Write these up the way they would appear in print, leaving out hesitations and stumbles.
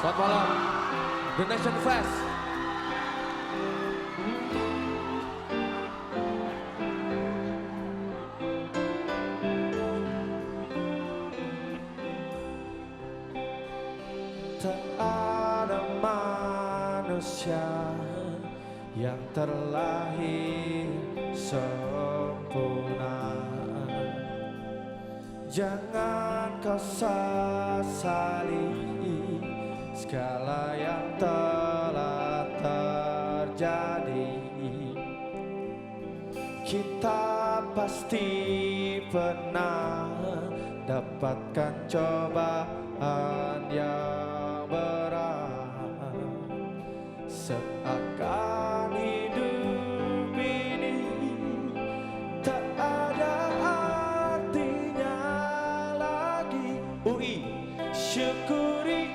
Selamat malam, The Nation Fest. Tak ada manusia yang terlahir sempurna. Jangan kau sesali segala yang telah terjadi. Kita pasti pernah dapatkan cobaan yang berat. Seakan hidup ini tak ada artinya lagi. UI, syukuri.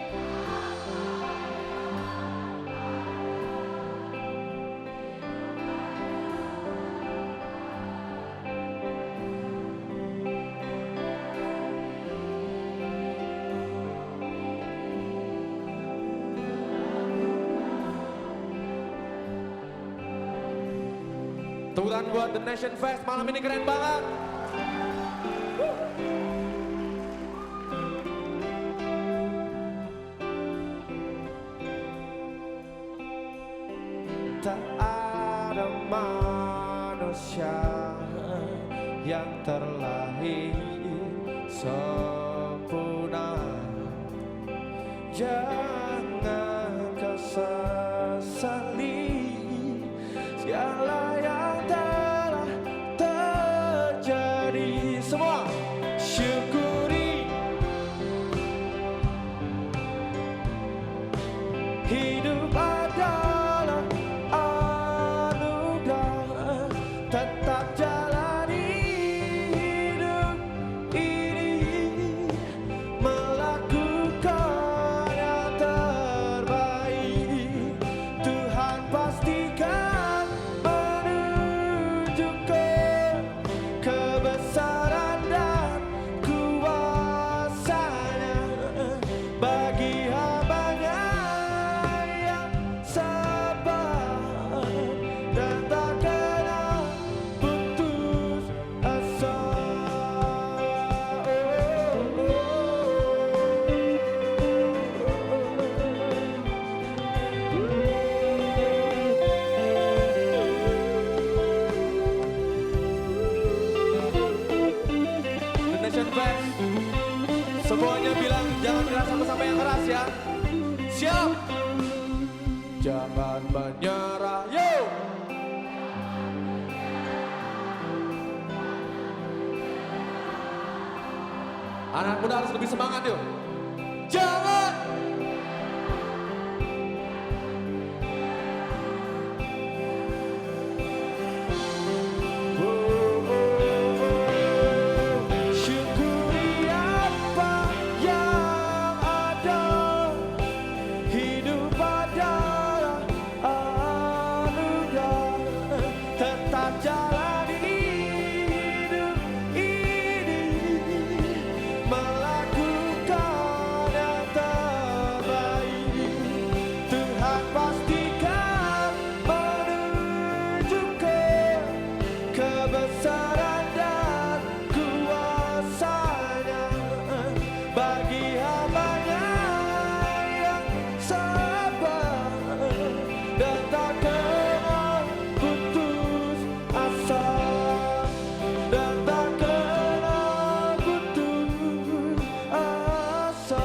Tepuk tangan buat The Nation Fest, malam ini keren banget. Tak ada manusia yang terlahir sempurna. Jangan kau sesali segala yang telah terjadi. Semua syukuri hidup adalah anugerah. Tetap jalani hidup ini, melakukan yang terbaik. Tuhan pastikan menunjukkan kebesaran dan kuasanya bagi hambanya yang sabar dan tak kenal putus asa. The Nation Fest. Semuanya bilang jangan keras sama-sama yang keras ya. Siap. Jangan menyerah, yo! Anak muda harus lebih semangat yuk. Jangan. Syukuri apa yang ada. Hidup adalah anugerah. Tetap jalani hidup ini, melakukan yang terbaik. Tuhan pastikan menunjukkan kebesaran dan kuasanya bagi hambanya yang sabar dan tak kenal putus asa, dan tak kenal putus asa.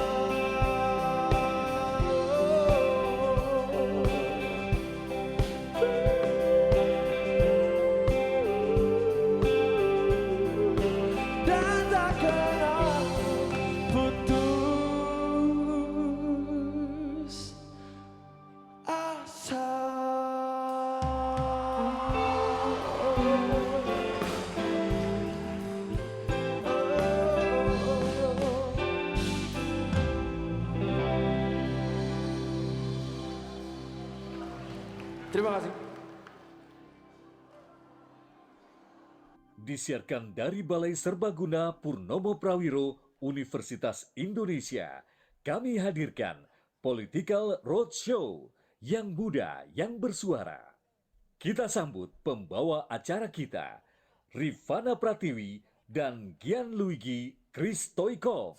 Dan tak kenal putus asa. Terima kasih. Disiarkan dari Balai Serbaguna Purnomo Prawiro, Universitas Indonesia. Kami hadirkan Political Roadshow, yang muda, yang bersuara. Kita sambut pembawa acara kita, Rifana Pratiwi dan Gianluigi Kristoikov.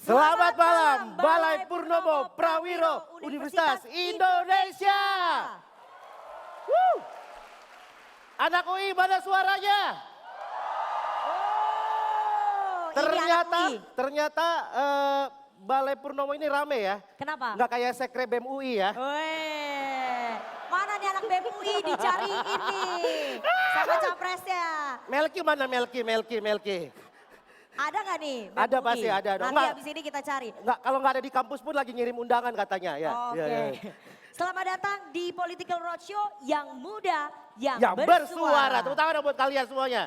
Selamat malam, Balai Purnomo Prawiro Universitas Indonesia. Anak UI, mana suaranya? Ternyata Balai Purnomo ini rame ya. Kenapa? Nggak kayak Sekre BEM UI ya. Weh, mana nih anak BEM UI dicariin nih sama capresnya. Melki mana Melki? Ada nggak nih BEM Ada UI? pasti ada dong. Nanti Nggak. habis ini kita cari. Nggak, kalau nggak ada di kampus pun lagi ngirim undangan katanya ya. Oke. Ya, ya. Selamat datang di Political Roadshow yang muda, yang Bersuara. bersuara. Tepuk tangan dong buat kalian semuanya.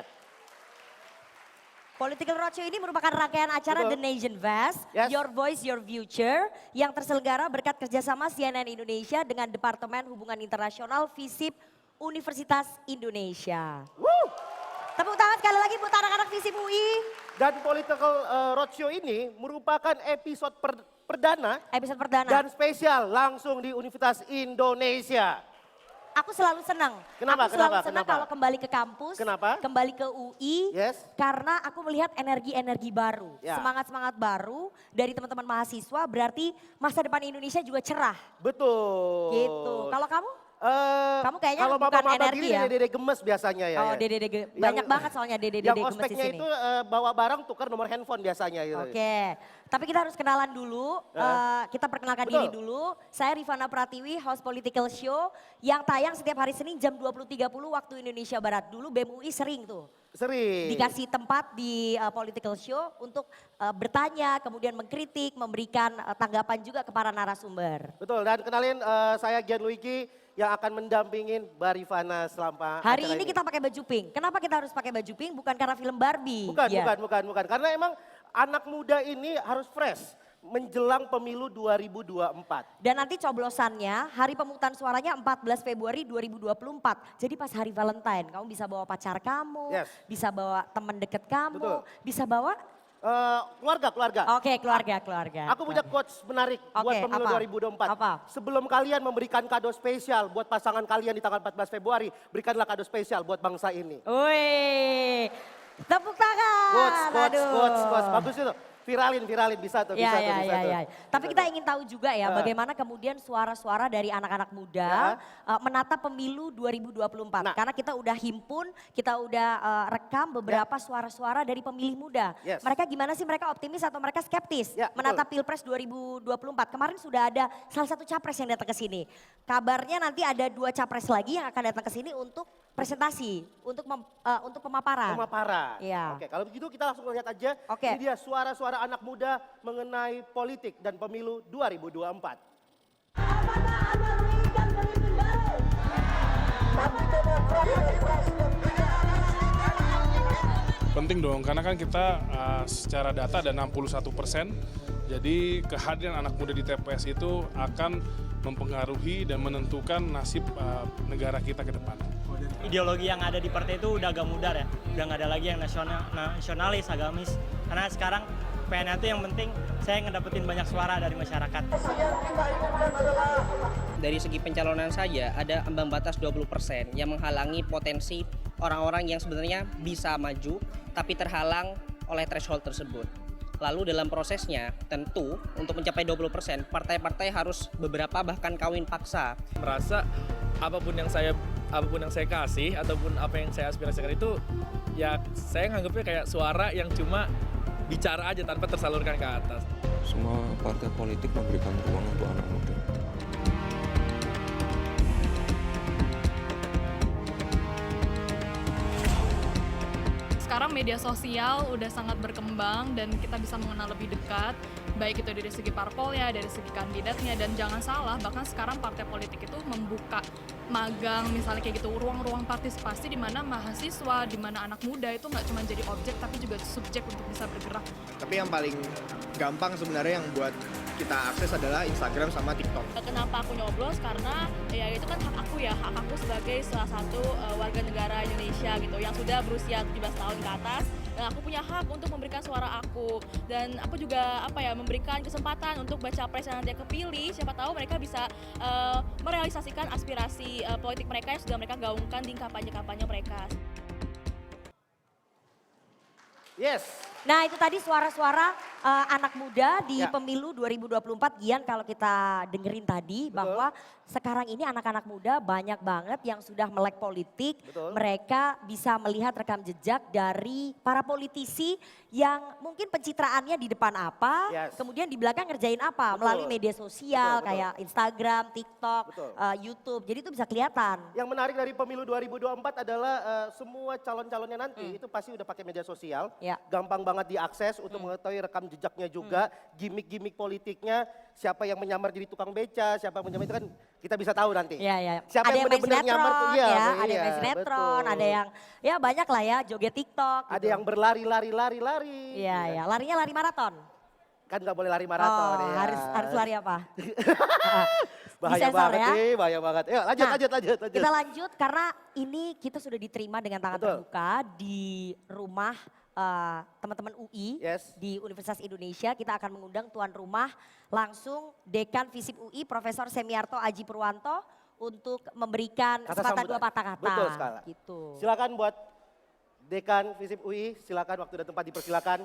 Political Roadshow ini merupakan rangkaian acara Betul. The Nation Fest, Yes. Your Voice, Your Future, yang terselenggara berkat kerjasama CNN Indonesia dengan Departemen Hubungan Internasional FISIP Universitas Indonesia. Woo! Tepuk tangan sekali lagi buat anak-anak FISIP UI. Dan Political Roadshow ini merupakan episode perdana Episode perdana. dan spesial langsung di Universitas Indonesia. Aku selalu senang. Kenapa, Aku selalu kenapa, senang kenapa? kalau kembali ke kampus, Kenapa? kembali ke UI, Yes. karena aku melihat energi-energi baru, Ya. semangat-semangat baru dari teman-teman mahasiswa. Berarti masa depan Indonesia juga cerah, Betul. gitu. Kalau kamu? Kamu kayaknya kalau bukan mama-mama energi gini ya? dede gemes biasanya ya. Oh, ya. dede banyak banget soalnya dede-dede Yang gemes di ospeknya sini. itu bawa barang tukar nomor handphone biasanya gitu. Oke, tapi kita harus kenalan dulu. Kita perkenalkan Betul. diri dulu. Saya Rifana Pratiwi, host Political Show yang tayang setiap hari Senin jam 20.30 waktu Indonesia Barat. Dulu BEM UI sering tuh Sering. dikasih tempat di Political Show untuk bertanya, kemudian mengkritik, memberikan tanggapan juga ke para narasumber. Betul, dan kenalin saya Gianluigi yang akan mendampingin Mbak Rifana selama Hari acara ini kita pakai baju pink. Kenapa kita harus pakai baju pink? Bukan karena film Barbie. Bukan, Ya. bukan. Karena emang anak muda ini harus fresh menjelang pemilu 2024. Dan nanti coblosannya hari pemungutan suaranya 14 Februari 2024. Jadi pas hari Valentine kamu bisa bawa pacar kamu, Yes. bisa bawa teman deket kamu, Betul. bisa bawa Keluarga. Oke, keluarga. Aku punya quotes menarik buat Oke, pemilu apa? 2024. Apa? Sebelum kalian memberikan kado spesial buat pasangan kalian di tanggal 14 Februari, berikanlah kado spesial buat bangsa ini. Wih, tepuk tangan. Quotes. Bagus itu. Viralin, bisa tuh. Ya. Tapi kita ingin tahu juga ya Ya. bagaimana kemudian suara-suara dari anak-anak muda menatap pemilu 2024. Nah. Karena kita udah himpun, kita udah rekam beberapa suara-suara dari pemilih muda. Yes. Mereka gimana sih, mereka optimis atau mereka skeptis Ya, menatap Pilpres 2024. Kemarin sudah ada salah satu capres yang datang ke sini. Kabarnya nanti ada 2 capres lagi yang akan datang ke sini untuk presentasi, untuk pemaparan. Pemaparan. Iya. Oke, kalau begitu kita langsung lihat aja. Oke. Ini dia suara-suara anak muda mengenai politik dan pemilu 2024. Penting dong, karena kan kita secara data ada 61%, jadi kehadiran anak muda di TPS itu akan mempengaruhi dan menentukan nasib negara kita ke depan. Ideologi yang ada di partai itu udah agak mudar ya, udah nggak ada lagi yang nasionalis, agamis. Karena sekarang PNN itu yang penting saya ngedapetin banyak suara dari masyarakat. Dari segi pencalonan saja ada ambang batas 20% yang menghalangi potensi orang-orang yang sebenarnya bisa maju tapi terhalang oleh threshold tersebut. Lalu dalam prosesnya tentu untuk mencapai 20% partai-partai harus beberapa bahkan kawin paksa. Merasa apapun yang saya kasih ataupun apa yang saya aspirasikan itu ya saya nganggapnya kayak suara yang cuma bicara aja tanpa tersalurkan ke atas. Semua partai politik memberikan ruang untuk anak muda. Sekarang media sosial udah sangat berkembang dan kita bisa mengenal lebih dekat baik itu dari segi parpolnya, dari segi kandidatnya, dan jangan salah bahkan sekarang partai politik itu membuka magang misalnya kayak gitu, ruang-ruang partisipasi di mana mahasiswa, di mana anak muda itu nggak cuma jadi objek tapi juga subjek untuk bisa bergerak. Tapi yang paling gampang sebenarnya yang buat kita akses adalah Instagram sama TikTok. Kenapa aku nyoblos? Karena ya itu kan hak aku ya, hak aku sebagai salah satu warga negara Indonesia gitu yang sudah berusia 17 tahun ke atas, dan aku punya hak untuk memberikan suara aku, dan aku juga memberikan kesempatan untuk baca pres yang nanti kepilih, siapa tahu mereka bisa merealisasikan aspirasi politik mereka yang sudah mereka gaungkan di kampanye-kampanye mereka. Yes. Nah itu tadi suara-suara anak muda di Ya. pemilu 2024. Gian kalau kita dengerin tadi bahwa sekarang ini anak-anak muda banyak banget yang sudah melek politik. Betul. Mereka bisa melihat rekam jejak dari para politisi yang mungkin pencitraannya di depan apa, Yes. kemudian di belakang ngerjain apa Betul. melalui media sosial Betul. kayak Instagram, TikTok, Betul. YouTube. Jadi itu bisa kelihatan. Yang menarik dari pemilu 2024 adalah semua calon-calonnya nanti itu pasti udah pakai media sosial. Ya. Gampang banget diakses untuk mengetahui rekam jejaknya juga, gimmick-gimmick politiknya, siapa yang menyamar jadi tukang beca, siapa yang menyamar itu kan kita bisa tahu nanti. Iya, iya. Siapa Ada yang yang main benar-benar nyamar tuh, sinetron, iya, ya, ada yang iya, main sinetron, betul. ada yang ya banyak lah ya joget TikTok. Ada gitu. yang berlari-lari. Iya, iya. Larinya lari maraton. Kan nggak boleh lari maraton. Oh, ya. harus lari apa? Bahaya Disensor banget ya. nih, bahaya banget. Yuk lanjut, Nah, lanjut. Kita lanjut karena ini kita sudah diterima dengan tangan Betul. terbuka di rumah teman-teman UI Yes. di Universitas Indonesia. Kita akan mengundang tuan rumah langsung Dekan Visip UI Profesor Semiarto Aji Purwanto untuk memberikan Kata sepatah sambutan. dua patah kata. Betul sekali. Gitu. Silakan buat Dekan Visip UI, silakan waktu dan tempat dipersilakan.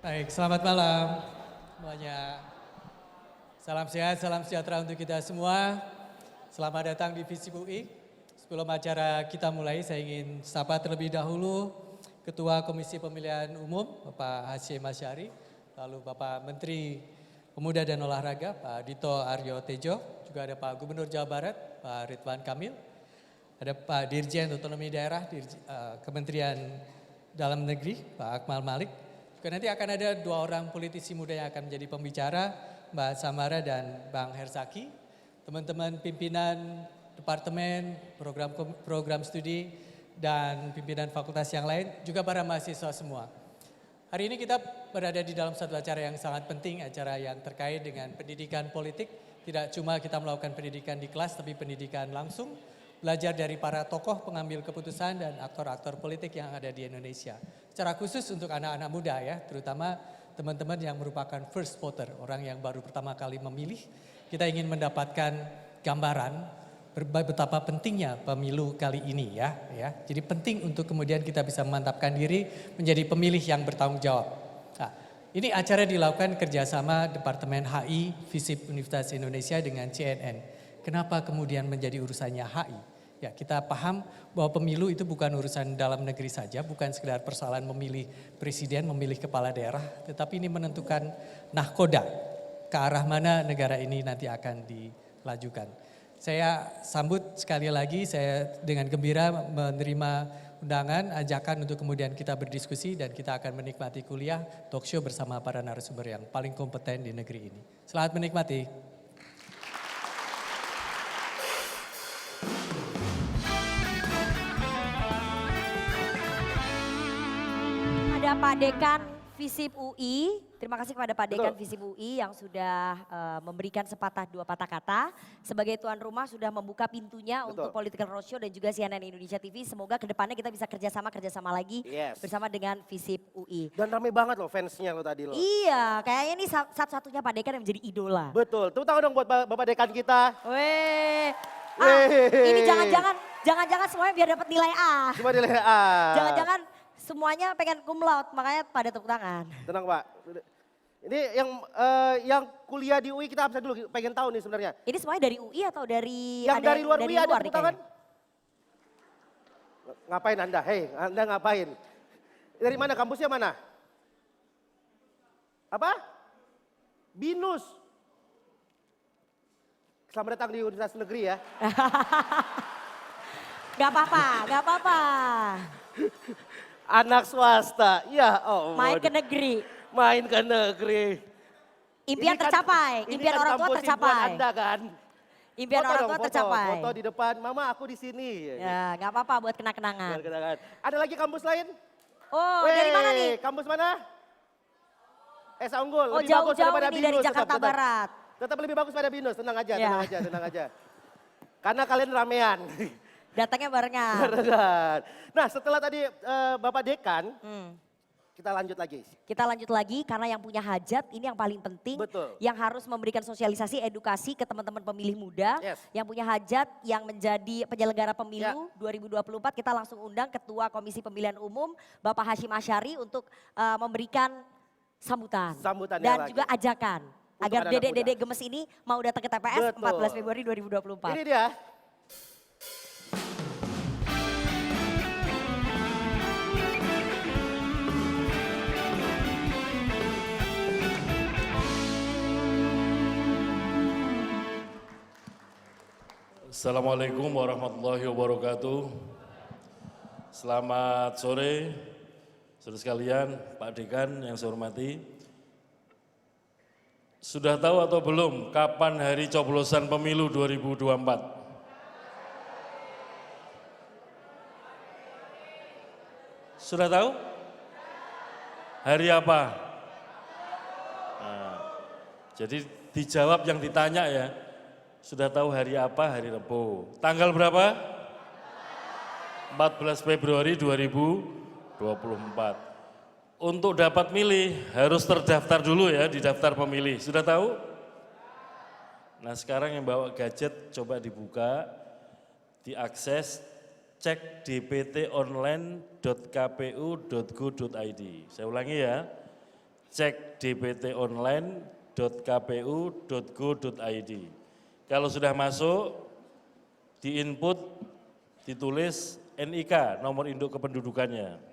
Baik, selamat malam semuanya. Salam sehat, salam sejahtera untuk kita semua. Selamat datang di Visip UI. Sebelum acara kita mulai, saya ingin sapa terlebih dahulu Ketua Komisi Pemilihan Umum, Bapak Hasyim Asyari, lalu Bapak Menteri Pemuda dan Olahraga, Pak Dito Aryo Tejo, juga ada Pak Gubernur Jawa Barat, Pak Ridwan Kamil, ada Pak Dirjen Otonomi Daerah, Kementerian Dalam Negeri, Pak Akmal Malik. Juga nanti akan ada dua orang politisi muda yang akan menjadi pembicara, Mbak Samara dan Bang Hersaki. Teman-teman pimpinan departemen, program studi, dan pimpinan fakultas yang lain, juga para mahasiswa semua. Hari ini kita berada di dalam satu acara yang sangat penting, acara yang terkait dengan pendidikan politik. Tidak cuma kita melakukan pendidikan di kelas, tapi pendidikan langsung. Belajar dari para tokoh pengambil keputusan dan aktor-aktor politik yang ada di Indonesia. Secara khusus untuk anak-anak muda ya, terutama teman-teman yang merupakan first voter, orang yang baru pertama kali memilih. Kita ingin mendapatkan gambaran betapa pentingnya pemilu kali ini ya. Jadi penting untuk kemudian kita bisa memantapkan diri menjadi pemilih yang bertanggung jawab. Nah, ini acara dilakukan kerjasama Departemen HI Visip Universitas Indonesia dengan CNN. Kenapa kemudian menjadi urusannya HI? Ya, kita paham bahwa pemilu itu bukan urusan dalam negeri saja, bukan sekedar persoalan memilih presiden, memilih kepala daerah, tetapi ini menentukan nahkoda ke arah mana negara ini nanti akan dilajukan. Saya sambut sekali lagi, saya dengan gembira menerima undangan, ajakan untuk kemudian kita berdiskusi dan kita akan menikmati kuliah talk show bersama para narasumber yang paling kompeten di negeri ini. Selamat menikmati. Ada Pak Dekan Visip UI, terima kasih kepada Pak Dekan Betul. Visip UI yang sudah memberikan sepatah dua patah kata. Sebagai tuan rumah sudah membuka pintunya Betul. untuk Political Roadshow dan juga CNN Indonesia TV. Semoga kedepannya kita bisa kerjasama lagi Yes. bersama dengan Visip UI. Dan rame banget loh fansnya lo tadi lo. Iya, kayaknya ini satu-satunya Pak Dekan yang menjadi idola. Betul, tepuk tangan dong buat Bapak Dekan kita. Weh, Weh. ini jangan-jangan semuanya biar dapat nilai A. Cuma nilai A. Jangan-jangan semuanya pengen cum laude, makanya pada tepuk tangan. Tenang Pak. Ini yang kuliah di UI kita absen dulu, pengen tahu nih sebenarnya. Ini semuanya dari UI atau dari Yang dari luar UI ada nih tepuk tangan? kayaknya? Ngapain Anda? Hei, Anda ngapain? Dari mana? Kampusnya mana? Apa? BINUS. Selamat datang di Universitas Negeri ya. Gak apa-apa, gak apa-apa. Anak swasta, ya oh. Main ke negeri. Main ke negeri. Impian Ini kan- tercapai, ini impian kan orang tua kampus tercapai. impian Anda kan. Impian Foto orang dong, tua foto, tercapai. Foto di depan, mama aku di sini. Ya, gak apa-apa buat kenang-kenangan. Kenangan. Ada lagi kampus lain? Oh, dari mana nih? Kampus mana? Esa Unggul. Oh, lebih bagus jauh-jauh daripada ini dari Binus, Jakarta tetap. Barat. Tetap lebih bagus pada Binus, tenang aja, Ya. tenang aja, tenang aja. Karena kalian ramean. Datangnya barengan. Barengan. Nah setelah tadi Bapak Dekan, kita lanjut lagi. Kita lanjut lagi karena yang punya hajat ini yang paling penting. Betul. Yang harus memberikan sosialisasi, edukasi ke teman-teman pemilih muda. Yes. Yang punya hajat yang menjadi penyelenggara pemilu 2024. Kita langsung undang Ketua Komisi Pemilihan Umum Bapak Hashim Asyari untuk memberikan sambutan. Sambutannya Dan lagi. juga ajakan. Untuk Agar anak-anak dedek-dedek gemes ini mau datang ke TPS Betul. 14 Februari 2024. Ini dia. Assalamualaikum warahmatullahi wabarakatuh. Selamat sore, saudara sekalian, Pak Dekan yang saya hormati. Sudah tahu atau belum kapan hari coblosan pemilu 2024? Sudah tahu? Hari apa? Nah, jadi dijawab yang ditanya ya. Sudah tahu hari apa? Hari Rebo. Tanggal berapa? 14 Februari 2024. Untuk dapat milih harus terdaftar dulu ya di daftar pemilih. Sudah tahu? Nah sekarang yang bawa gadget coba dibuka, diakses, cek dptonline.kpu.go.id. Saya ulangi ya, cek dptonline.kpu.go.id. Kalau sudah masuk, di-input, ditulis NIK, nomor induk kependudukannya.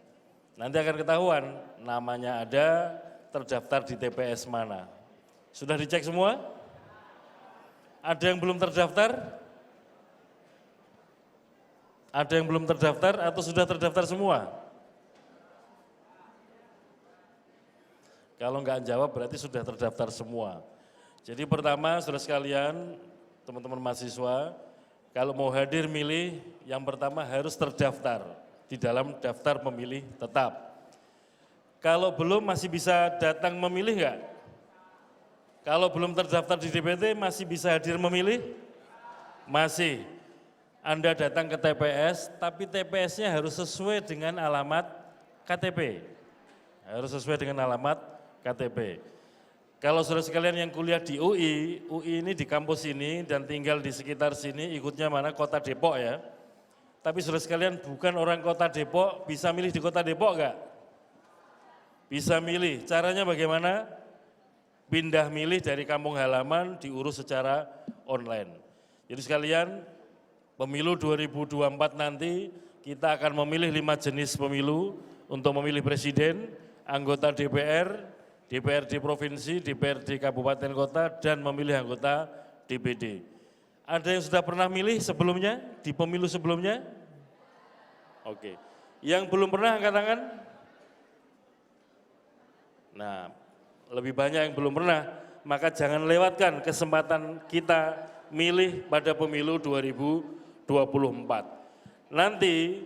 Nanti akan ketahuan namanya ada, terdaftar di TPS mana. Sudah dicek semua? Ada yang belum terdaftar? Ada yang belum terdaftar atau sudah terdaftar semua? Kalau nggak jawab berarti sudah terdaftar semua. Jadi pertama, saudara sekalian, teman-teman mahasiswa, kalau mau hadir milih, yang pertama harus terdaftar di dalam daftar pemilih tetap. Kalau belum masih bisa datang memilih enggak? Kalau belum terdaftar di DPT masih bisa hadir memilih? Masih. Anda datang ke TPS, tapi TPS-nya harus sesuai dengan alamat KTP. Harus sesuai dengan alamat KTP. Kalau saudara sekalian yang kuliah di UI ini di kampus ini dan tinggal di sekitar sini, ikutnya mana? Kota Depok ya. Tapi saudara sekalian bukan orang Kota Depok, bisa milih di Kota Depok enggak? Bisa milih. Caranya bagaimana? Pindah milih dari kampung halaman diurus secara online. Jadi sekalian, pemilu 2024 nanti kita akan memilih 5 jenis pemilu untuk memilih presiden, anggota DPR, DPRD provinsi, DPRD kabupaten kota, dan memilih anggota DPD. Ada yang sudah pernah milih sebelumnya, di pemilu sebelumnya? Oke. Yang belum pernah angkat tangan? Nah, lebih banyak yang belum pernah, maka jangan lewatkan kesempatan kita milih pada pemilu 2024. Nanti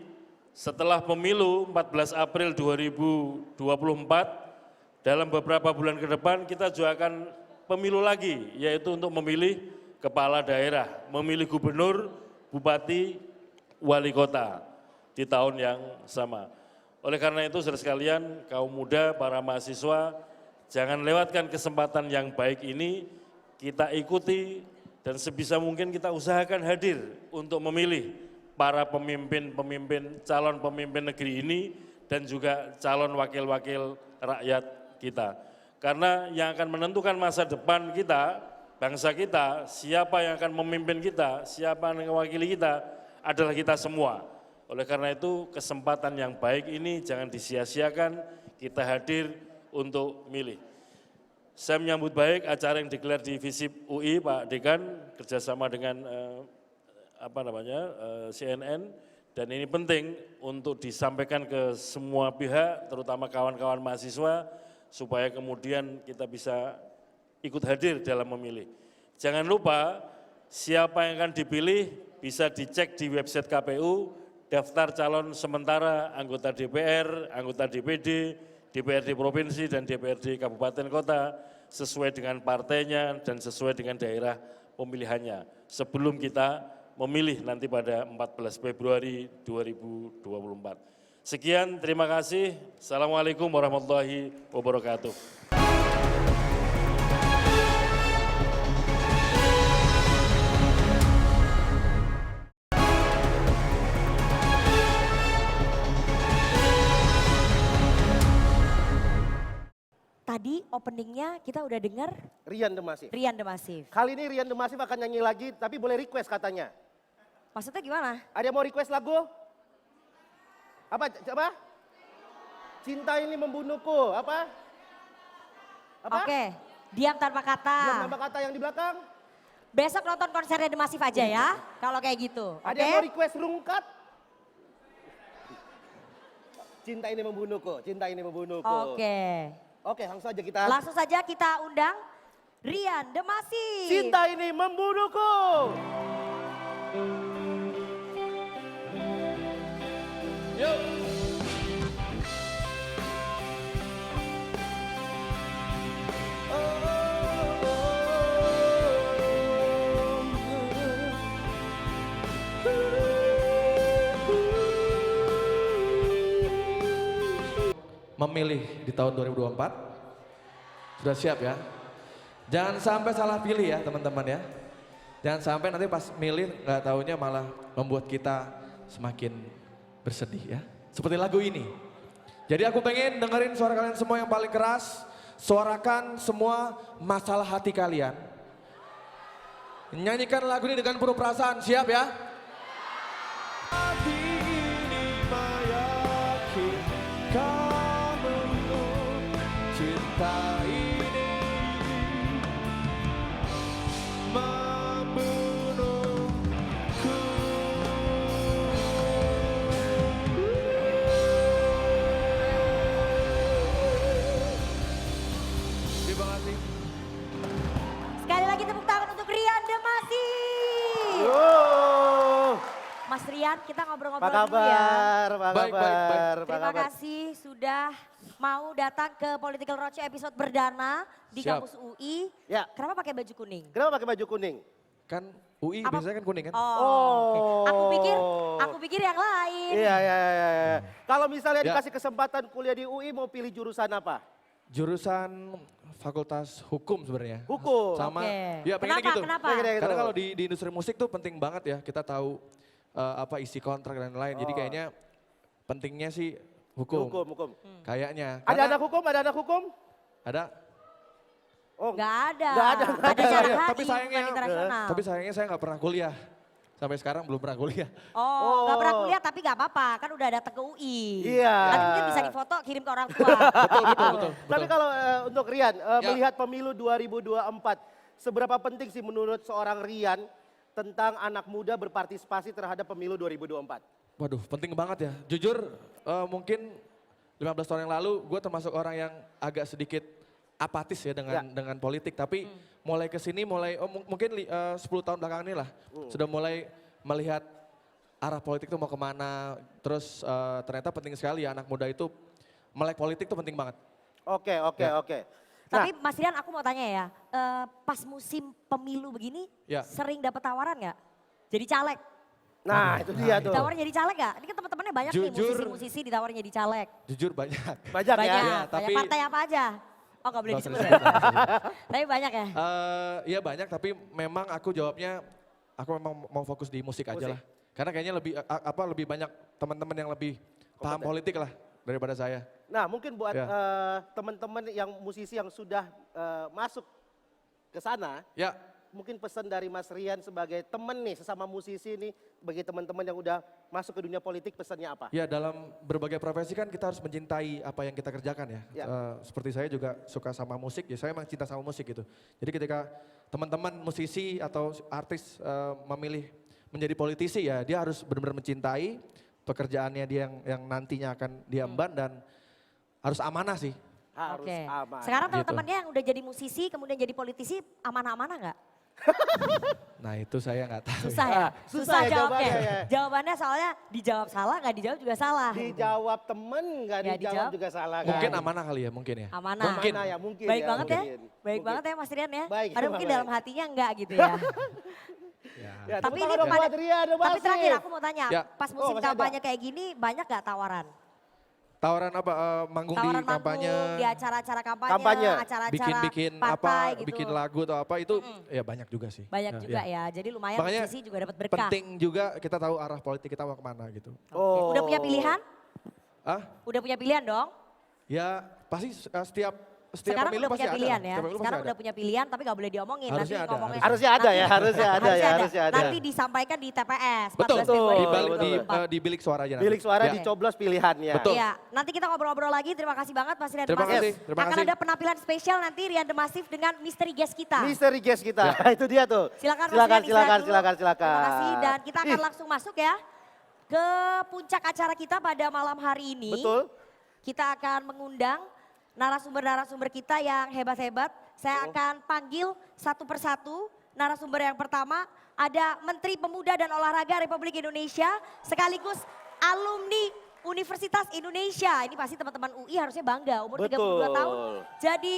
setelah pemilu 14 April 2024, dalam beberapa bulan ke depan kita juga akan pemilu lagi, yaitu untuk memilih kepala daerah, memilih gubernur, bupati, wali kota di tahun yang sama. Oleh karena itu saudara sekalian, kaum muda, para mahasiswa, jangan lewatkan kesempatan yang baik ini, kita ikuti dan sebisa mungkin kita usahakan hadir untuk memilih para pemimpin-pemimpin, calon pemimpin negeri ini dan juga calon wakil-wakil rakyat kita. Karena yang akan menentukan masa depan kita, bangsa kita, siapa yang akan memimpin kita, siapa yang mewakili kita, adalah kita semua. Oleh karena itu kesempatan yang baik ini jangan disia-siakan, kita hadir untuk milih. saya menyambut baik acara yang digelar di Visip UI, Pak Dekan, kerjasama dengan CNN, dan ini penting untuk disampaikan ke semua pihak, terutama kawan-kawan mahasiswa, supaya kemudian kita bisa ikut hadir dalam memilih. Jangan lupa, siapa yang akan dipilih bisa dicek di website KPU, daftar calon sementara anggota DPR, anggota DPD, DPRD Provinsi dan DPRD Kabupaten Kota sesuai dengan partainya dan sesuai dengan daerah pemilihannya sebelum kita memilih nanti pada 14 Februari 2024. Sekian, terima kasih. Assalamualaikum warahmatullahi wabarakatuh. Tadi openingnya kita udah dengar Rian Demasif. Rian Demasif. Kali ini Rian Demasif akan nyanyi lagi, tapi boleh request katanya. Maksudnya gimana? Ada yang mau request lagu? Apa? Coba? Cinta ini membunuhku. Apa? Oke, diam tanpa kata. Diam tanpa kata yang di belakang. Besok nonton konsernya Demasif aja ya, kalau kayak gitu. Ada yang mau request rungkat? Cinta ini membunuhku, cinta ini membunuhku. Oke, langsung saja kita. Langsung saja kita undang Rian Demasif. Cinta ini membunuhku. Yuk. Memilih di tahun 2024. Sudah siap ya? Jangan sampai salah pilih ya teman-teman ya. Jangan sampai nanti pas milih nggak taunya malah membuat kita semakin bersedih ya. Seperti lagu ini. Jadi aku pengen dengerin suara kalian semua yang paling keras. Suarakan semua masalah hati kalian. Nyanyikan lagu ini dengan penuh perasaan. Siap ya? Hati ini meyakinkan. Cinta ini membunuhku. Terima kasih. Sekali lagi tepuk tangan untuk Rian Demasif. Mas Rian, kita ngobrol-ngobrol dulu ya. Baik. Terima kasih sudah mau datang ke Political Roadshow episode perdana di kampus UI. Ya. Kenapa pakai baju kuning? Kenapa pakai baju kuning? Kan UI biasanya kan kuning kan? Oh. Aku pikir yang lain. Iya. Kalau misalnya dikasih kesempatan kuliah di UI mau pilih jurusan apa? Jurusan Fakultas Hukum sebenarnya. Hukum. Sama. Ya pengennya gitu. Karena kalau di industri musik tuh penting banget ya kita tahu apa isi kontrak dan lain-lain. Jadi kayaknya pentingnya sih hukum. Hukum. Kayaknya. Ada anak hukum? Ada anak hukum? Ada. Oh, nggak ada. Tapi HI, sayangnya, internasional. saya nggak pernah kuliah. Sampai sekarang belum pernah kuliah. Oh, nggak pernah kuliah tapi nggak apa-apa, kan udah datang ke UI. Iya. Nanti mungkin bisa difoto kirim ke orang tua. Betul. Tapi kalau untuk Rian, melihat pemilu 2024, seberapa penting sih menurut seorang Rian tentang anak muda berpartisipasi terhadap pemilu 2024? Waduh, penting banget ya. Jujur, mungkin 15 tahun yang lalu gue termasuk orang yang agak sedikit apatis ya dengan politik. Tapi mulai kesini, mungkin 10 tahun belakangan ini lah, sudah mulai melihat arah politik itu mau kemana. Terus ternyata penting sekali ya anak muda itu melek politik itu penting banget. Oke. Tapi Mas Rian aku mau tanya ya, pas musim pemilu begini sering dapat tawaran nggak? Jadi caleg? Nah itu dia tuh. Ditawarin jadi caleg nggak? Ini kan teman-temannya banyak nih musisi-musisi ditawarin jadi caleg. Jujur banyak. Banyak ya? Banyak tapi partai apa aja? Oh nggak boleh disebut ya? Tapi banyak ya? Iya banyak tapi memang aku jawabnya, aku memang mau fokus di musik aja lah. Karena kayaknya lebih banyak teman-teman yang lebih paham politik lah daripada saya. Nah mungkin buat teman-teman yang musisi yang sudah masuk ke sana, mungkin pesan dari Mas Rian sebagai teman nih, sesama musisi nih, bagi teman-teman yang udah masuk ke dunia politik, pesannya apa? Ya dalam berbagai profesi kan kita harus mencintai apa yang kita kerjakan ya. Ya. Seperti saya juga suka sama musik, ya saya emang cinta sama musik gitu. Jadi ketika teman-teman musisi atau artis memilih menjadi politisi ya dia harus benar-benar mencintai pekerjaannya dia yang nantinya akan diemban dan harus amanah sih. Harus Oke. aman. Sekarang Gitu. teman-temannya yang udah jadi musisi kemudian jadi politisi amanah-amanah nggak? Nah itu saya nggak tahu. Susah ya. ya? Susah ya jawabnya. jawabannya ya. Jawabannya soalnya dijawab salah nggak dijawab juga salah. Dijawab temen, nggak Nggak dijawab dijawab. juga salah kan? Mungkin amanah kali ya mungkin ya. Amanah. Mungkin. Amanah ya, mungkin Baik ya, banget ya. mungkin. Baik Mungkin. banget ya Mas Rian ya. Baik, Padahal mungkin baik. dalam hatinya enggak gitu ya. Ya, Tapi tepuk ini tangan dong pada- buat Rian, Tapi Masif. terakhir aku mau tanya, Ya. pas Oh, musim masih ada. kampanye kayak gini banyak gak tawaran? Tawaran apa? Manggung Tawaran di kampanye, manggung di acara-acara kampanye, Kampanye. acara-acara bikin partai apa, gitu. bikin lagu atau apa itu ya banyak juga sih. Banyak Ya, juga ya. ya, jadi lumayan Makanya musisi juga dapat berkah. Penting juga kita tahu arah politik kita mau kemana gitu. Oh. Udah punya pilihan? Ah, Udah punya pilihan dong? ya pasti setiap Sekarang pemilu udah pasti punya ada. pilihan ya? Setiap pemilu Sekarang pasti udah ada. punya pilihan tapi gak boleh diomongin. Harusnya nanti ada, ngomongnya. Harusnya ada ya, harusnya ada ya, harusnya ada. Nanti disampaikan di TPS 14 Betul, Februari di, betul. di bilik suara aja nanti. Bilik suara Ya. dicoblos pilihannya. Betul. Iya, nanti kita ngobrol-ngobrol lagi. Terima kasih banget Mas Rian Terima Demasif. kasih, terima Akan kasih. ada penampilan spesial nanti Rian Demasif dengan misteri guest kita. Misteri guest kita, itu dia tuh. Silakan Mas silakan, Rian, istirahat dulu. silakan. Terima kasih dan kita akan Ih, langsung masuk ya ke puncak acara kita pada malam hari ini. Betul. Kita akan mengundang narasumber-narasumber kita yang hebat-hebat. Saya akan panggil satu persatu. Narasumber yang pertama ada Menteri Pemuda dan Olahraga Republik Indonesia sekaligus alumni Universitas Indonesia. Ini pasti teman-teman UI harusnya bangga, umur 32 tahun. Jadi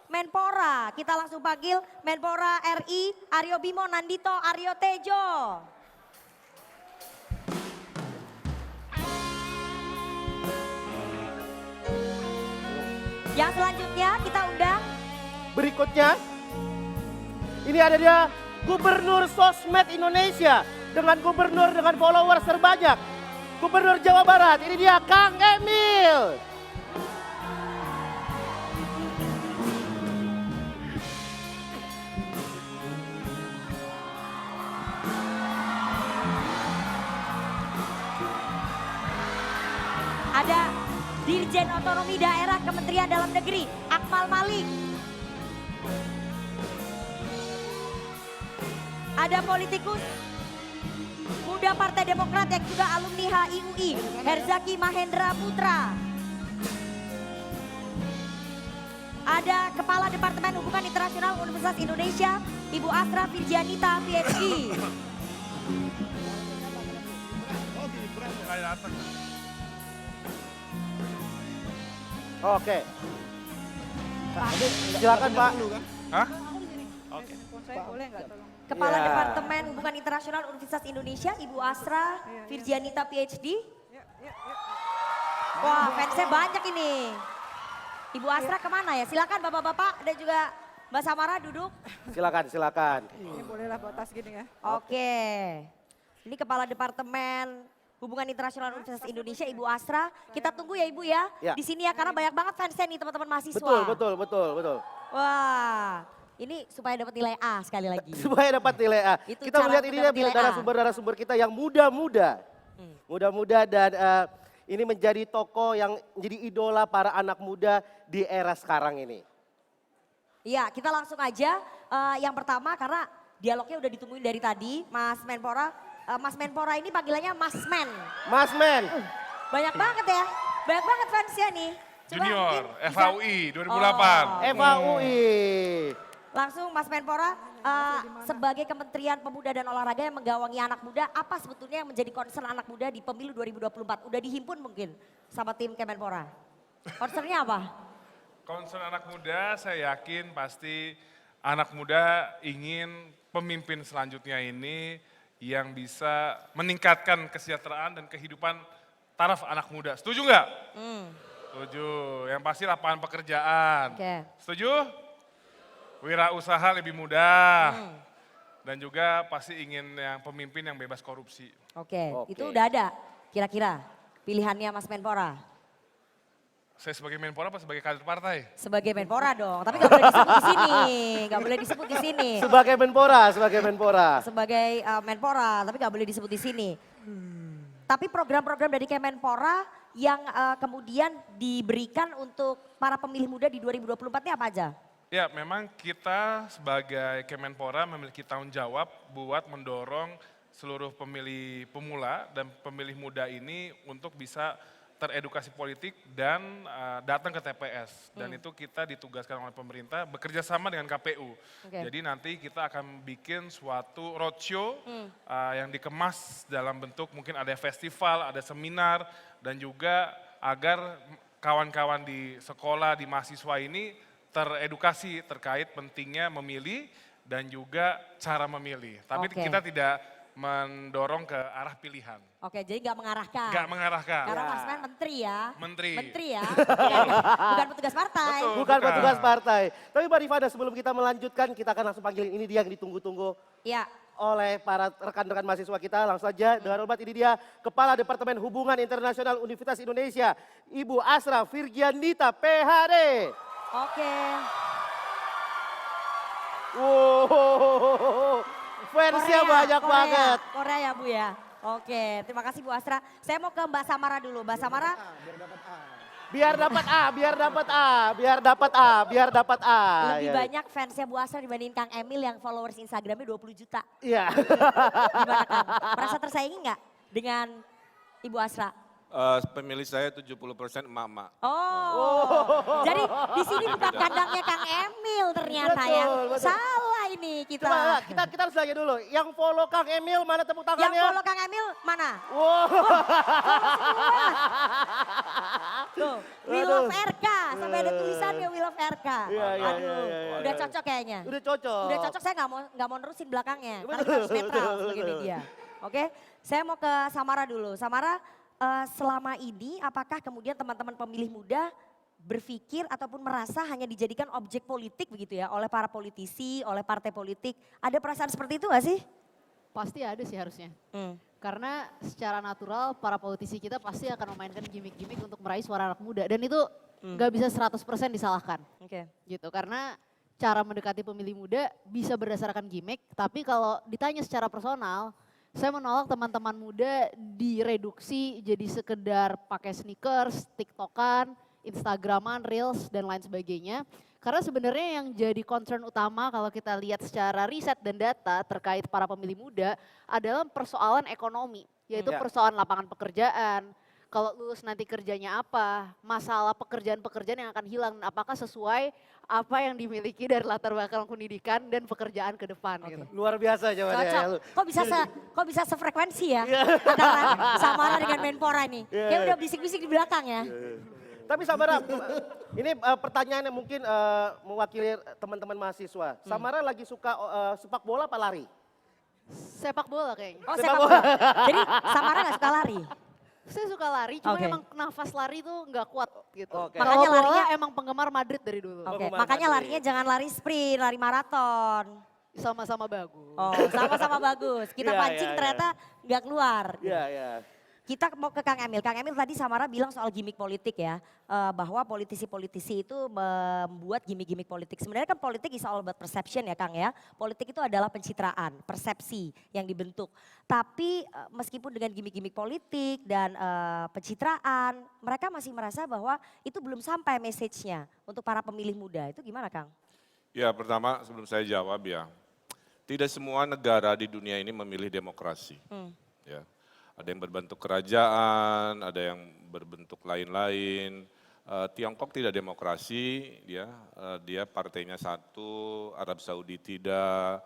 Menpora, kita langsung panggil Menpora RI Aryo Bimo Nandito Aryo Tejo. Yang selanjutnya kita undang Berikutnya, ini ada dia Gubernur Sosmed Indonesia dengan gubernur dengan followers terbanyak. Gubernur Jawa Barat, ini dia Kang Emil. ada Dirjen Otonomi Daerah Kementerian Dalam Negeri Akmal Malik. Ada politikus muda Partai Demokrat yang juga alumni HIUI, Herzaki Mahendra Putra. Ada Kepala Departemen Hubungan Internasional Universitas Indonesia, Ibu Astra Virgianita, PhD. Oke. Silakan Pak. Hah? Kepala Ya. Departemen Hubungan Internasional Universitas Indonesia, Ibu Astra Virgianita, PhD. Wah, fansnya banyak ini. Ibu Astra kemana ya? Silakan bapak-bapak dan juga Mbak Samara duduk. Silakan. Ini bolehlah bawa tas gini ya. Oke. Ini Kepala Departemen Hubungan Internasional Universitas Indonesia, Ibu Astra. Kita tunggu ya Ibu ya. Ya. Di sini ya, karena banyak banget fansnya nih teman-teman mahasiswa. Betul. Wah, ini supaya dapat nilai A sekali lagi. Supaya dapat nilai A. Itu Kita cara melihat untuk ini dapat nilai A. narasumber-narasumber kita yang muda-muda. Muda-muda dan ini menjadi tokoh yang menjadi idola para anak muda di era sekarang ini. Iya, kita langsung aja yang pertama karena dialognya udah ditungguin dari tadi, Mas Menpora. Mas Menpora ini panggilannya Mas Men. Mas Men. Banyak banget ya, banyak banget fansnya nih. Coba Junior, mungkin bisa- FAUI 2008. oke. FAUI. Langsung Mas Menpora, sebagai Kementerian Pemuda dan Olahraga yang menggawangi anak muda, apa sebetulnya yang menjadi concern anak muda di pemilu 2024? Udah dihimpun mungkin sama tim Kemenpora. Concernnya apa? Concern anak muda, saya yakin pasti anak muda ingin pemimpin selanjutnya ini yang bisa meningkatkan kesejahteraan dan kehidupan taraf anak muda. Setuju nggak? Setuju. Yang pasti lapangan pekerjaan. Oke. Setuju? Wirausaha lebih mudah. Dan juga pasti ingin yang pemimpin yang bebas korupsi. Oke, itu udah ada kira-kira pilihannya Mas Menpora. Saya sebagai Menpora apa sebagai kader partai? Sebagai Menpora dong, tapi nggak boleh disebut di sini. Nggak boleh disebut di sini. Sebagai Menpora, sebagai Menpora. Sebagai Menpora, tapi nggak boleh disebut di sini. Tapi program-program dari Kemenpora yang kemudian diberikan untuk para pemilih muda di 2024 ini apa aja? Ya, memang kita sebagai Kemenpora memiliki tanggung jawab buat mendorong seluruh pemilih pemula dan pemilih muda ini untuk bisa teredukasi politik dan datang ke TPS. Dan itu kita ditugaskan oleh pemerintah bekerja sama dengan KPU. Jadi nanti kita akan bikin suatu roadshow yang dikemas dalam bentuk mungkin ada festival, ada seminar, dan juga agar kawan-kawan di sekolah, di mahasiswa ini teredukasi terkait pentingnya memilih dan juga cara memilih. Tapi kita tidak mendorong ke arah pilihan. Oke, jadi nggak mengarahkan. Nggak mengarahkan. Karena Mas Men menteri ya. Menteri. Menteri ya. Bukan petugas partai. Betul, Bukan petugas partai. Tapi Mbak Rifana, sebelum kita melanjutkan, kita akan langsung panggil ini dia yang ditunggu-tunggu Iya. oleh para rekan-rekan mahasiswa kita. Langsung saja dengan hormat ini dia Kepala Departemen Hubungan Internasional Universitas Indonesia, Ibu Asra Virgianita PhD. Oke. Wow, fansnya banyak banget. Korea ya Bu ya. Oke, terima kasih Bu Asra. Saya mau ke Mbak Samara dulu. Mbak Samara. Biar dapat A, biar dapat A, biar dapat A, biar dapat A. Lebih Ya. banyak fansnya Bu Asra dibanding Kang Emil yang followers Instagramnya 20 juta. Iya. Gimana Kang? Merasa tersaingi nggak dengan Ibu Asra? Pemilih saya 70% emak-emak. Oh, jadi di sini bukan kandangnya Kang Emil ternyata Betul, yang betul. salah ini kita. Coba kita harus tanya dulu, yang follow Kang Emil mana tepuk tangannya? Yang follow Kang Emil mana? Wow. Tuh, We Love RK, sampai ada tulisannya We Love RK. Iya. Udah cocok kayaknya. Udah cocok. Udah cocok, saya nggak mau nerusin belakangnya. Karena kita harus netral betul, sebagai betul. media. Oke, saya mau ke Samara dulu. Samara, selama ini apakah kemudian teman-teman pemilih muda berpikir ataupun merasa hanya dijadikan objek politik begitu ya oleh para politisi, oleh partai politik. Ada perasaan seperti itu gak sih? Pasti ada sih harusnya. Karena secara natural para politisi kita pasti akan memainkan gimmick-gimmick untuk meraih suara anak muda. Dan itu nggak bisa 100% disalahkan. Gitu, karena cara mendekati pemilih muda bisa berdasarkan gimmick. Tapi kalau ditanya secara personal, saya menolak teman-teman muda direduksi jadi sekedar pakai sneakers, tiktokan, instagraman, reels, dan lain sebagainya. Karena sebenarnya yang jadi concern utama kalau kita lihat secara riset dan data terkait para pemilih muda adalah persoalan ekonomi. Yaitu persoalan lapangan pekerjaan, kalau lulus nanti kerjanya apa, masalah pekerjaan-pekerjaan yang akan hilang, apakah sesuai apa yang dimiliki dari latar belakang pendidikan dan pekerjaan ke depan. Gitu. Luar biasa jawabannya. Cocok. Kok bisa sefrekuensi ya antara Samara dengan Menpora nih. Kayak udah bisik-bisik di belakang ya. Tapi Samara, ini pertanyaan yang mungkin mewakili teman-teman mahasiswa. Samara lagi suka sepak bola apa lari? Sepak bola kayaknya. Oh sepak bola. Jadi Samara gak suka lari? Saya suka lari, cuma emang nafas lari tuh nggak kuat gitu. Makanya Kalau larinya emang penggemar Madrid dari dulu. Makanya larinya jangan lari sprint, lari maraton. Sama-sama bagus. Oh, sama-sama bagus. Kita pancing ternyata nggak keluar. Iya. Kita mau ke Kang Emil. Kang Emil tadi Samara bilang soal gimmick politik ya. Bahwa politisi-politisi itu membuat gimmick-gimmick politik. Sebenarnya kan politik is all about perception ya Kang ya. Politik itu adalah pencitraan, persepsi yang dibentuk. Tapi meskipun dengan gimmick-gimmick politik dan pencitraan, mereka masih merasa bahwa itu belum sampai message-nya untuk para pemilih muda. Itu gimana Kang? Ya pertama sebelum saya jawab ya, tidak semua negara di dunia ini memilih demokrasi. Ya. Ada yang berbentuk kerajaan, ada yang berbentuk lain-lain. Tiongkok tidak demokrasi, dia partainya satu, Arab Saudi tidak,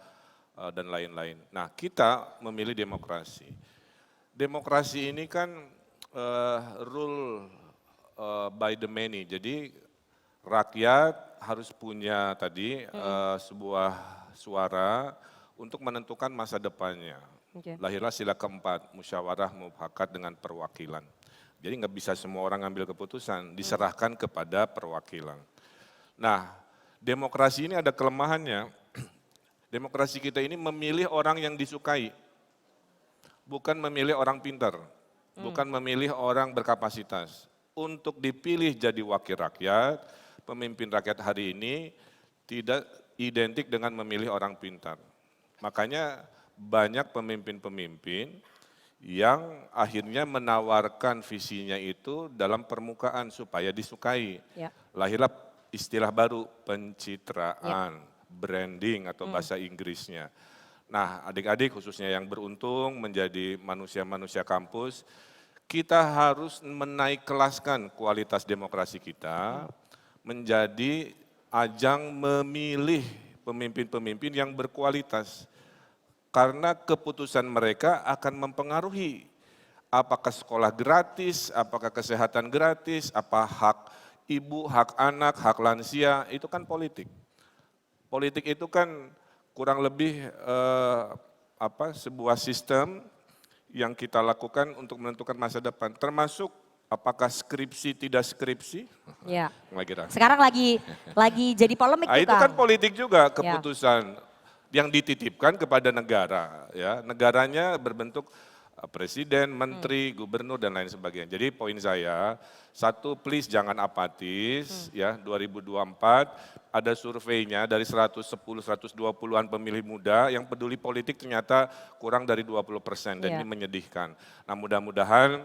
dan lain-lain. Nah kita memilih demokrasi. Demokrasi ini kan rule by the many, jadi rakyat harus punya tadi sebuah suara untuk menentukan masa depannya. Lahirlah sila keempat, musyawarah mufakat dengan perwakilan. Jadi nggak bisa semua orang ngambil keputusan, diserahkan kepada perwakilan. Nah, demokrasi ini ada kelemahannya. Demokrasi kita ini memilih orang yang disukai, bukan memilih orang pintar, bukan memilih orang berkapasitas. untuk dipilih jadi wakil rakyat, pemimpin rakyat hari ini tidak identik dengan memilih orang pintar. Makanya banyak pemimpin-pemimpin yang akhirnya menawarkan visinya itu dalam permukaan supaya disukai. Ya. Lahirlah istilah baru, pencitraan, branding atau bahasa Inggrisnya. Nah, adik-adik khususnya yang beruntung menjadi manusia-manusia kampus, kita harus menaik kelaskan kualitas demokrasi kita menjadi ajang memilih pemimpin-pemimpin yang berkualitas. Karena keputusan mereka akan mempengaruhi apakah sekolah gratis, apakah kesehatan gratis, apa hak ibu, hak anak, hak lansia, itu kan politik. Politik itu kan kurang lebih sebuah sistem yang kita lakukan untuk menentukan masa depan, termasuk apakah skripsi tidak skripsi. Ya. Lagi ragu. Sekarang lagi jadi polemik Nah, tuh, itu Kang. kan politik juga keputusan yang dititipkan kepada negara, ya. Negaranya berbentuk presiden, menteri, gubernur dan lain sebagainya. Jadi poin saya, satu, please jangan apatis, ya. 2024 ada surveinya dari 110-120-an pemilih muda yang peduli politik ternyata kurang dari 20% dan ini menyedihkan. Nah, mudah-mudahan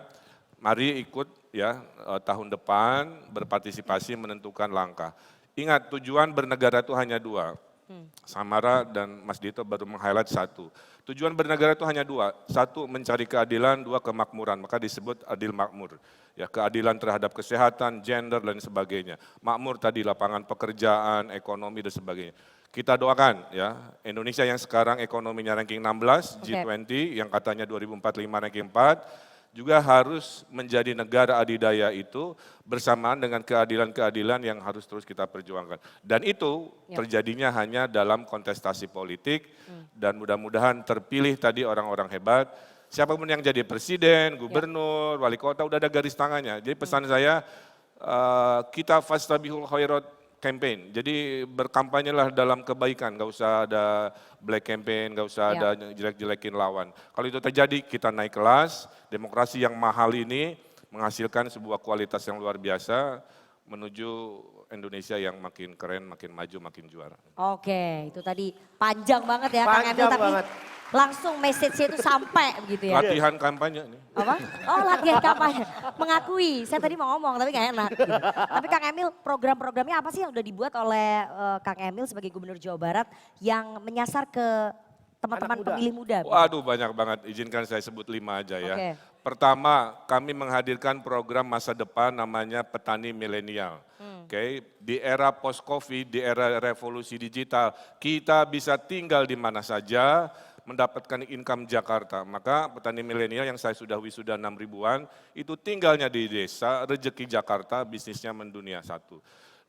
mari ikut ya tahun depan berpartisipasi menentukan langkah. Ingat, tujuan bernegara itu hanya dua. Samara dan Mas Dito baru meng-highlight satu. Tujuan bernegara itu hanya dua. Satu, mencari keadilan, dua, kemakmuran. Maka disebut adil makmur. Ya, keadilan terhadap kesehatan, gender, dan sebagainya. Makmur tadi lapangan pekerjaan, ekonomi, dan sebagainya. Kita doakan ya, Indonesia yang sekarang ekonominya ranking 16, G20, yang katanya 2045 ranking 4, juga harus menjadi negara adidaya itu bersamaan dengan keadilan-keadilan yang harus terus kita perjuangkan. Dan itu terjadinya hanya dalam kontestasi politik dan mudah-mudahan terpilih tadi orang-orang hebat. Siapapun yang jadi presiden, gubernur, wali kota udah ada garis tangannya. Jadi pesan saya, kita fastabihul khairat campaign. Jadi berkampanyelah dalam kebaikan, nggak usah ada black campaign, nggak usah ada jelek-jelekin lawan. Kalau itu terjadi, kita naik kelas, demokrasi yang mahal ini menghasilkan sebuah kualitas yang luar biasa menuju Indonesia yang makin keren, makin maju, makin juara. Oke, itu tadi panjang banget ya Kang Emil, tapi langsung message-nya itu sampai begitu ya. Latihan kampanye nih. Apa? Oh, latihan kampanye. Mengakui, saya tadi mau ngomong tapi gak enak. Gitu. Tapi Kang Emil, program-programnya apa sih yang udah dibuat oleh Kang Emil sebagai Gubernur Jawa Barat yang menyasar ke teman-teman pemilih muda? Waduh, banyak banget. Izinkan saya sebut 5 aja ya. Pertama, kami menghadirkan program masa depan namanya Petani Milenial. Di era post-Covid, di era revolusi digital, kita bisa tinggal di mana saja, mendapatkan income Jakarta. Maka petani milenial yang saya sudah wisuda 6 ribuan, itu tinggalnya di desa, rezeki Jakarta, bisnisnya mendunia. 1.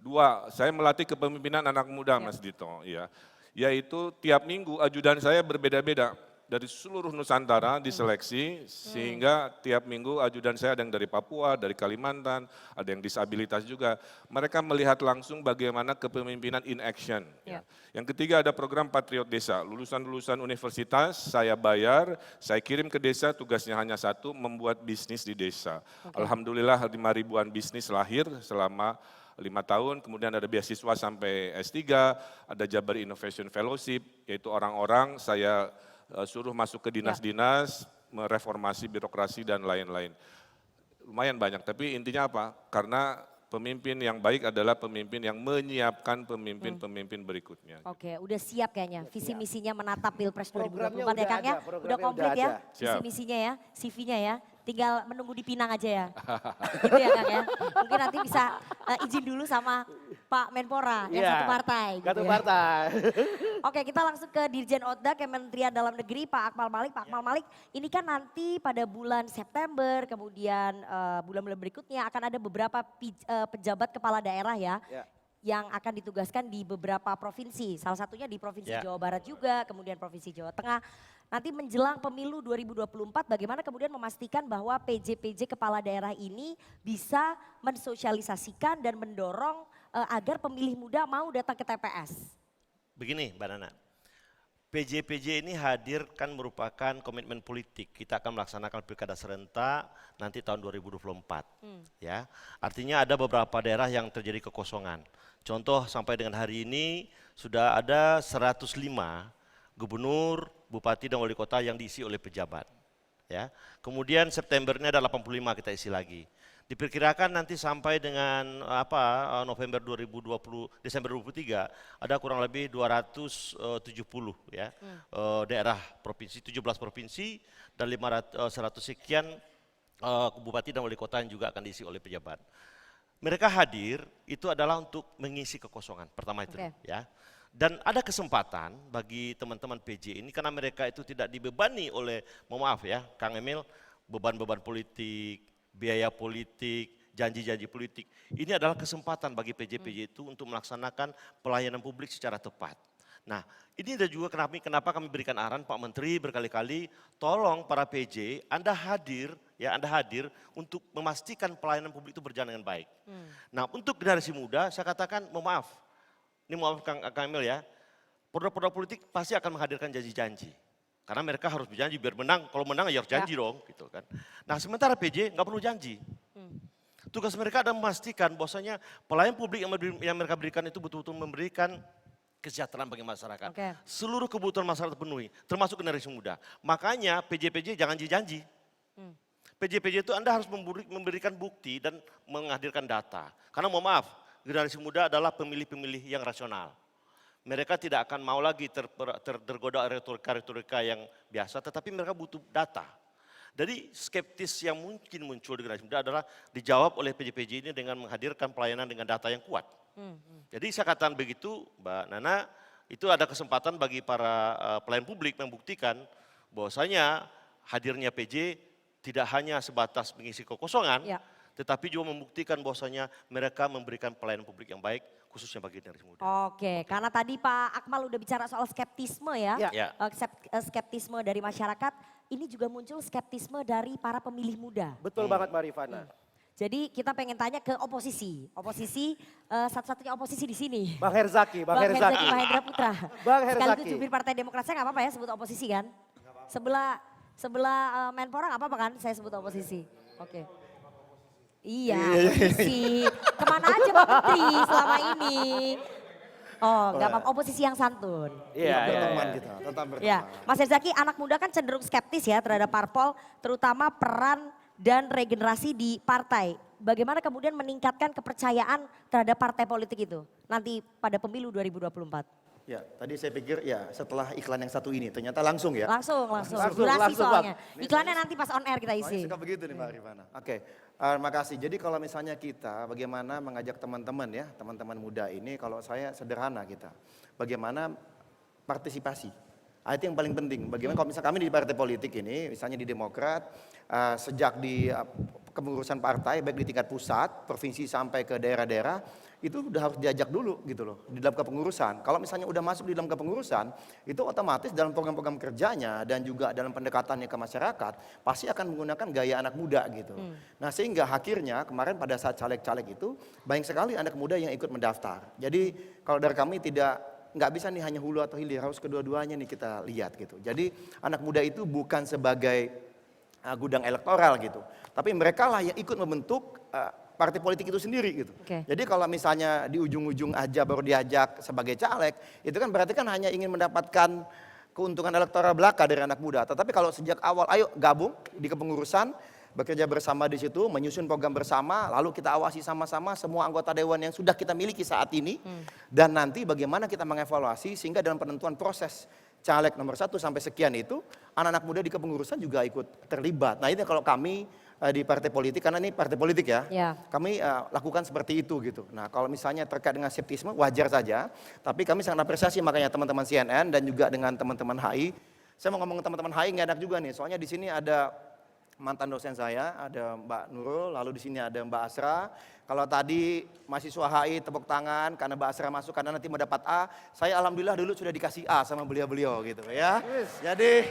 2, saya melatih kepemimpinan anak muda Mas Dito. Ya. Yaitu tiap minggu ajudan saya berbeda-beda. Dari seluruh Nusantara diseleksi, sehingga tiap minggu ajudan saya ada yang dari Papua, dari Kalimantan, ada yang disabilitas juga. Mereka melihat langsung bagaimana kepemimpinan in action. Ya. Yang ketiga ada program Patriot Desa, lulusan-lulusan universitas saya bayar, saya kirim ke desa, tugasnya hanya satu, membuat bisnis di desa. Alhamdulillah 5 ribuan bisnis lahir selama 5 tahun, kemudian ada beasiswa sampai S3, ada Jabar Innovation Fellowship, yaitu orang-orang saya suruh masuk ke dinas-dinas, mereformasi birokrasi dan lain-lain. Lumayan banyak, tapi intinya apa? Karena pemimpin yang baik adalah pemimpin yang menyiapkan pemimpin-pemimpin berikutnya. Oke, udah siap kayaknya visi misinya menatap Pilpres 2024 ya Kang ya? Udah komplit ya visi misinya ya, CV-nya ya. Tinggal menunggu di Pinang aja ya. Gitu ya Kang ya. Mungkin nanti bisa izin dulu sama Pak Menpora yang satu partai. Satu partai. Oke, kita langsung ke Dirjen Oda Kementerian Dalam Negeri Pak Akmal Malik. Pak Akmal Malik, ini kan nanti pada bulan September, kemudian bulan-bulan berikutnya akan ada beberapa pejabat kepala daerah ya. Yang akan ditugaskan di beberapa provinsi. Salah satunya di Provinsi Jawa Barat juga, kemudian Provinsi Jawa Tengah. Nanti menjelang pemilu 2024 bagaimana kemudian memastikan bahwa PJ-PJ kepala daerah ini bisa mensosialisasikan dan mendorong agar pemilih muda mau datang ke TPS? Begini Mbak Nana, PJ ini hadir kan merupakan komitmen politik. Kita akan melaksanakan pilkada serentak nanti tahun 2024. Ya, artinya ada beberapa daerah yang terjadi kekosongan. Contoh sampai dengan hari ini sudah ada 105 gubernur, bupati dan wali kota yang diisi oleh pejabat. Ya, kemudian September ini ada 85 kita isi lagi. Diperkirakan nanti sampai dengan November 2020, Desember 2023 ada kurang lebih 270 ya daerah provinsi, 17 provinsi dan 100 sekian bupati dan wali kota yang juga akan diisi oleh pejabat. Mereka hadir itu adalah untuk mengisi kekosongan pertama itu ya. Dan ada kesempatan bagi teman-teman PJ ini karena mereka itu tidak dibebani oleh, mohon maaf ya Kang Emil, beban-beban politik, biaya politik, janji-janji politik. Ini adalah kesempatan bagi PJ itu untuk melaksanakan pelayanan publik secara tepat. Nah, ini ada juga kenapa kami berikan arahan Pak Menteri berkali-kali, tolong para PJ, Anda hadir untuk memastikan pelayanan publik itu berjalan dengan baik. Nah, untuk generasi muda, saya katakan, mohon maaf Kang Emil ya, produk-produk politik pasti akan menghadirkan janji-janji. Karena mereka harus berjanji biar menang, kalau menang ya harus janji dong gitu kan. Nah sementara PJ nggak perlu janji. Tugas mereka adalah memastikan bahwasanya pelayanan publik yang mereka berikan itu betul-betul memberikan kesejahteraan bagi masyarakat. Seluruh kebutuhan masyarakat terpenuhi, termasuk generasi muda. Makanya PJ jangan janji. PJ itu Anda harus memberikan bukti dan menghadirkan data. Karena mohon maaf, generasi muda adalah pemilih-pemilih yang rasional. Mereka tidak akan mau lagi tergoda retorika yang biasa, tetapi mereka butuh data. Jadi skeptis yang mungkin muncul di generasi muda adalah dijawab oleh PJ ini dengan menghadirkan pelayanan dengan data yang kuat. Jadi saya katakan begitu Mbak Nana, itu ada kesempatan bagi para pelayan publik membuktikan bahwasanya hadirnya PJ tidak hanya sebatas mengisi kekosongan, tetapi juga membuktikan bahwasanya mereka memberikan pelayanan publik yang baik, khususnya bagi generasi muda. Oke, karena tadi Pak Akmal udah bicara soal skeptisme ya, skeptisme dari masyarakat, ini juga muncul skeptisme dari para pemilih muda. Betul banget Mbak Rifana. Jadi kita pengen tanya ke oposisi, satu-satunya oposisi di sini. Bang Herzaki Mahendra Putra. Bang Herzaki. Sekaligus jubir Partai Demokrat, saya nggak apa-apa ya sebut oposisi kan? Sebelah Menpora nggak apa-apa kan saya sebut oposisi? Oke. Iya, oposisi. Kemana aja Pak Menteri selama ini? Oh, nggak apa-apa, oposisi yang santun. Iya, berteman kita, tetap berteman. Ya, Mas Herzaki, anak muda kan cenderung skeptis ya terhadap parpol, terutama peran dan regenerasi di partai. Bagaimana kemudian meningkatkan kepercayaan terhadap partai politik itu nanti pada pemilu 2024? Ya, tadi saya pikir ya setelah iklan yang satu ini ternyata langsung ya. Langsung. Durasi soalnya. Iklannya nanti pas on air kita isi. Suka begitu nih Mbak Rifana. Oke, makasih. Jadi kalau misalnya kita bagaimana mengajak teman-teman ya, teman-teman muda ini kalau saya sederhana kita. Bagaimana partisipasi. Itu yang paling penting. Bagaimana kalau misalnya kami di partai politik ini, misalnya di Demokrat, sejak di kepengurusan partai baik di tingkat pusat, provinsi sampai ke daerah-daerah, itu udah harus diajak dulu gitu loh di dalam kepengurusan. Kalau misalnya udah masuk di dalam kepengurusan, itu otomatis dalam program-program kerjanya dan juga dalam pendekatannya ke masyarakat pasti akan menggunakan gaya anak muda gitu. Nah sehingga akhirnya kemarin pada saat caleg-caleg itu banyak sekali anak muda yang ikut mendaftar. Jadi kalau dari kami nggak bisa nih hanya hulu atau hilir, harus kedua-duanya nih kita lihat gitu. Jadi anak muda itu bukan sebagai gudang elektoral gitu, tapi mereka lah yang ikut membentuk partai politik itu sendiri gitu. Jadi kalau misalnya di ujung-ujung aja baru diajak sebagai caleg, itu kan berarti kan hanya ingin mendapatkan keuntungan elektoral belaka dari anak muda. Tetapi kalau sejak awal, ayo gabung di kepengurusan, bekerja bersama di situ, menyusun program bersama, lalu kita awasi sama-sama semua anggota dewan yang sudah kita miliki saat ini, dan nanti bagaimana kita mengevaluasi sehingga dalam penentuan proses caleg nomor 1 sampai sekian itu, anak-anak muda di kepengurusan juga ikut terlibat. Nah ini kalau kami di partai politik, karena ini partai politik ya, kami lakukan seperti itu gitu. Nah kalau misalnya terkait dengan skeptisme wajar saja, tapi kami sangat apresiasi makanya teman-teman CNN dan juga dengan teman-teman HI. Saya mau ngomong teman-teman HI nggak enak juga nih, soalnya di sini ada mantan dosen saya, ada Mbak Nurul, lalu di sini ada Mbak Asra. Kalau tadi mahasiswa HI tepuk tangan karena Mbak Asra masuk karena nanti mendapat A, saya alhamdulillah dulu sudah dikasih A sama beliau-beliau gitu ya. Jadi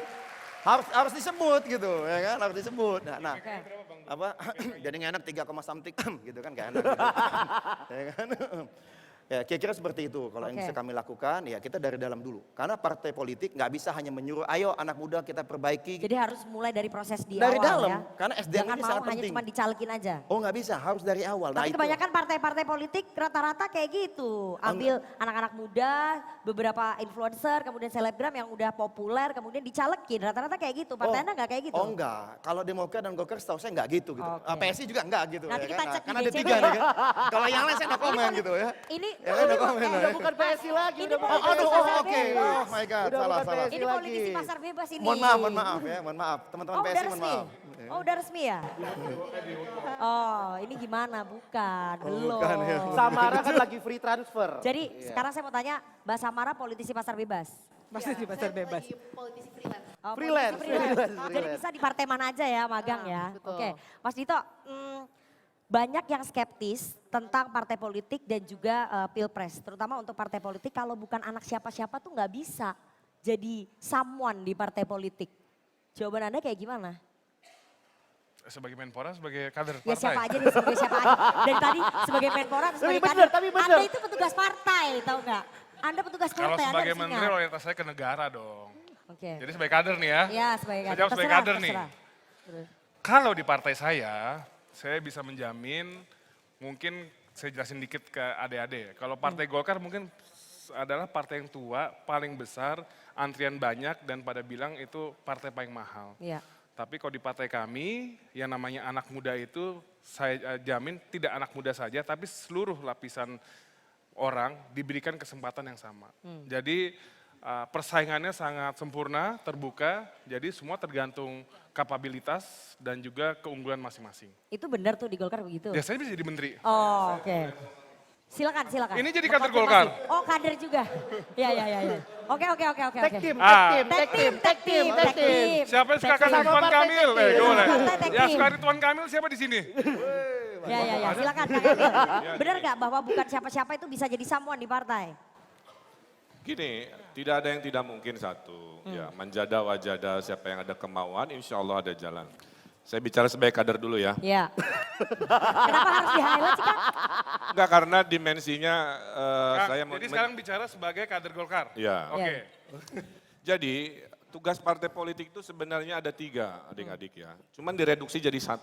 harus disebut gitu ya kan, harus disebut. Nah apa jadi nggak enak 3, something gitu kan, nggak enak gitu. Ya kan? Ya, kira-kira seperti itu. Kalau yang bisa kami lakukan, ya kita dari dalam dulu. Karena partai politik nggak bisa hanya menyuruh, ayo anak muda kita perbaiki. Jadi harus mulai dari proses di dari awal dalam, ya. karena SDM Jangan ini mau sangat hanya penting. cuma dicalekin aja. Oh nggak bisa, harus dari awal. Tapi kebanyakan partai-partai politik rata-rata kayak gitu. Ambil anak-anak muda, beberapa influencer, kemudian selebgram yang udah populer, kemudian dicalekin. Rata-rata kayak gitu. Partai Anda nggak kayak gitu? Oh enggak, kalau Demokrat dan Golkar setahu saya enggak gitu. PSI juga enggak gitu. Nanti ya kita kan? cek di Karena ada DCB. 3 nih kan. Kalau yang lain saya no komen gitu ya. Ini Ya kan, no comment, Udah bukan PSI lagi. Ini udah bukan politisi PSI pasar lagi. bebas. Oh my God, Udah salah. bukan PSI Ini lagi. politisi pasar bebas ini. Mohon maaf ya, mohon maaf. Teman-teman Oh PSI udah mohon resmi? maaf. Oh udah resmi ya? Oh ini gimana? Bukan, belum. bukan ya. Samara kan lagi free transfer. Jadi sekarang saya mau tanya, Mbak Samara politisi pasar bebas? Pasti di pasar bebas. Politisi freelance. Oh, Freelance, politisi freelance, Jadi freelance. bisa di partai mana aja ya magang ya? betul. Oke, Mas Dito, banyak yang skeptis tentang partai politik dan juga pilpres. Terutama untuk partai politik kalau bukan anak siapa-siapa tuh nggak bisa jadi someone di partai politik. Jawaban Anda kayak gimana? Sebagai Menpora, sebagai kader Ya partai. siapa aja nih, sebagai siapa aja. Dari tadi sebagai Menpora, sebagai bener, kader. tapi bener. Anda itu petugas partai, tahu nggak? Anda petugas Kalau partai, Anda sebagai harus menteri ingat. loyalitas saya ke negara dong. Oke. Jadi sebagai kader nih ya. Ya sebagai Saya kader. jawab sebagai Terserah, kader nih. terserah. Terus. Kalau di partai saya bisa menjamin, mungkin saya jelasin dikit ke adik-adik. Kalau Partai Golkar mungkin adalah partai yang tua, paling besar, antrian banyak dan pada bilang itu partai paling mahal. Iya. Tapi kalau di partai kami, yang namanya anak muda itu saya jamin tidak anak muda saja, tapi seluruh lapisan orang diberikan kesempatan yang sama. Jadi persaingannya sangat sempurna, terbuka, jadi semua tergantung kapabilitas dan juga keunggulan masing-masing. Itu benar tuh di Golkar begitu? Ya saya bisa jadi menteri. Oh oke. Silakan, silakan. Ini jadi kader Mengkonfirmasi. Golkar. Oh kader juga. Ya. Oke. Tag team, Ah. tag team. Siapa yang suka Tag team. Ridwan Kamil? Tag team. Boleh. Partai tag Ya team. suka Ridwan Kamil siapa di sini? Ya, silakan Kang Emil. Benar nggak bahwa bukan siapa-siapa itu bisa jadi someone di partai? Gini, tidak ada yang tidak mungkin satu. Ya, manjada wajada, siapa yang ada kemauan, insya Allah ada jalan. Saya bicara sebagai kader dulu ya. Iya. Kenapa harus di-highlight sih Kang? Enggak, karena dimensinya Kang, saya jadi sekarang bicara sebagai kader Golkar. Ya. Oke. Jadi tugas partai politik itu sebenarnya ada 3 adik-adik ya. Cuman direduksi jadi 1.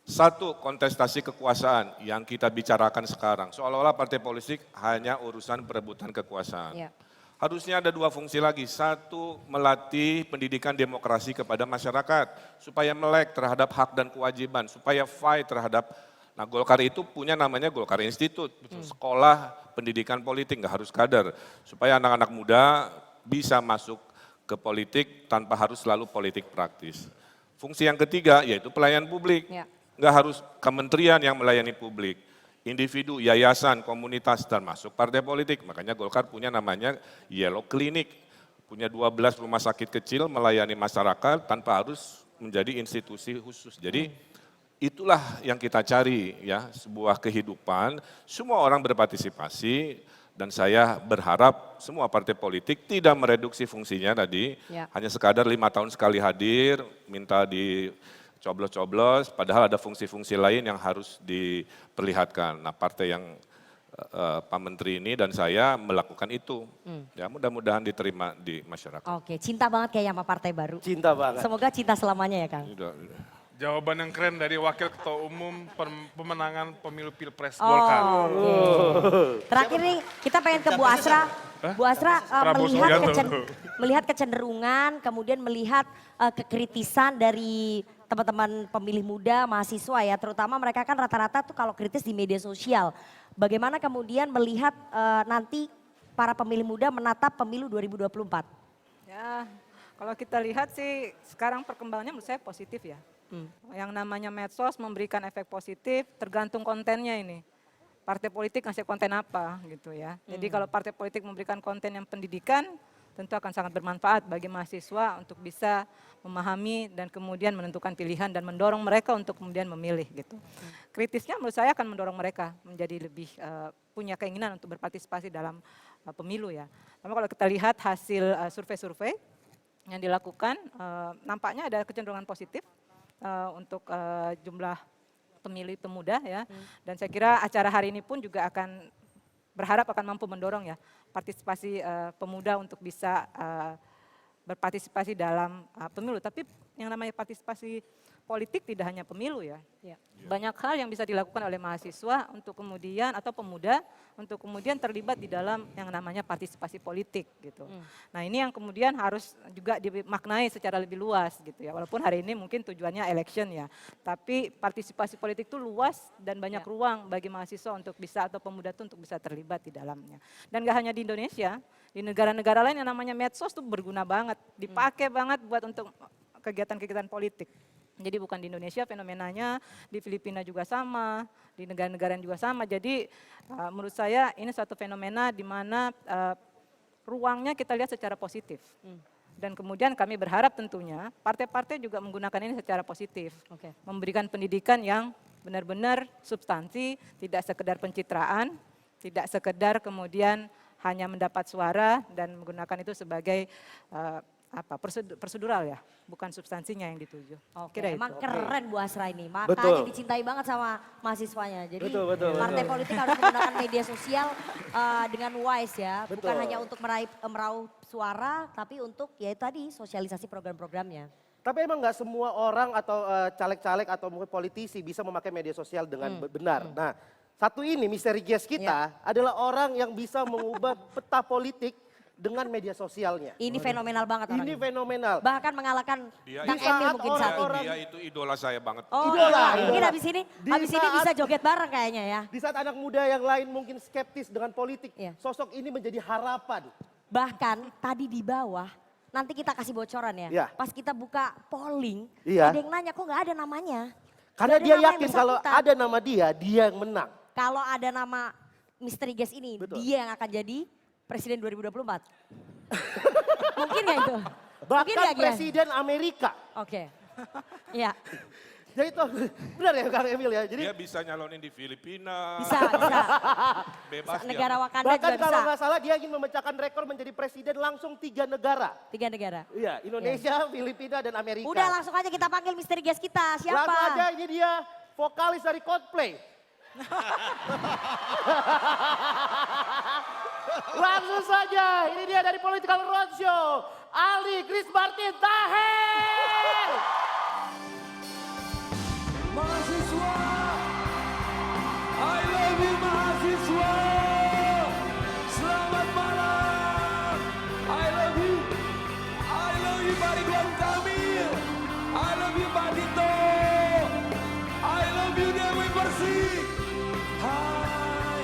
1, kontestasi kekuasaan yang kita bicarakan sekarang. Seolah-olah partai politik hanya urusan perebutan kekuasaan. Iya. Harusnya ada 2 fungsi lagi. 1, melatih pendidikan demokrasi kepada masyarakat. Supaya melek terhadap hak dan kewajiban. Supaya fight terhadap, nah Golkar itu punya namanya Golkar Institute. Sekolah pendidikan politik, nggak harus kader. Supaya anak-anak muda bisa masuk ke politik tanpa harus selalu politik praktis. Fungsi yang ketiga yaitu pelayan publik. Ya. Nggak harus kementerian yang melayani publik. Individu, yayasan, komunitas, dan masuk partai politik. Makanya Golkar punya namanya Yellow Clinic. Punya 12 rumah sakit kecil melayani masyarakat tanpa harus menjadi institusi khusus. Jadi itulah yang kita cari ya, sebuah kehidupan. Semua orang berpartisipasi dan saya berharap semua partai politik tidak mereduksi fungsinya tadi. Ya. Hanya sekadar 5 tahun sekali hadir, minta di coblos-coblos, padahal ada fungsi-fungsi lain yang harus diperlihatkan. Nah partai yang Pak Menteri ini dan saya melakukan itu. Ya mudah-mudahan diterima di masyarakat. Oke, cinta banget kayaknya sama partai baru. Cinta banget. Semoga cinta selamanya ya Kang. Jawaban yang keren dari Wakil Ketua Umum pemenangan pemilu Pilpres Golkar. Oke. Terakhir nih kita pengen ke Bu Asra. Bu Asra Prabowo Subianto. melihat kecenderungan, kemudian melihat kekritisan dari teman-teman pemilih muda, mahasiswa ya, terutama mereka kan rata-rata tuh kalau kritis di media sosial. Bagaimana kemudian melihat nanti para pemilih muda menatap pemilu 2024? Ya, kalau kita lihat sih sekarang perkembangannya menurut saya positif ya. Yang namanya medsos memberikan efek positif tergantung kontennya ini. Partai politik ngasih konten apa gitu ya. Jadi kalau partai politik memberikan konten yang pendidikan tentu akan sangat bermanfaat bagi mahasiswa untuk bisa memahami dan kemudian menentukan pilihan dan mendorong mereka untuk kemudian memilih gitu. Kritisnya menurut saya akan mendorong mereka menjadi lebih punya keinginan untuk berpartisipasi dalam pemilu ya. Namun kalau kita lihat hasil survei-survei yang dilakukan nampaknya ada kecenderungan positif untuk jumlah pemilih pemuda ya. Dan saya kira acara hari ini pun juga akan berharap akan mampu mendorong ya partisipasi pemuda untuk bisa berpartisipasi dalam pemilu. Tapi yang namanya partisipasi politik tidak hanya pemilu ya. Banyak hal yang bisa dilakukan oleh mahasiswa untuk kemudian atau pemuda untuk kemudian terlibat di dalam yang namanya partisipasi politik gitu. Nah ini yang kemudian harus juga dimaknai secara lebih luas gitu ya. Walaupun hari ini mungkin tujuannya election ya. Tapi partisipasi politik itu luas dan banyak ruang bagi mahasiswa untuk bisa atau pemuda itu untuk bisa terlibat di dalamnya. Dan gak hanya di Indonesia, di negara-negara lain yang namanya medsos tuh berguna banget. Dipakai banget buat untuk kegiatan-kegiatan politik. Jadi bukan di Indonesia fenomenanya, di Filipina juga sama, di negara-negara juga sama. Jadi menurut saya ini suatu fenomena di mana ruangnya kita lihat secara positif. Dan kemudian kami berharap tentunya partai-partai juga menggunakan ini secara positif. Memberikan pendidikan yang benar-benar substansi, tidak sekedar pencitraan, tidak sekedar kemudian hanya mendapat suara dan menggunakan itu sebagai prosedural ya, bukan substansinya yang dituju. Emang keren Bu Asra ini, makanya dicintai banget sama mahasiswanya. Jadi partai politik harus menggunakan media sosial dengan wise ya, bukan hanya untuk meraup suara, tapi untuk ya tadi sosialisasi program-programnya. Tapi emang nggak semua orang atau caleg-caleg atau mungkin politisi bisa memakai media sosial dengan benar. Nah, satu ini misteri guest kita adalah orang yang bisa mengubah peta politik dengan media sosialnya. Ini fenomenal banget orangnya. Ini fenomenal. Bahkan mengalahkan Kang Emil mungkin saat ini. Dia itu idola saya banget. Oh, mungkin habis ini bisa joget bareng kayaknya ya. Di saat anak muda yang lain mungkin skeptis dengan politik, sosok ini menjadi harapan. Bahkan tadi di bawah, nanti kita kasih bocoran ya. Pas kita buka polling, ada yang nanya kok nggak ada namanya. Karena dia yakin kalau ada nama dia yang menang. Kalau ada nama misteri guest ini, dia yang akan jadi Presiden 2024. Mungkin gak itu? Bahkan Presiden Amerika. Oke. Iya. Jadi itu benar ya Kang Emil ya. Jadi dia bisa nyalonin di Filipina. Bisa. Bebas negara Wakanda bahkan juga bisa. kalau nggak salah dia ingin memecahkan rekor menjadi presiden langsung 3 negara. 3 negara. Iya, Indonesia, Filipina dan Amerika. Udah langsung aja kita panggil misteri guest kita. Siapa? Langsung aja, ini dia vokalis dari Coldplay. Langsung saja, ini dia dari Political Roadshow, Ali Chris Martin Taher. Mahasiswa, I love you mahasiswa. Selamat malam, I love you Pak Ridwan Kamil, I love you Pak Dito, I love you Dewi Persik. Hai,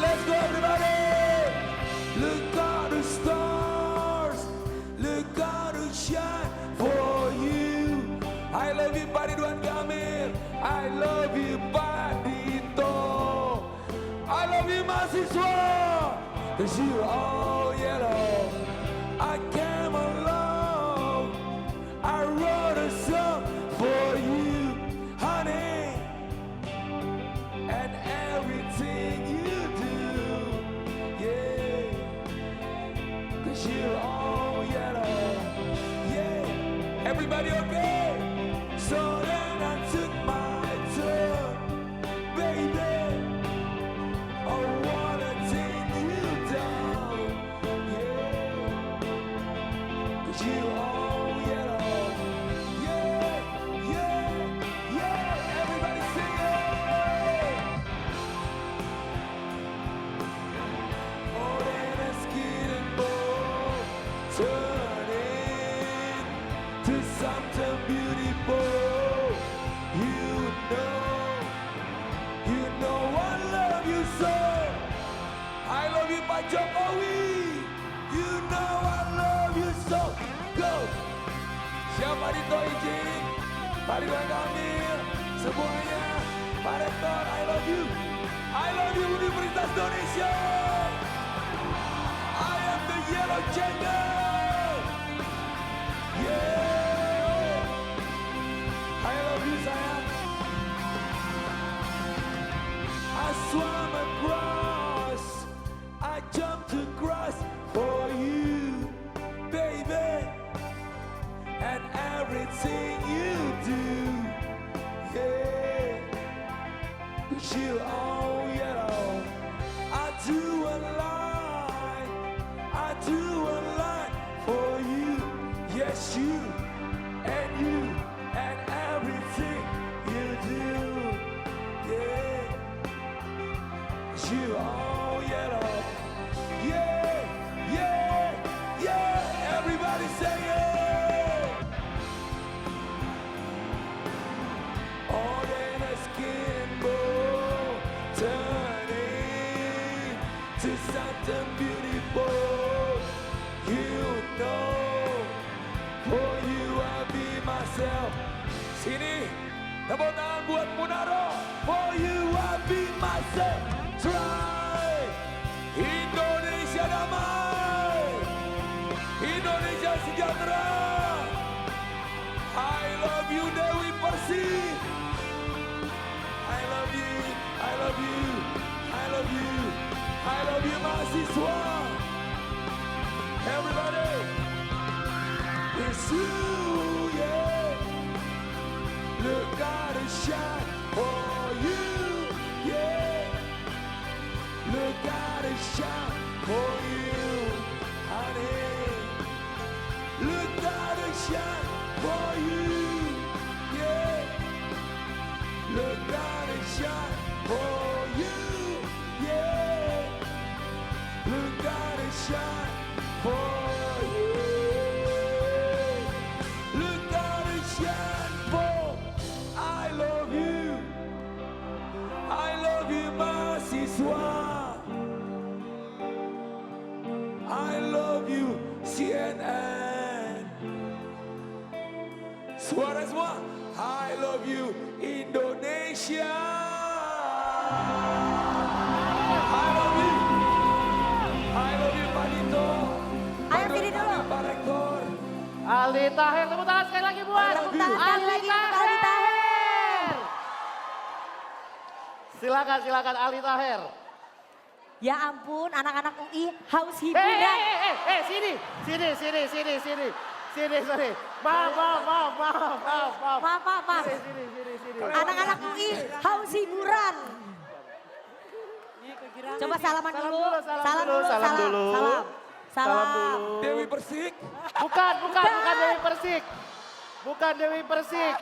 let's go everybody. Look at the stars, look at the shine for you. I love you Pak Ridwan Kamil, I love you Pak Dito, I love you mahasiswa, 'cause you're all yellow. I came along, I wrote a song for you, honey, and everything you do, yeah, 'cause you're all yellow, yeah. Everybody okay? So then I took my turn, baby. I wanna take you down, yeah. 'Cause you all yellow, yeah, yeah, yeah. Everybody sing it. Oh, then it's getting more, turning to something beautiful. You know I love you so. I love you Pak Jokowi. You know I love you so. Go. Siapa Dito izin? Pak Ridwan Kamil. Semuanya. Pak Rektor, I love you. I love you Universitas Indonesia. I am the Yellow Channel. Yeah. I love you sayang. I swam across, I jumped across for you, baby, and everything you do, yeah, 'cause you're all yellow, It's you and everything you do. Yeah. It's you all yellow. Yeah, yeah, yeah. Everybody say it. All in a skin bone, turning to something beautiful. You know, for you I'll be myself. Sini, tepuk tangan buat Munaro. For you I'll be myself. Try. Indonesia damai. Indonesia sejahtera. I love you Dewi Persik. I love you, I love you, I love you, I love you mahasiswa. Everybody, it's you, yeah. Look out and shine for you, yeah. Look out and shine for you, honey. Look out and shine for you, yeah. Look out and shine for you, yeah. Look out and shine for you. Look out and shine for I love you. I love you mahasiswa. I love you CNN. Suara semua. I love you Indonesia. I love you. I love you Pak Dito. Ayo sini dulu. Pak Rektor. Aldi Taher, tepuk tangan sekali lagi buat Tepuk tangan sekali lagi untuk Aldi Taher. Silakan, silakan Aldi Taher. Ya ampun, anak-anak UI haus hiburan. Sini. Sorry. Maaf. Sini. Anak-anak UI haus hiburan. Coba salaman dulu. Salam dulu. Dewi Persik. Bukan Dewi Persik. Bukan Dewi Persik.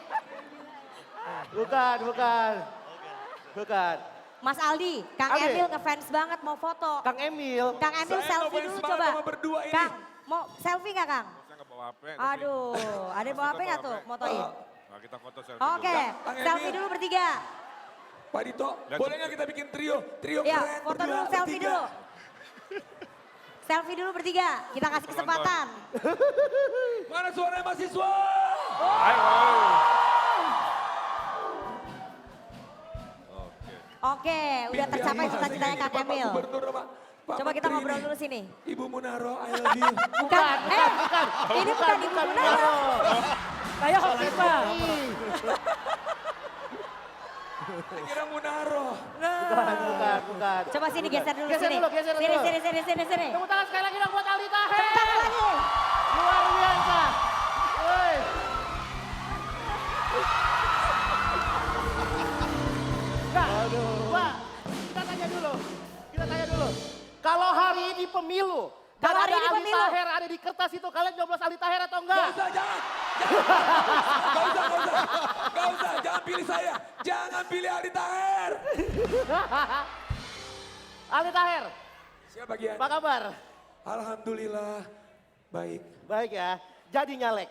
Bukan. Mas Aldi, Kang Aldi. Emil ngefans banget mau foto. Kang Emil. Kang Emil Saya selfie ngefans dulu banget coba. sama berdua ini. Kang, mau selfie nggak Kang? Saya nggak bawa HP. Aduh, ada yang bawa HP nggak tuh motoin? Nah, kita foto selfie Oke, Kang selfie Emil. dulu bertiga. Pak Dito, boleh nggak kita bikin trio? Trio Ya, keren. foto berdua, dulu, selfie bertiga. dulu. Selfie dulu bertiga, kita kasih kesempatan. Mana suara mahasiswa? Oke, udah tercapai cita-citanya Kang Bapak Emil. Gubernur sama Pak Coba kita Menteri ngobrol ini. dulu sini. Ibu Munaro, I love you. Bukan. Ini bukan Ibu Munaro. Saya Hovifa. Saya kira Munaro. Bukan. Coba sini geser dulu Geser sini. dulu, geser dulu. Sini. Tepuk tangan sekali lagi dong buat Aldi Taher. Tepuk tangan lagi. Luar biasa. Woi. Nah, Pak, kita tanya dulu. Kalau hari ini pemilu, dan Kalau hari ada ini Aldi pemilu. Taher ada di kertas itu, kalian nyoblos Aldi Taher atau enggak? Gak usah, jangan. Gak usah, jangan pilih saya. Jangan pilih Aldi Taher. Aldi Taher, Siapa Gian? apa kabar? Alhamdulillah, baik. Baik ya, jadi nyalek.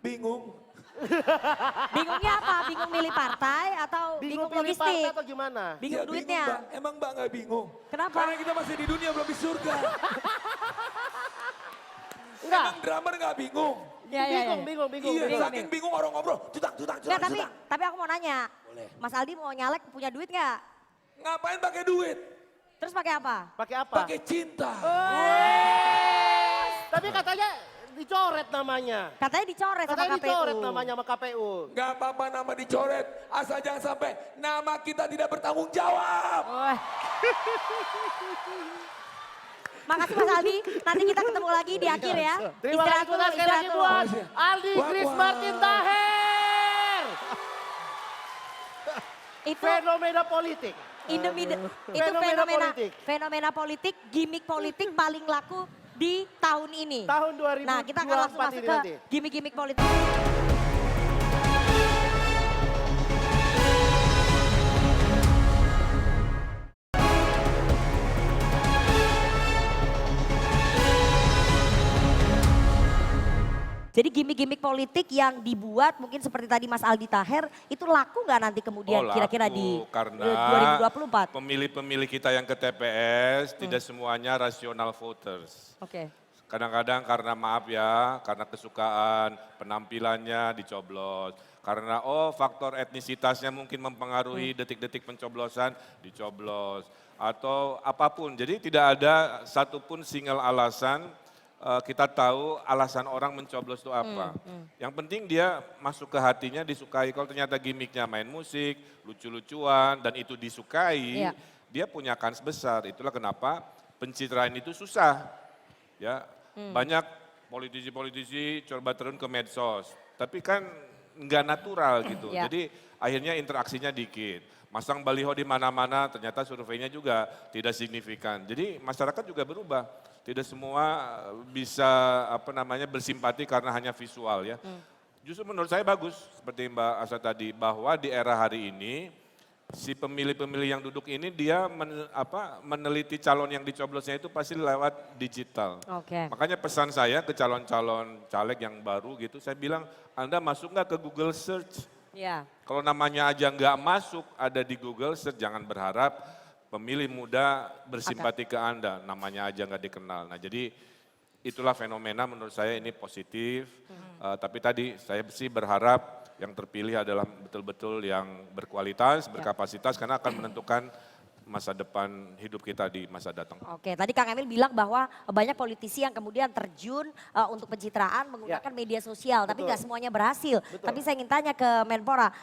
Bingung. Bingungnya apa? Bingung milih partai atau bingung pilih logistik? partai atau gimana? Bingung duitnya. Mbak. Emang Mbak gak bingung? Kenapa? Karena kita masih di dunia, belum di surga. Enggak. Emang drummer gak bingung? Ya. Bingung. Iya, saking bingung orang ngobrol. Cutang. Nggak, tapi aku mau nanya. Mas Aldi mau nyalek punya duit nggak? Ngapain pakai duit? Terus pakai apa? Pakai apa? Pakai cinta. Tapi katanya dicoret namanya. Katanya dicoret sama Katanya KPU. dicoret namanya sama KPU. Gak apa-apa nama dicoret. Asal jangan sampai nama kita tidak bertanggung jawab. Makasih Mas Aldi, nanti kita ketemu lagi di akhir ya. Terima kasih sekali lagi buat Aldi Chris Martin Taher. Itu fenomena politik. itu Fenomena politik. fenomena politik, gimmick politik paling laku di tahun ini. Tahun 2024 Nah, kita akan langsung masuk ini ke nanti. gimmick-gimmick politik. Jadi gimmick-gimmick politik yang dibuat mungkin seperti tadi Mas Aldi Taher itu laku nggak nanti kemudian kira-kira di karena 2024? pemilih-pemilih kita yang ke TPS tidak semuanya rasional voters. Oke. Kadang-kadang karena maaf ya, karena kesukaan, penampilannya dicoblos. Karena faktor etnisitasnya mungkin mempengaruhi detik-detik pencoblosan, dicoblos. Atau apapun, jadi tidak ada satupun single alasan kita tahu alasan orang mencoblos itu apa. Yang penting dia masuk ke hatinya, disukai. Kalau ternyata gimmicknya main musik, lucu-lucuan, dan itu disukai, dia punya kans besar. Itulah kenapa pencitraan itu susah. Ya, banyak politisi-politisi coba turun ke medsos, tapi kan nggak natural gitu. Jadi akhirnya interaksinya dikit. Masang baliho di mana-mana, ternyata surveinya juga tidak signifikan. Jadi masyarakat juga berubah. Tidak semua bisa bersimpati karena hanya visual ya. Justru menurut saya bagus seperti Mbak Asa tadi bahwa di era hari ini si pemilih-pemilih yang duduk ini dia meneliti calon yang dicoblosnya itu pasti lewat digital. Makanya pesan saya ke calon-calon caleg yang baru gitu, saya bilang Anda masuk nggak ke Google Search? Kalau namanya aja nggak masuk ada di Google Search, jangan berharap pemilih muda bersimpati ke Anda, namanya aja nggak dikenal. Nah jadi itulah fenomena menurut saya ini positif. Tapi tadi saya sih berharap yang terpilih adalah betul-betul yang berkualitas, berkapasitas karena akan menentukan masa depan hidup kita di masa datang. Oke, tadi Kang Emil bilang bahwa banyak politisi yang kemudian terjun untuk pencitraan menggunakan media sosial, tapi nggak semuanya berhasil. Tapi saya ingin tanya ke Menpora,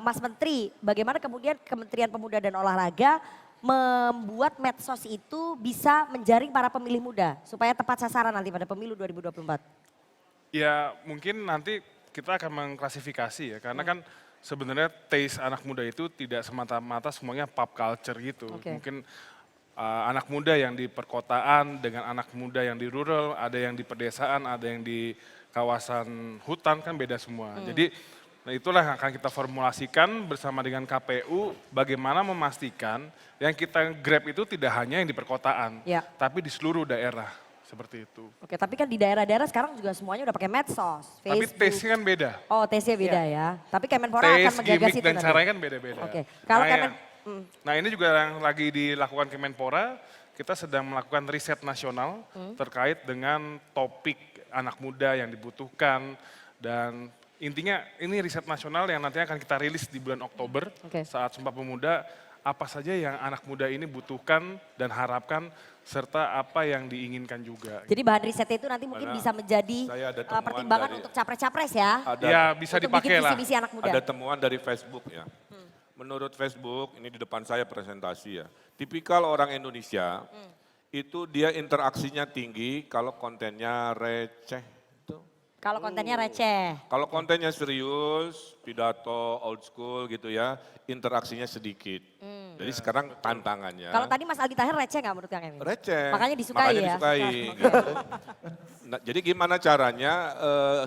Mas Menteri, bagaimana kemudian Kementerian Pemuda dan Olahraga membuat medsos itu bisa menjaring para pemilih muda supaya tepat sasaran nanti pada pemilu 2024? Ya mungkin nanti kita akan mengklasifikasi ya, karena kan sebenarnya taste anak muda itu tidak semata-mata semuanya pop culture gitu. Mungkin anak muda yang di perkotaan dengan anak muda yang di rural, ada yang di pedesaan, ada yang di kawasan hutan kan beda semua. Jadi itulah yang akan kita formulasikan bersama dengan KPU bagaimana memastikan yang kita grab itu tidak hanya yang di perkotaan, tapi di seluruh daerah. Seperti itu. Oke, tapi kan di daerah-daerah sekarang juga semuanya udah pakai medsos, Facebook. Tapi taste-nya kan beda. Oh, taste-nya beda ya. Tapi Kemenpora akan menggagas itu dan nanti. caranya kan beda-beda. Oke, kalau nah ini juga yang lagi dilakukan Kemenpora, kita sedang melakukan riset nasional terkait dengan topik anak muda yang dibutuhkan dan intinya ini riset nasional yang nantinya akan kita rilis di bulan Oktober saat Sumpah Pemuda, apa saja yang anak muda ini butuhkan dan harapkan serta apa yang diinginkan juga. Jadi bahan risetnya itu nanti mungkin bisa menjadi pertimbangan untuk capres-capres ya? Ya bisa dipakai lah. Visi-visi anak muda. Ada temuan dari Facebook ya. Menurut Facebook, ini di depan saya presentasi ya. Tipikal orang Indonesia itu dia interaksinya tinggi kalau kontennya receh. Kalau kontennya receh. Kalau kontennya serius, pidato old school gitu ya, interaksinya sedikit. Jadi sekarang tantangannya. Kalau tadi Mas Aldi Taher receh nggak menurut Kang Emil? Receh. Makanya disukai Makanya ya? disukai. Gitu. Nah, jadi gimana caranya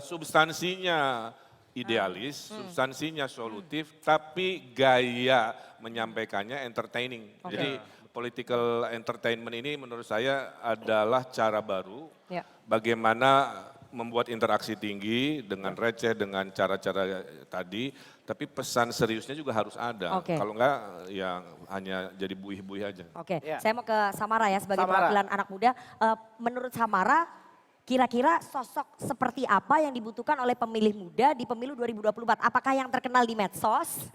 substansinya idealis, substansinya solutif, tapi gaya menyampaikannya entertaining. Jadi political entertainment ini menurut saya adalah cara baru bagaimana membuat interaksi tinggi dengan receh, dengan cara-cara tadi, tapi pesan seriusnya juga harus ada. Kalau enggak ya hanya jadi buih-buih aja. Saya mau ke Samara ya sebagai perwakilan anak muda. Menurut Samara, kira-kira sosok seperti apa yang dibutuhkan oleh pemilih muda di pemilu 2024? Apakah yang terkenal di medsos?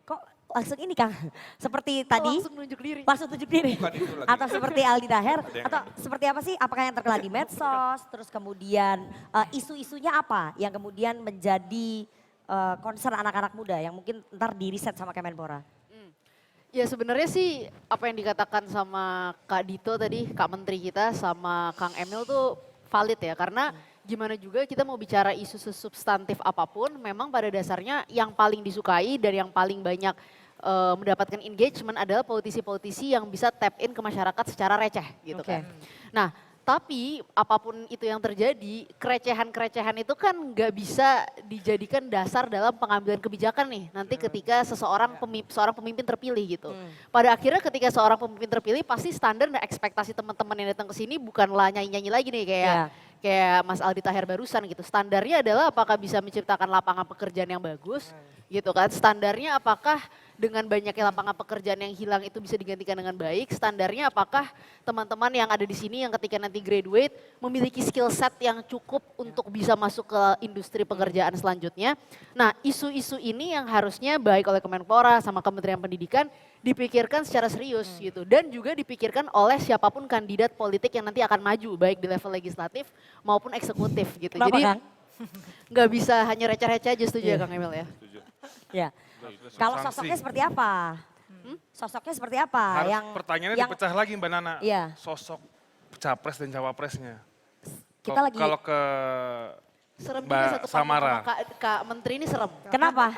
Kok langsung ini Kang, seperti tadi langsung nunjuk diri. Langsung tunjuk diri. Atau seperti Aldi Taher, atau seperti apa sih? Apakah yang terkenal di medsos, terus kemudian isu-isunya apa yang kemudian menjadi concern anak-anak muda yang mungkin ntar di riset sama Kemenpora? Ya sebenarnya sih apa yang dikatakan sama Kak Dito tadi, Kak Menteri kita sama Kang Emil tuh valid ya. Karena gimana juga kita mau bicara isu substantif apapun, memang pada dasarnya yang paling disukai dan yang paling banyak mendapatkan engagement adalah politisi-politisi yang bisa tap in ke masyarakat secara receh gitu kan. Nah Tapi apapun itu yang terjadi, kerecehan-kerecehan itu kan nggak bisa dijadikan dasar dalam pengambilan kebijakan nih. Nanti ketika seorang pemimpin terpilih gitu. Pada akhirnya ketika seorang pemimpin terpilih pasti standar dan ekspektasi teman-teman yang datang ke sini bukanlah nyanyi-nyanyi lagi nih kayak Mas Aldi Taher barusan gitu. Standarnya adalah apakah bisa menciptakan lapangan pekerjaan yang bagus gitu kan. Standarnya apakah dengan banyaknya lapangan pekerjaan yang hilang itu bisa digantikan dengan baik. Standarnya apakah teman-teman yang ada di sini yang ketika nanti graduate memiliki skill set yang cukup untuk bisa masuk ke industri pekerjaan selanjutnya. Nah, isu-isu ini yang harusnya baik oleh Kemenpora sama Kementerian Pendidikan dipikirkan secara serius gitu. Dan juga dipikirkan oleh siapapun kandidat politik yang nanti akan maju baik di level legislatif maupun eksekutif gitu. Kenapa, Jadi Kang? nggak bisa hanya receh-receh aja, setuju ya Kang Emil ya? Ya. Kalau sosoknya seperti apa? Sosoknya seperti apa? Pertanyaannya dipecah lagi Mbak Nana. Iya. Sosok capres dan cawapresnya. Kita lagi Kalau ke Serem juga Mbak satu Samara. Kak Menteri ini serem. Kenapa?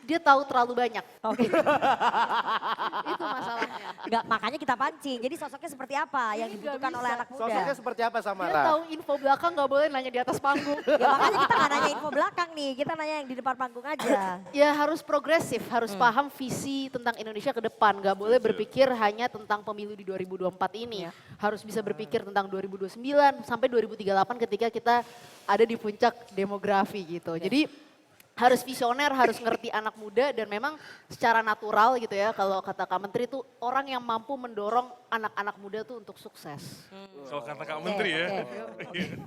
Dia tahu terlalu banyak. Oke. Itu masalahnya. Enggak, makanya kita pancing. Jadi sosoknya seperti apa yang dibutuhkan oleh anak muda? Sosoknya seperti apa Dia Samara? tahu info belakang nggak boleh nanya di atas panggung. Ya makanya kita nggak nanya info belakang nih, kita nanya yang di depan panggung aja. Ya harus progresif, harus paham visi tentang Indonesia ke depan. Nggak boleh berpikir hanya tentang pemilu di 2024 ini. Harus bisa berpikir tentang 2029 sampai 2038 ketika kita ada di puncak demografi gitu. Jadi harus visioner, harus ngerti anak muda dan memang secara natural gitu ya kalau kata Kak Menteri itu orang yang mampu mendorong anak-anak muda tuh untuk sukses. Kalau kata Kak Menteri ya.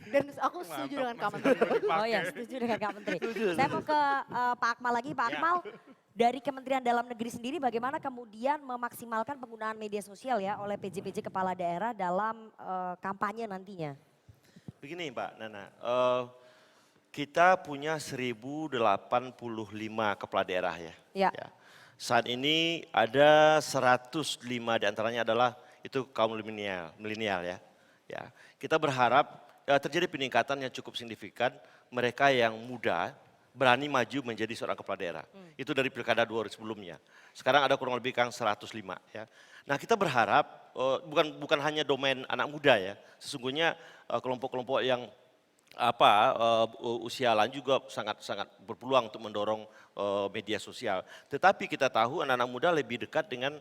Dan aku setuju dengan Kak Menteri. Oh ya, setuju dengan Kak Menteri. Saya mau ke Pak Akmal lagi. Pak Akmal, dari Kementerian Dalam Negeri sendiri bagaimana kemudian memaksimalkan penggunaan media sosial ya oleh PJ-PJ kepala daerah dalam kampanye nantinya? Begini Mbak Nana, kita punya 1085 kepala daerah ya. Ya. Saat ini ada 105 diantaranya adalah itu kaum milenial ya. Kita berharap terjadi peningkatan yang cukup signifikan mereka yang muda berani maju menjadi seorang kepala daerah. Itu dari pilkada 2 sebelumnya. Sekarang ada kurang lebih 105 ya. Nah kita berharap bukan hanya domain anak muda ya. Sesungguhnya kelompok-kelompok yang usia lain juga sangat berpeluang untuk mendorong media sosial. Tetapi kita tahu anak-anak muda lebih dekat dengan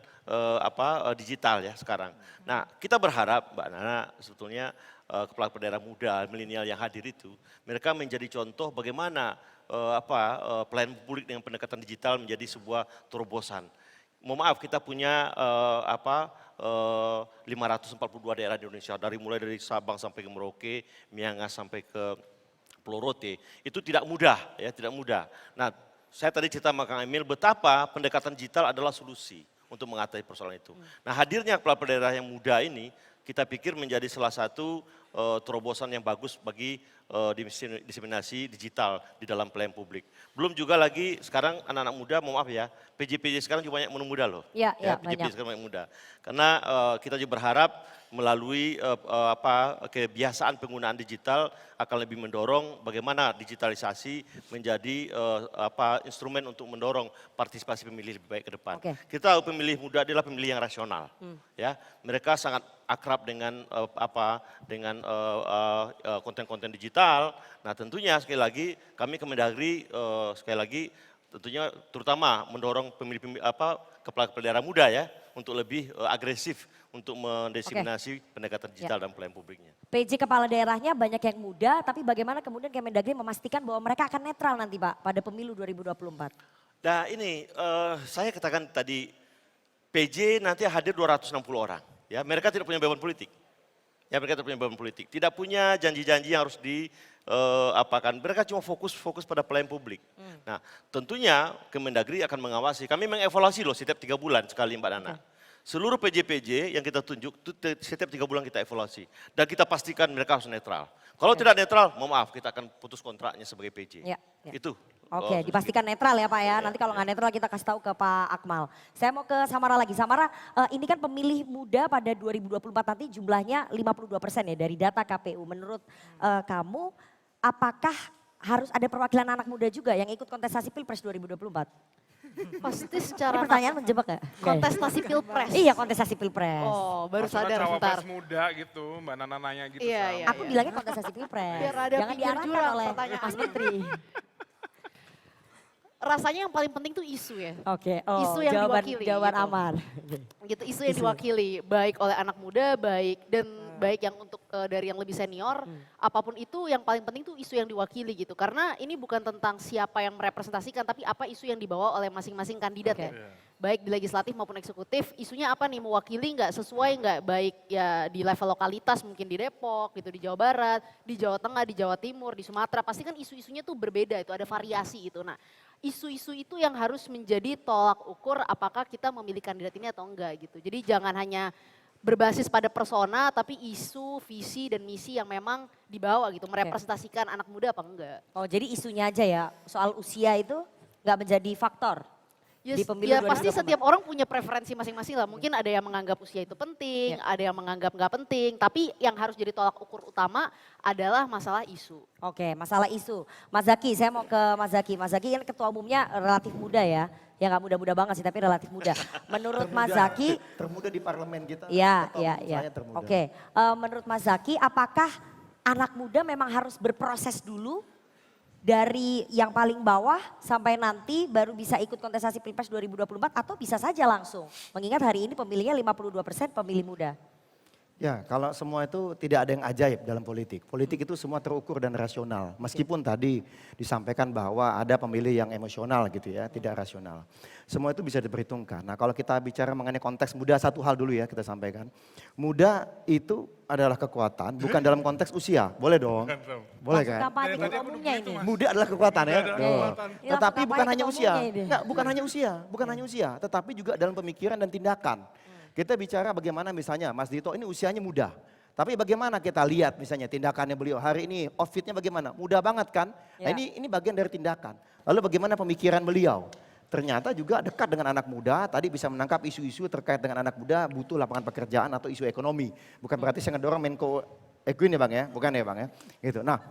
digital ya sekarang. Nah kita berharap Mbak Nana sebetulnya kepala daerah muda, milenial yang hadir itu, mereka menjadi contoh bagaimana pelayanan publik dengan pendekatan digital menjadi sebuah terobosan. Mohon maaf kita punya 542 daerah di Indonesia, mulai dari Sabang sampai ke Merauke, Miangas sampai ke Pulau Rote, itu tidak mudah ya, tidak mudah. Nah, saya tadi cerita sama Kang Emil betapa pendekatan digital adalah solusi untuk mengatasi persoalan itu. Nah, hadirnya kepala daerah yang muda ini kita pikir menjadi salah satu terobosan yang bagus bagi diseminasi digital di dalam pelayanan publik. Belum juga lagi sekarang anak-anak muda, mohon maaf ya, PJ-PJ sekarang juga banyak muda loh. Iya, PJ-PJ sekarang banyak muda. Karena kita juga berharap melalui kebiasaan penggunaan digital akan lebih mendorong bagaimana digitalisasi menjadi instrumen untuk mendorong partisipasi pemilih lebih baik ke depan. Kita tahu pemilih muda adalah pemilih yang rasional, ya. Mereka sangat akrab dengan konten-konten digital. Nah, tentunya sekali lagi kami Kemendagri sekali lagi tentunya terutama mendorong kepala daerah muda ya untuk lebih agresif untuk mendiseminasi pendekatan digital dalam pelayanan publiknya. PJ kepala daerahnya banyak yang muda, tapi bagaimana kemudian Kemendagri memastikan bahwa mereka akan netral nanti Pak pada pemilu 2024? Nah ini saya katakan tadi PJ nanti hadir 260 orang. Ya, mereka tidak punya beban politik. Ya, mereka tidak punya beban politik. Tidak punya janji-janji yang harus mereka cuma fokus pada pelayanan publik. Nah, tentunya Kemendagri akan mengawasi. Kami mengevaluasi loh setiap 3 bulan sekali Mbak Nana. Seluruh PJ-PJ yang kita tunjuk setiap 3 bulan kita evaluasi. Dan kita pastikan mereka harus netral. Kalau tidak netral, mohon maaf kita akan putus kontraknya sebagai PJ. Itu. Oke, dipastikan netral ya Pak ya. Nanti kalau nggak netral kita kasih tahu ke Pak Akmal. Saya mau ke Samara lagi. Samara, ini kan pemilih muda pada 2024 nanti jumlahnya 52% ya dari data KPU. Menurut kamu, apakah harus ada perwakilan anak muda juga yang ikut kontestasi Pilpres 2024? Pasti Ini secara pertanyaan menjebak ya? kontestasi pilpres. Iya, kontestasi pilpres. Oh, baru Maksudnya sadar cawapres bentar. muda gitu, Mbak Nana nanya gitu. Iya, sama. iya. Aku bilangnya kontestasi pilpres. Biar ada Jangan pinggir diarahkan jurang oleh pertanyaan. Mas Menteri. Rasanya yang paling penting tuh isu ya. Oke, Isu yang jawaban, diwakili. jawaban gitu. aman. Gitu, isu yang diwakili baik oleh anak muda, baik yang untuk dari yang lebih senior, apapun itu yang paling penting tuh isu yang diwakili gitu. Karena ini bukan tentang siapa yang merepresentasikan, tapi apa isu yang dibawa oleh masing-masing kandidat ya. Baik di legislatif maupun eksekutif, isunya apa nih, mewakili nggak, sesuai nggak, baik ya di level lokalitas mungkin di Depok gitu, di Jawa Barat, di Jawa Tengah, di Jawa Timur, di Sumatera, pasti kan isu-isunya tuh berbeda, itu ada variasi itu. Nah, isu-isu itu yang harus menjadi tolak ukur apakah kita memilih kandidat ini atau enggak gitu. Jadi jangan hanya berbasis pada persona tapi isu, visi dan misi yang memang dibawa gitu, merepresentasikan anak muda apa enggak. Oh, jadi isunya aja ya, soal usia itu nggak menjadi faktor Ya, di pemilu ya pasti 2024? setiap orang punya preferensi masing-masing lah. Mungkin ada yang menganggap usia itu penting, ada yang menganggap nggak penting. Tapi yang harus jadi tolak ukur utama adalah masalah isu. Oke, masalah isu. Mas Zaky, saya mau ke Mas Zaky. Mas Zaky kan ketua umumnya relatif muda ya. Ya nggak muda-muda banget sih, tapi relatif muda. Menurut Mas Zaky, termuda di parlemen kita. iya, ketua iya, umum iya. saya termuda. Oke, menurut Mas Zaky, apakah anak muda memang harus berproses dulu dari yang paling bawah sampai nanti baru bisa ikut kontestasi Pilpres 2024 atau bisa saja langsung? Mengingat hari ini pemilihnya 52% pemilih muda. Ya, kalau semua itu tidak ada yang ajaib dalam politik. Politik itu semua terukur dan rasional. Meskipun tadi disampaikan bahwa ada pemilih yang emosional gitu ya, tidak rasional. Semua itu bisa diperhitungkan. Nah, kalau kita bicara mengenai konteks muda, satu hal dulu ya kita sampaikan. Muda itu adalah kekuatan, bukan dalam konteks usia. Boleh dong? Boleh kan? Kampanye ketua umumnya ini. Muda adalah kekuatan ya. Ini Tetapi langsung bukan kampanye hanya ketua usia. umumnya ini. Enggak, bukan hanya usia, bukan hanya usia, tetapi juga dalam pemikiran dan tindakan. Kita bicara bagaimana misalnya Mas Dito ini usianya muda. Tapi bagaimana kita lihat misalnya tindakannya beliau hari ini, outfitnya bagaimana? Mudah banget kan? Nah, ini bagian dari tindakan. Lalu bagaimana pemikiran beliau? Ternyata juga dekat dengan anak muda, tadi bisa menangkap isu-isu terkait dengan anak muda butuh lapangan pekerjaan atau isu ekonomi. Bukan berarti saya ngedorong Menko Ekuin ya Bang ya, bukan ya Bang ya. Gitu. Nah,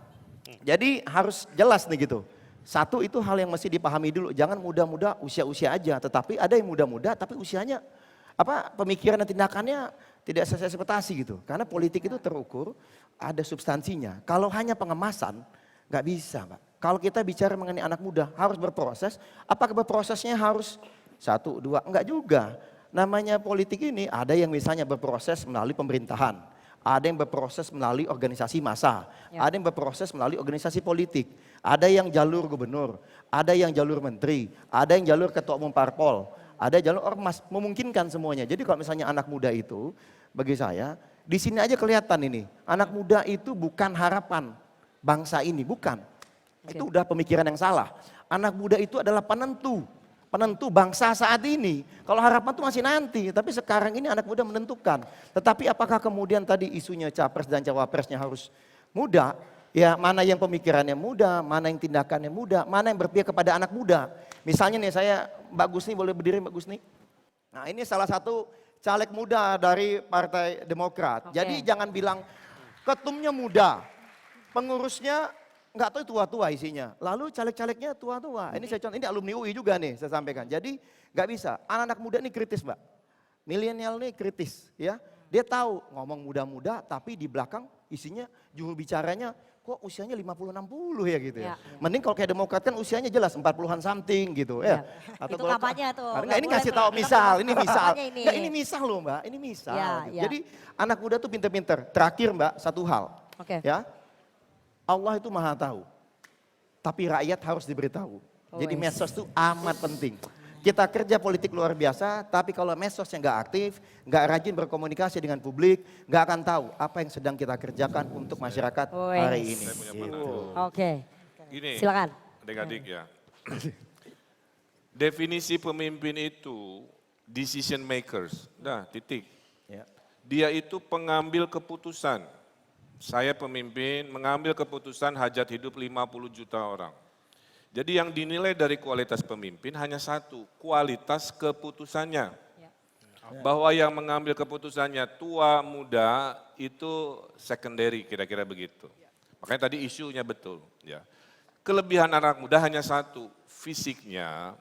jadi harus jelas nih gitu. Satu itu hal yang mesti dipahami dulu, jangan muda-muda usia-usia aja, tetapi ada yang muda-muda tapi usianya pemikiran dan tindakannya tidak sesuai ekspektasi gitu. Karena politik itu terukur, ada substansinya. Kalau hanya pengemasan, nggak bisa Pak. Kalau kita bicara mengenai anak muda, harus berproses. Apakah berprosesnya harus 1, 2? Enggak juga. Namanya politik ini ada yang misalnya berproses melalui pemerintahan. Ada yang berproses melalui organisasi massa. Ada yang berproses melalui organisasi politik. Ada yang jalur gubernur, ada yang jalur menteri, ada yang jalur ketua umum parpol. Ada jalur ormas, memungkinkan semuanya. Jadi kalau misalnya anak muda itu, bagi saya, di sini aja kelihatan ini. Anak muda itu bukan harapan bangsa ini, bukan. Itu udah pemikiran yang salah. Anak muda itu adalah penentu bangsa saat ini. Kalau harapan itu masih nanti, tapi sekarang ini anak muda menentukan. Tetapi apakah kemudian tadi isunya capres dan cawapresnya harus muda? Ya mana yang pemikirannya muda, mana yang tindakannya muda, mana yang berpihak kepada anak muda. Misalnya nih saya, Mbak Gusni boleh berdiri Mbak Gusni? Nah ini salah satu caleg muda dari Partai Demokrat. Jadi jangan bilang ketumnya muda, pengurusnya nggak tahu tua-tua isinya. Lalu caleg-calegnya tua-tua. Ini saya contoh, ini alumni UI juga nih saya sampaikan. Jadi nggak bisa, anak-anak muda ini kritis Mbak. Milenial ini kritis ya. Dia tahu ngomong muda-muda tapi di belakang isinya juru bicaranya kok usianya 50-60 ya gitu ya. Mending kalau kayak Demokrat kan usianya jelas 40-an something gitu ya. Atau itu kampanye tuh. Enggak, ini kasih tahu misal, ini misal. Enggak, ini misal loh Mbak, ini misal. Gitu. Jadi anak muda tuh pinter-pinter. Terakhir Mbak, satu hal. Ya. Allah itu maha tahu. Tapi rakyat harus diberitahu. Jadi medsos itu amat penting. Kita kerja politik luar biasa, tapi kalau medsosnya nggak aktif, nggak rajin berkomunikasi dengan publik, nggak akan tahu apa yang sedang kita kerjakan untuk masyarakat hari ini. Saya punya pandangan. Oke, Gini, silakan. Adik-adik ya. Definisi pemimpin itu decision makers. Nah, titik. Dia itu pengambil keputusan. Saya pemimpin mengambil keputusan hajat hidup 50 juta orang. Jadi yang dinilai dari kualitas pemimpin hanya satu, kualitas keputusannya. Bahwa yang mengambil keputusannya tua, muda, itu secondary kira-kira begitu. Makanya tadi isunya betul. Ya. Kelebihan anak muda hanya satu, fisiknya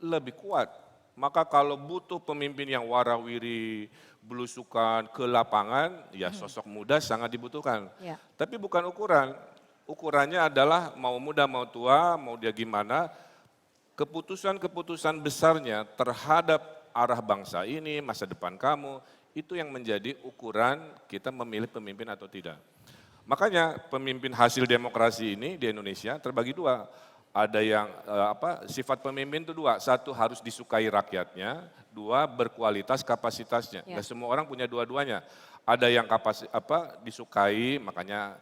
lebih kuat. Maka kalau butuh pemimpin yang warawiri, belusukan ke lapangan, ya sosok muda sangat dibutuhkan. Ya. Tapi bukan ukuran. Ukurannya adalah mau muda mau tua, mau dia gimana, keputusan-keputusan besarnya terhadap arah bangsa ini, masa depan kamu, itu yang menjadi ukuran kita memilih pemimpin atau tidak. Makanya pemimpin hasil demokrasi ini di Indonesia terbagi dua. Ada yang sifat pemimpin itu dua, satu harus disukai rakyatnya, dua berkualitas kapasitasnya. Ya. Nggak semua orang punya dua-duanya. Ada yang disukai, makanya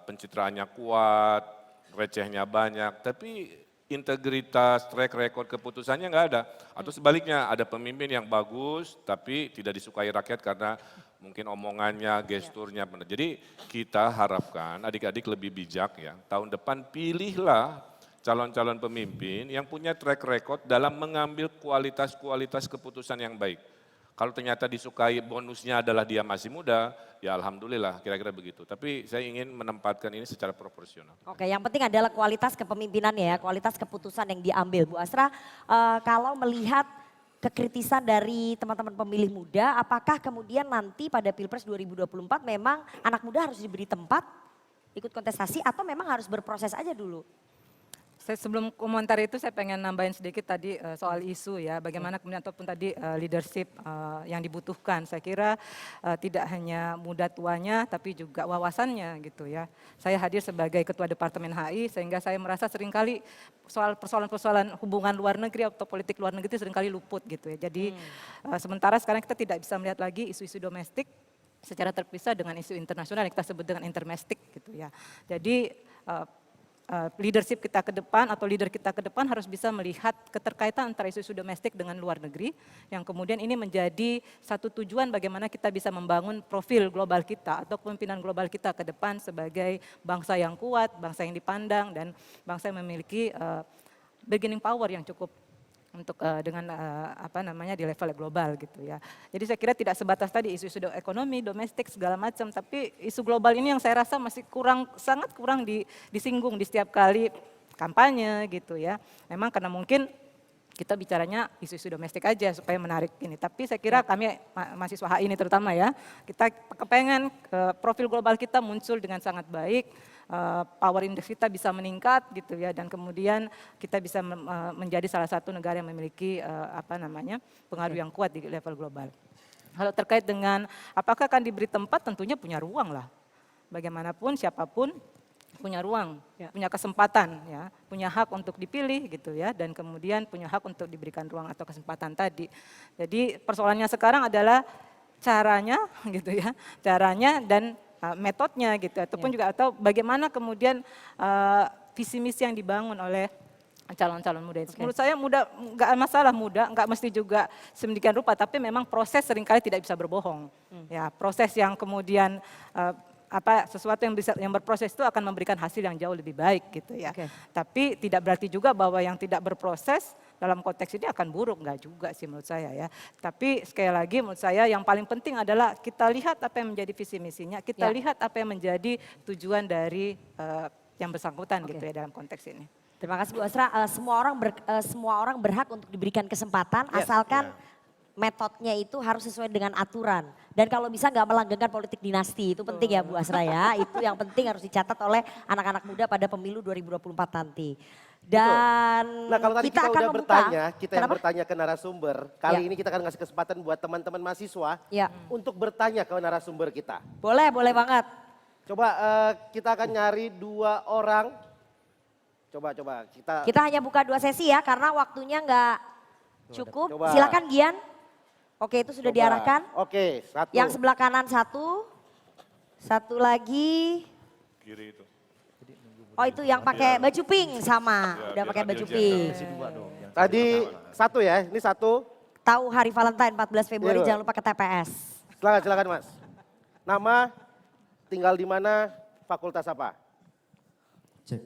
pencitraannya kuat, recehnya banyak, tapi integritas, track record keputusannya nggak ada. Atau sebaliknya, ada pemimpin yang bagus tapi tidak disukai rakyat karena mungkin omongannya, gesturnya. Jadi kita harapkan adik-adik lebih bijak ya. Tahun depan pilihlah calon-calon pemimpin yang punya track record dalam mengambil kualitas-kualitas keputusan yang baik. Kalau ternyata disukai bonusnya adalah dia masih muda, ya alhamdulillah kira-kira begitu. Tapi saya ingin menempatkan ini secara proporsional. Oke, yang penting adalah kualitas kepemimpinannya ya, kualitas keputusan yang diambil. Bu Asra, kalau melihat kekritisan dari teman-teman pemilih muda, apakah kemudian nanti pada Pilpres 2024 memang anak muda harus diberi tempat ikut kontestasi atau memang harus berproses aja dulu? Sebelum komentar itu saya pengen nambahin sedikit tadi soal isu ya, bagaimana kemudian ataupun tadi leadership yang dibutuhkan. Saya kira tidak hanya muda tuanya tapi juga wawasannya gitu ya. Saya hadir sebagai ketua departemen HI sehingga saya merasa seringkali soal persoalan-persoalan hubungan luar negeri atau politik luar negeri itu seringkali luput gitu ya. Jadi sementara sekarang kita tidak bisa melihat lagi isu-isu domestik secara terpisah dengan isu internasional yang kita sebut dengan intermestik gitu ya. Jadi leadership kita ke depan atau leader kita ke depan harus bisa melihat keterkaitan antara isu-isu domestik dengan luar negeri yang kemudian ini menjadi satu tujuan bagaimana kita bisa membangun profil global kita atau kepemimpinan global kita ke depan sebagai bangsa yang kuat, bangsa yang dipandang dan bangsa yang memiliki bargaining power yang cukup untuk dengan di level global gitu ya. Jadi saya kira tidak sebatas tadi isu-isu ekonomi, domestik segala macam, tapi isu global ini yang saya rasa masih sangat kurang disinggung di setiap kali kampanye gitu ya. Memang karena mungkin kita bicaranya isu-isu domestik aja supaya menarik ini. Tapi saya kira kami mahasiswa HI ini terutama ya, kita kepengen profil global kita muncul dengan sangat baik. Power index kita bisa meningkat gitu ya dan kemudian kita bisa menjadi salah satu negara yang memiliki pengaruh yang kuat di level global. Kalau terkait dengan apakah akan diberi tempat tentunya punya ruang lah. Bagaimanapun siapapun punya ruang, punya kesempatan ya, punya hak untuk dipilih gitu ya dan kemudian punya hak untuk diberikan ruang atau kesempatan tadi. Jadi persoalannya sekarang adalah caranya gitu ya, caranya dan metodenya gitu ataupun juga atau bagaimana kemudian visi misi yang dibangun oleh calon-calon muda itu. Menurut saya muda nggak masalah muda, nggak mesti juga sedemikian rupa, tapi memang proses seringkali tidak bisa berbohong. Ya proses yang kemudian sesuatu yang berproses itu akan memberikan hasil yang jauh lebih baik gitu ya. Tapi tidak berarti juga bahwa yang tidak berproses dalam konteks ini akan buruk, enggak juga sih menurut saya ya. Tapi sekali lagi menurut saya yang paling penting adalah kita lihat apa yang menjadi visi misinya, kita lihat apa yang menjadi tujuan dari yang bersangkutan gitu ya dalam konteks ini. Terima kasih Bu Asra, semua orang berhak untuk diberikan kesempatan asalkan metodenya itu harus sesuai dengan aturan. Dan kalau bisa nggak melanggengkan politik dinasti, itu penting ya Bu Asra ya. Itu yang penting harus dicatat oleh anak-anak muda pada pemilu 2024 nanti. Dan nah kalau tadi kita akan udah membuka, bertanya, yang bertanya ke narasumber, kali ini kita akan ngasih kesempatan buat teman-teman mahasiswa untuk bertanya ke narasumber kita. Boleh banget. Coba kita akan nyari 2 orang. Coba kita hanya buka 2 sesi ya karena waktunya nggak cukup. Silakan Gian. Oke itu sudah diarahkan. Oke, 1. Yang sebelah kanan 1. 1 lagi. Kiri itu. Oh itu yang pakai baju pink sama, udah pakai baju pink. Tadi 1 ya, ini 1. Tahu hari Valentine 14 Februari jangan lupa ke TPS. Silakan Mas. Nama, tinggal di mana, fakultas apa? Cek.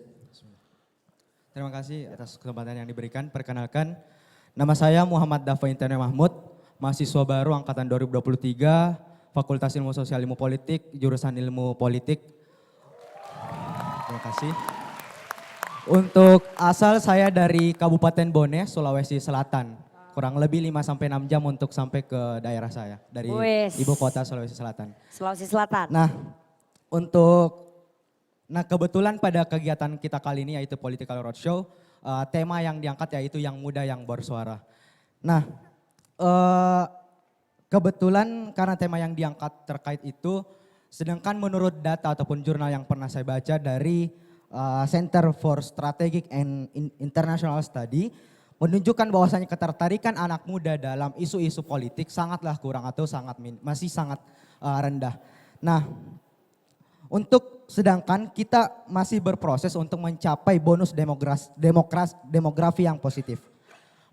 Terima kasih atas kesempatan yang diberikan. Perkenalkan, nama saya Muhammad Dafa Interne Mahmud, mahasiswa baru angkatan 2023, Fakultas Ilmu Sosial Ilmu Politik, jurusan Ilmu Politik. Terima kasih. Untuk asal saya dari Kabupaten Bone, Sulawesi Selatan. Kurang lebih 5-6 jam untuk sampai ke daerah saya. Dari Wes. ibu kota Sulawesi Selatan. Sulawesi Selatan. Nah kebetulan pada kegiatan kita kali ini yaitu Political Roadshow, tema yang diangkat yaitu yang muda yang bersuara. Nah kebetulan karena tema yang diangkat terkait itu, sedangkan menurut data ataupun jurnal yang pernah saya baca dari Center for Strategic and International Study, menunjukkan bahwasanya ketertarikan anak muda dalam isu-isu politik sangatlah kurang atau masih sangat rendah. Nah, sedangkan kita masih berproses untuk mencapai bonus demografi yang positif.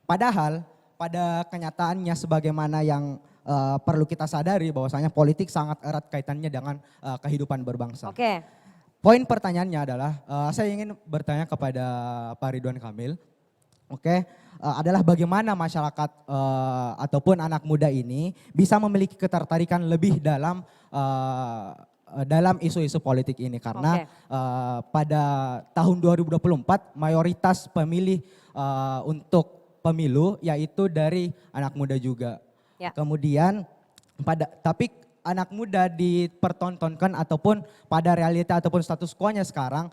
Padahal pada kenyataannya sebagaimana yang perlu kita sadari bahwasanya politik sangat erat kaitannya dengan kehidupan berbangsa. Oke. Poin pertanyaannya adalah, saya ingin bertanya kepada Pak Ridwan Kamil, adalah bagaimana masyarakat ataupun anak muda ini bisa memiliki ketertarikan lebih dalam isu-isu politik ini, karena pada tahun 2024 mayoritas pemilih untuk pemilu yaitu dari anak muda juga. Ya. Kemudian tapi anak muda dipertontonkan ataupun pada realita ataupun status quo-nya sekarang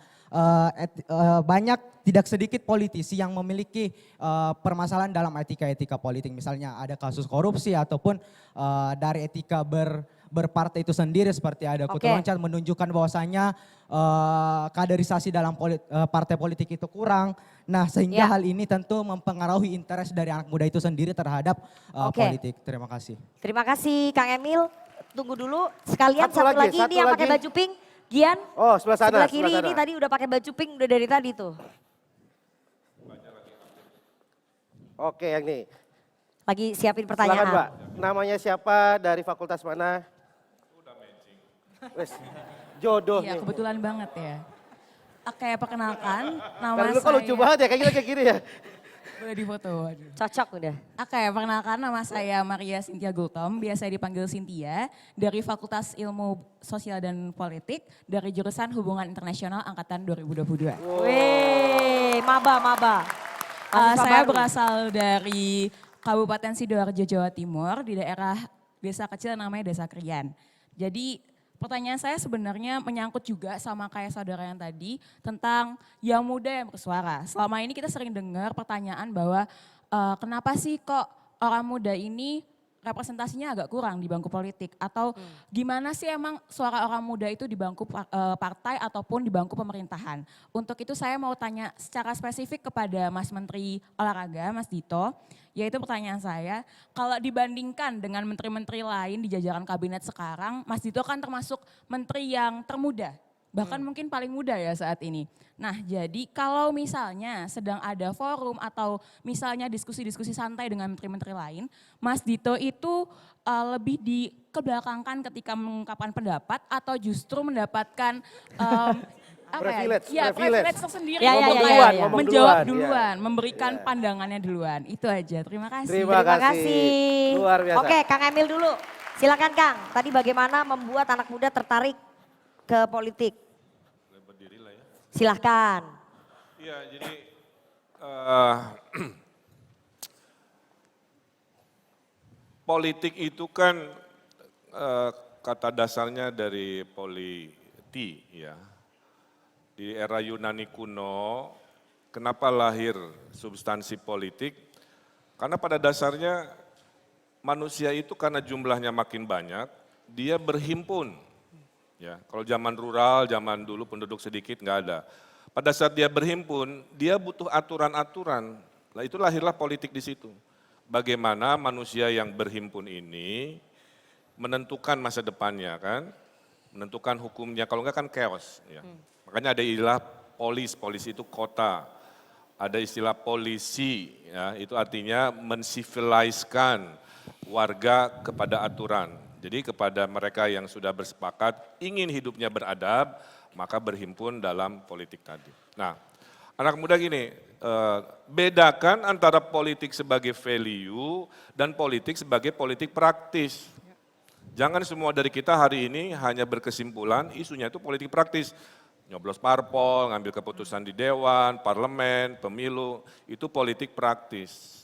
banyak tidak sedikit politisi yang memiliki permasalahan dalam etika-etika politik. Misalnya ada kasus korupsi ataupun dari etika berpartai itu sendiri seperti ada kutu loncat menunjukkan bahwasanya kaderisasi dalam partai politik itu kurang. Nah sehingga hal ini tentu mempengaruhi interest dari anak muda itu sendiri terhadap politik. Terima kasih. Terima kasih Kang Emil. Tunggu dulu sekalian satu lagi satu ini yang pakai lagi. baju pink. Gian. Oh sebelah sana. Sebelah kiri ini tadi udah pakai baju pink udah dari tadi tuh. Oke yang ini. Lagi siapin Silakan pertanyaan. Mbak, namanya siapa, dari fakultas mana? Wes, jodoh Iya nih. kebetulan banget ya. Oke perkenalkan nama Kalau saya. lucu banget ya, kayaknya kayak gini ya. Boleh difoto. Waduh. Cocok udah. Oke perkenalkan nama saya Maria Cynthia Gultom, biasa dipanggil Cynthia. Dari Fakultas Ilmu Sosial dan Politik, dari jurusan Hubungan Internasional Angkatan 2022. Wih, maba. Saya berasal dari Kabupaten Sidoarjo, Jawa Timur, di daerah desa kecil namanya Desa Krian. Jadi pertanyaan saya sebenarnya menyangkut juga sama kayak saudara yang tadi tentang yang muda yang bersuara. Selama ini kita sering dengar pertanyaan bahwa kenapa sih kok orang muda ini representasinya agak kurang di bangku politik, atau gimana sih emang suara orang muda itu di bangku partai ataupun di bangku pemerintahan. Untuk itu saya mau tanya secara spesifik kepada Mas Menteri Olahraga, Mas Dito, yaitu pertanyaan saya, kalau dibandingkan dengan menteri-menteri lain di jajaran kabinet sekarang, Mas Dito kan termasuk menteri yang termuda, bahkan mungkin paling muda ya saat ini. Nah jadi kalau misalnya sedang ada forum atau misalnya diskusi-diskusi santai dengan menteri-menteri lain, Mas Dito itu lebih dikebelakangkan ketika mengungkapkan pendapat atau justru mendapatkan privilege tersendiri, menjawab duluan, memberikan pandangannya duluan. Itu aja, terima kasih. Terima kasih. Luar biasa. Oke Kang Emil dulu, silakan Kang. Tadi bagaimana membuat anak muda tertarik ke politik? Silahkan. Iya, jadi politik itu kan kata dasarnya dari politi, ya. Di era Yunani kuno, kenapa lahir substansi politik? Karena pada dasarnya manusia itu karena jumlahnya makin banyak, dia berhimpun. Ya, kalau zaman rural, zaman dulu penduduk sedikit nggak ada. Pada saat dia berhimpun, dia butuh aturan-aturan. Nah itu lahirlah politik di situ. Bagaimana manusia yang berhimpun ini menentukan masa depannya kan, menentukan hukumnya. Kalau nggak kan chaos. Ya. Makanya ada istilah polis itu kota. Ada istilah polisi, ya, itu artinya mensivilizekan warga kepada aturan. Jadi kepada mereka yang sudah bersepakat ingin hidupnya beradab, maka berhimpun dalam politik tadi. Nah, anak muda gini, bedakan antara politik sebagai value dan politik sebagai politik praktis. Jangan semua dari kita hari ini hanya berkesimpulan isunya itu politik praktis. Nyoblos parpol, ngambil keputusan di dewan, parlemen, pemilu, itu politik praktis.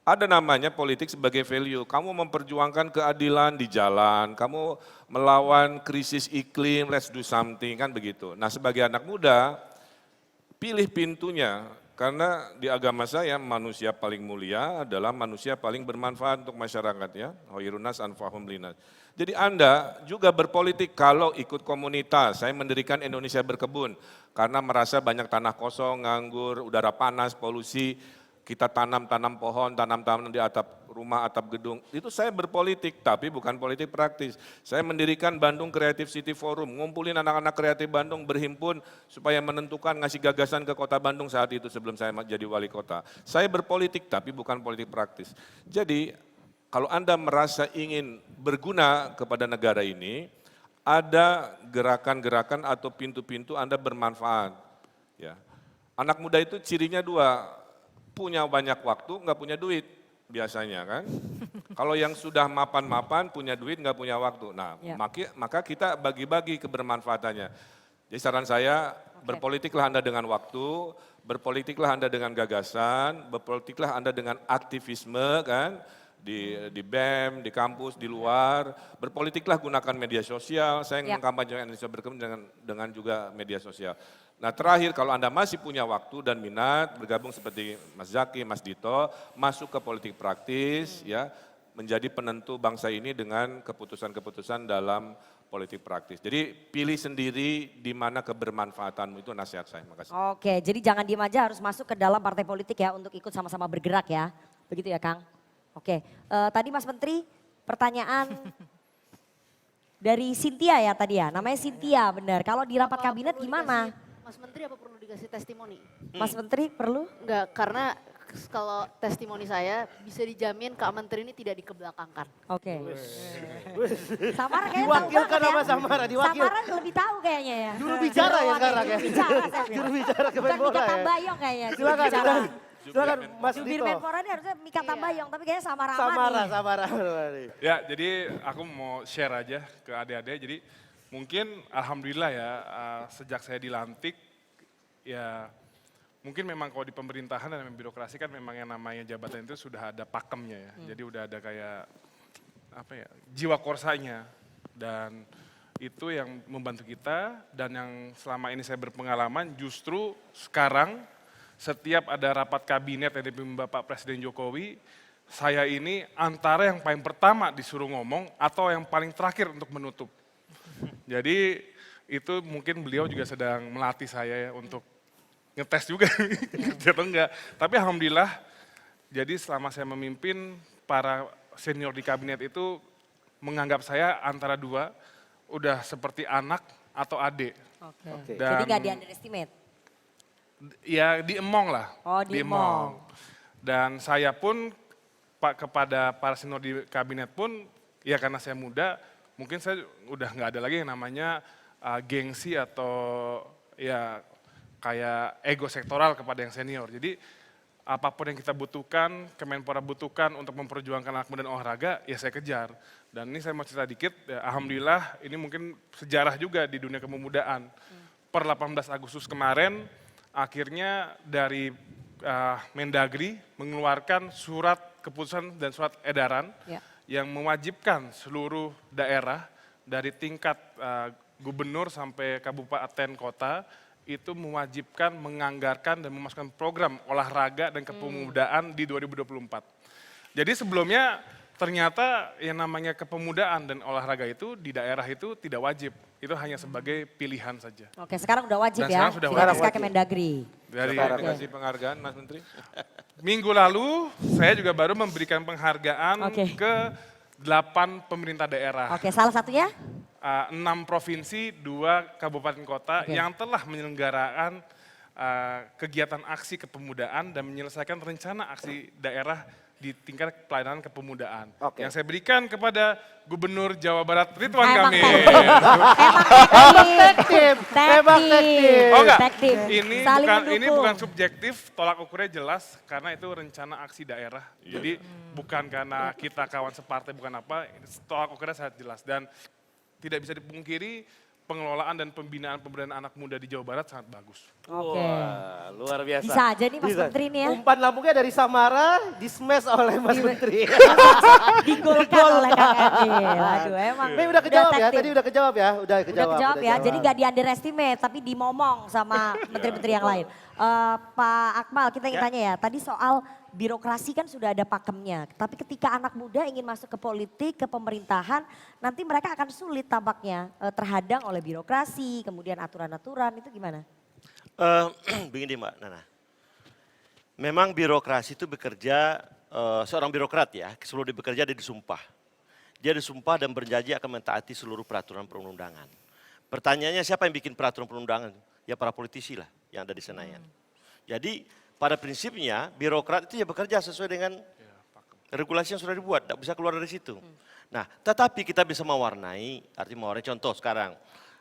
Ada namanya politik sebagai value, kamu memperjuangkan keadilan di jalan, kamu melawan krisis iklim, let's do something, kan begitu. Nah sebagai anak muda, pilih pintunya, karena di agama saya manusia paling mulia adalah manusia paling bermanfaat untuk masyarakat ya. Hoirunas anfahum linas. Jadi Anda juga berpolitik kalau ikut komunitas. Saya mendirikan Indonesia Berkebun karena merasa banyak tanah kosong, nganggur, udara panas, polusi. Kita tanam pohon, tanam di atap rumah, atap gedung. Itu saya berpolitik, tapi bukan politik praktis. Saya mendirikan Bandung Creative City Forum, ngumpulin anak-anak kreatif Bandung berhimpun supaya menentukan ngasih gagasan ke kota Bandung saat itu sebelum saya jadi wali kota. Saya berpolitik, tapi bukan politik praktis. Jadi kalau Anda merasa ingin berguna kepada negara ini, ada gerakan-gerakan atau pintu-pintu Anda bermanfaat. Ya. Anak muda itu cirinya dua, punya banyak waktu, nggak punya duit biasanya kan. Kalau yang sudah mapan-mapan, punya duit, nggak punya waktu. Nah, maka kita bagi-bagi kebermanfaatannya. Jadi saran saya, berpolitiklah Anda dengan waktu, berpolitiklah Anda dengan gagasan, berpolitiklah Anda dengan aktivisme kan, di BEM, di kampus, di luar, berpolitiklah gunakan media sosial, saya mengkampanyekan Indonesia Berkebun dengan juga media sosial. Nah terakhir kalau Anda masih punya waktu dan minat, bergabung seperti Mas Zaki, Mas Dito, masuk ke politik praktis, ya, menjadi penentu bangsa ini dengan keputusan-keputusan dalam politik praktis. Jadi pilih sendiri di mana kebermanfaatanmu, itu nasihat saya. Makasih. Oke, jadi jangan diem aja, harus masuk ke dalam partai politik ya untuk ikut sama-sama bergerak ya. Begitu ya Kang? Oke, tadi Mas Menteri pertanyaan dari Cynthia ya tadi ya, namanya Cynthia benar. Kalau di rapat kabinet gimana? Mas Menteri apa perlu dikasih testimoni? Mas Menteri perlu? Enggak, karena kalau testimoni saya bisa dijamin Kak Menteri ini tidak dikebelakangkan. Oke. Samara kayaknya Diwakilkan sama Samara, diwakil. Samara lebih tahu kayaknya ya. Juru bicara ya sekarang ya. Juru bicara, Juru bicara Kemenpora Mika ya. Tambayong kayaknya. Silakan Mas Jubir Dito. Menpora ini harusnya Mika Tambayong, tapi kayaknya Samara Samara. Ya, jadi aku mau share aja ke adik-adik. Jadi mungkin alhamdulillah ya, sejak saya dilantik, ya mungkin memang kalau di pemerintahan dan birokrasi kan memang yang namanya jabatan itu sudah ada pakemnya ya. Jadi udah ada kayak apa ya, jiwa korsanya. Dan itu yang membantu kita, dan yang selama ini saya berpengalaman justru sekarang setiap ada rapat kabinet yang dipimpin Bapak Presiden Jokowi, saya ini antara yang paling pertama disuruh ngomong atau yang paling terakhir untuk menutup. Jadi itu mungkin beliau juga sedang melatih saya ya untuk ngetes juga, ngerti atau enggak. Tapi alhamdulillah, jadi selama saya memimpin, para senior di kabinet itu menganggap saya antara dua, udah seperti anak atau adik. Oke. Jadi nggak di-underestimate? Ya diemong lah. Oh diemong. Dan saya pun kepada para senior di kabinet pun, ya karena saya muda, mungkin saya udah nggak ada lagi yang namanya gengsi atau ya kayak ego sektoral kepada yang senior. Jadi apapun yang kita butuhkan, Kemenpora butuhkan untuk memperjuangkan anak muda dan olahraga, ya saya kejar. Dan ini saya mau cerita dikit, ya, alhamdulillah ini mungkin sejarah juga di dunia kepemudaan. Per 18 Agustus kemarin, akhirnya dari Mendagri mengeluarkan surat keputusan dan surat edaran yang mewajibkan seluruh daerah dari tingkat gubernur sampai kabupaten kota itu mewajibkan menganggarkan dan memasukkan program olahraga dan kepemudaan di 2024. Jadi sebelumnya ternyata yang namanya kepemudaan dan olahraga itu di daerah itu tidak wajib. Itu hanya sebagai pilihan saja. Oke, sekarang udah wajib dan ya. Sekarang sudah wajib. SK Kemendagri. Dari kasih penghargaan Mas Menteri. Minggu lalu saya juga baru memberikan penghargaan ke 8 pemerintah daerah. Oke, salah satunya? 6 provinsi, 2 kabupaten kota yang telah menyelenggarakan kegiatan aksi kepemudaan dan menyelesaikan rencana aksi daerah di tingkat pelayanan kepemudaan. Yang saya berikan kepada Gubernur Jawa Barat Ridwan Kamil. Oh enggak, ini bukan subjektif, tolak ukurnya jelas karena itu rencana aksi daerah. Jadi bukan karena kita kawan separtai, bukan apa, tolak ukurnya sangat jelas. Dan tidak bisa dipungkiri pengelolaan dan pembinaan anak muda di Jawa Barat sangat bagus. Oke. Wah, luar biasa. Bisa aja nih Mas Menteri nih ya. Umpan lambungnya dari Samara, di-smash oleh Mas Menteri. Digolkan oleh Kang Emil. Aduh emang. Ini udah kejawab ya, taktik. tadi udah kejawab ya. Udah Udah kejawab ya, jadi gak di-underestimate tapi dimomong sama menteri-menteri yang lain. Pak Akmal, kita ingin tanya ya, tadi soal birokrasi kan sudah ada pakemnya. Tapi ketika anak muda ingin masuk ke politik, ke pemerintahan, nanti mereka akan sulit tampaknya terhadang oleh birokrasi, kemudian aturan-aturan, itu gimana? Begini Mbak Nana, memang birokrasi itu bekerja, seorang birokrat ya, sebelum dia bekerja dia disumpah. Dia disumpah dan berjanji akan mentaati seluruh peraturan perundangan. Pertanyaannya siapa yang bikin peraturan perundangan? Ya para politisi lah yang ada di Senayan. Jadi pada prinsipnya birokrat itu ya bekerja sesuai dengan regulasi yang sudah dibuat, tidak bisa keluar dari situ. Nah, tetapi kita bisa mewarnai, artinya mewarnai contoh sekarang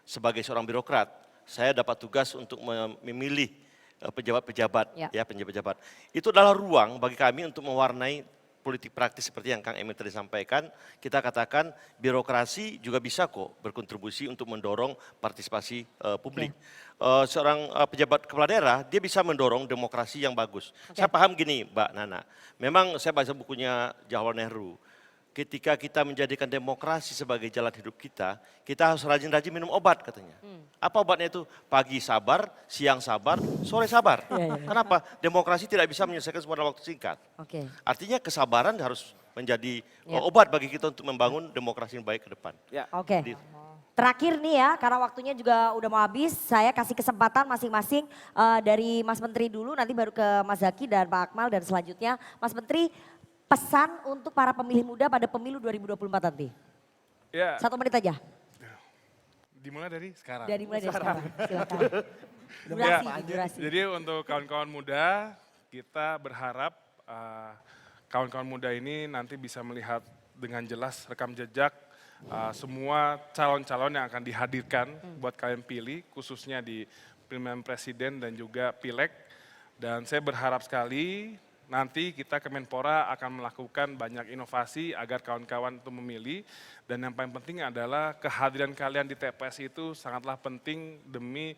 sebagai seorang birokrat, saya dapat tugas untuk memilih pejabat-pejabat, ya pejabat-pejabat. Itu adalah ruang bagi kami untuk mewarnai politik praktis seperti yang Kang Emil tadi sampaikan. Kita katakan birokrasi juga bisa kok berkontribusi untuk mendorong partisipasi publik. Seorang pejabat kepala daerah, dia bisa mendorong demokrasi yang bagus. Saya paham gini Mbak Nana, memang saya baca bukunya Jawaharlal Nehru. Ketika kita menjadikan demokrasi sebagai jalan hidup kita harus rajin-rajin minum obat katanya. Apa obatnya itu? Pagi sabar, siang sabar, sore sabar. Kenapa? Demokrasi tidak bisa menyelesaikan semua dalam waktu singkat. Artinya kesabaran harus menjadi obat bagi kita untuk membangun demokrasi yang baik ke depan. Oke. Terakhir nih ya, karena waktunya juga udah mau habis, saya kasih kesempatan masing-masing dari Mas Menteri dulu, nanti baru ke Mas Zaky dan Pak Akmal, dan selanjutnya Mas Menteri, pesan untuk para pemilih muda pada pemilu 2024 nanti. Ya. 1 menit aja. Dimulai dari sekarang. Dimulai dari sekarang, silakan. Durasi. Jadi untuk kawan-kawan muda, kita berharap kawan-kawan muda ini nanti bisa melihat dengan jelas rekam jejak semua calon-calon yang akan dihadirkan buat kalian pilih, khususnya di pemilihan presiden dan juga pileg. Dan saya berharap sekali nanti kita Kemenpora akan melakukan banyak inovasi agar kawan-kawan itu memilih. Dan yang paling penting adalah kehadiran kalian di TPS itu sangatlah penting demi